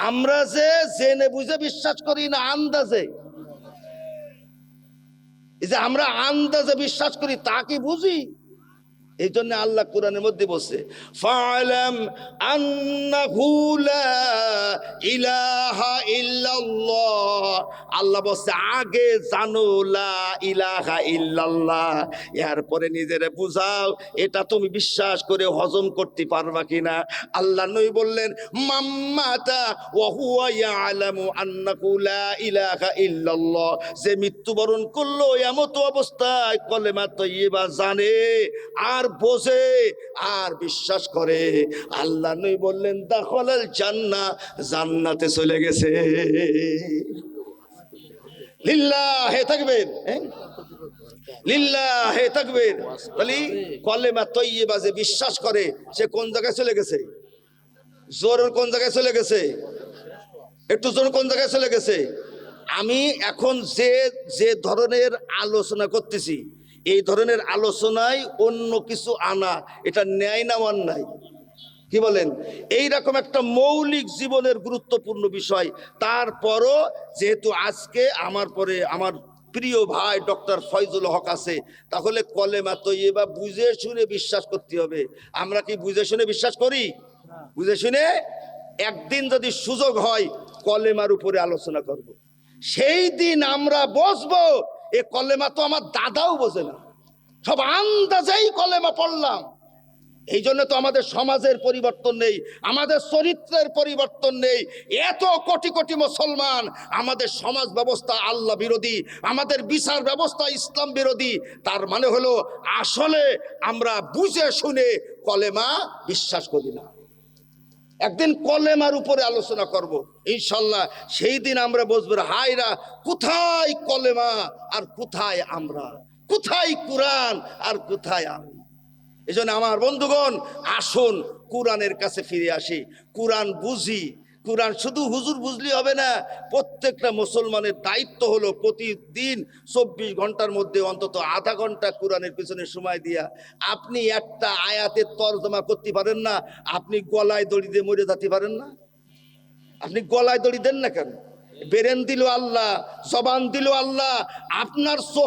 আমরা যে জেনে বুঝে বিশ্বাস করি না আন্দাজে? এই যে আমরা আন্দাজে বিশ্বাস করি তা কি বুঝি? এই জন্য আল্লাহ কোরআনের মধ্যে বলছে ফালাম আন্নাহু লা ইলাহা ইল্লাল্লাহ। আল্লাহ বলছে আগে জানো লা ইলাহা ইল্লাল্লাহ, এরপরে নিজেরে বুঝাও এটা তুমি বিশ্বাস করে হজম করতে পারবা কিনা। আল্লাহ নবী বললেন মাম্মাতা ওয়া হুয়া ইয়ালামু আন্নাহু লা ইলাহা ইল্লাল্লাহ, যে মৃত্যুবরণ করলো এমত অবস্থায় কলেমা তয়্যিবা জানে আর বোঝে আর বিশ্বাস করে, আল্লাহ নবী বললেন দাখালাল জান্নাহ, জান্নাতে চলে গেছে। লিল্লাহি তাকবীর, লিল্লাহি তাকবীর। বলি কলেমা তয়্যিবা যে বিশ্বাস করে সে কোন জায়গায় চলে গেছে? জোর কোন জায়গায় চলে গেছে? একটু জোর কোন জায়গায় চলে গেছে? আমি এখন যে ধরনের আলোচনা করতেছি, এই ধরনের আলোচনায় অন্য কিছু আনা এটা ন্যায় না অন্যায়? কি বলেন? এইরকম একটা মৌলিক জীবনের গুরুত্বপূর্ণ বিষয়। তারপরও যেহেতু আজকে আমার পরে আমার প্রিয় ভাই ডক্টর ফয়জুল হক আছে, তাহলে কলেমা তয়্যিবা বুঝে শুনে বিশ্বাস করতে হবে। আমরা কি বুঝে শুনে বিশ্বাস করি? বুঝে শুনে। একদিন যদি সুযোগ হয় কলেমার উপরে আলোচনা করব, সেই দিন আমরা বসবো এ কলেমা তো আমার দাদাও বোঝে না, সব আন্দাজেই কলেমা পড়লাম। এই জন্য তো আমাদের সমাজের পরিবর্তন নেই, আমাদের চরিত্রের পরিবর্তন নেই। এত কোটি কোটি মুসলমান, আমাদের সমাজ ব্যবস্থা আল্লাহ বিরোধী, আমাদের বিচার ব্যবস্থা ইসলাম বিরোধী। তার মানে হলো আসলে আমরা বুঝে শুনে কলেমা বিশ্বাস করি না। একদিন কলেমার উপরে আলোচনা করব ইনশাল্লাহ। সেই দিন আমরা বুঝবো হায়রা কোথায় কলেমা আর কোথায় আমরা। কোথায় কোরআন আর কোথায় আমি? এই জন্য আমার বন্ধুগণ, আসুন কোরআনের কাছে ফিরে আসি, কোরআন বুঝি। কোরআন শুধু হুজুর বুঝলি হবে না, প্রত্যেকটা মুসলমানের দায়িত্ব হলো প্রতিদিন 24 ঘন্টার মধ্যে অন্তত আধা ঘন্টা কোরআনের পিছনে সময় দিয়া। আপনি একটা আয়াতের তর্জমা করতে পারেন না, আপনি গলায় দড়ি দিয়ে মরে যেতে পারেন না? আপনি গলায় দড়ি দেন না কেন? বেরেন দিল আল্লাহ, জবান দিল আল্লাহ, আপনার চোখ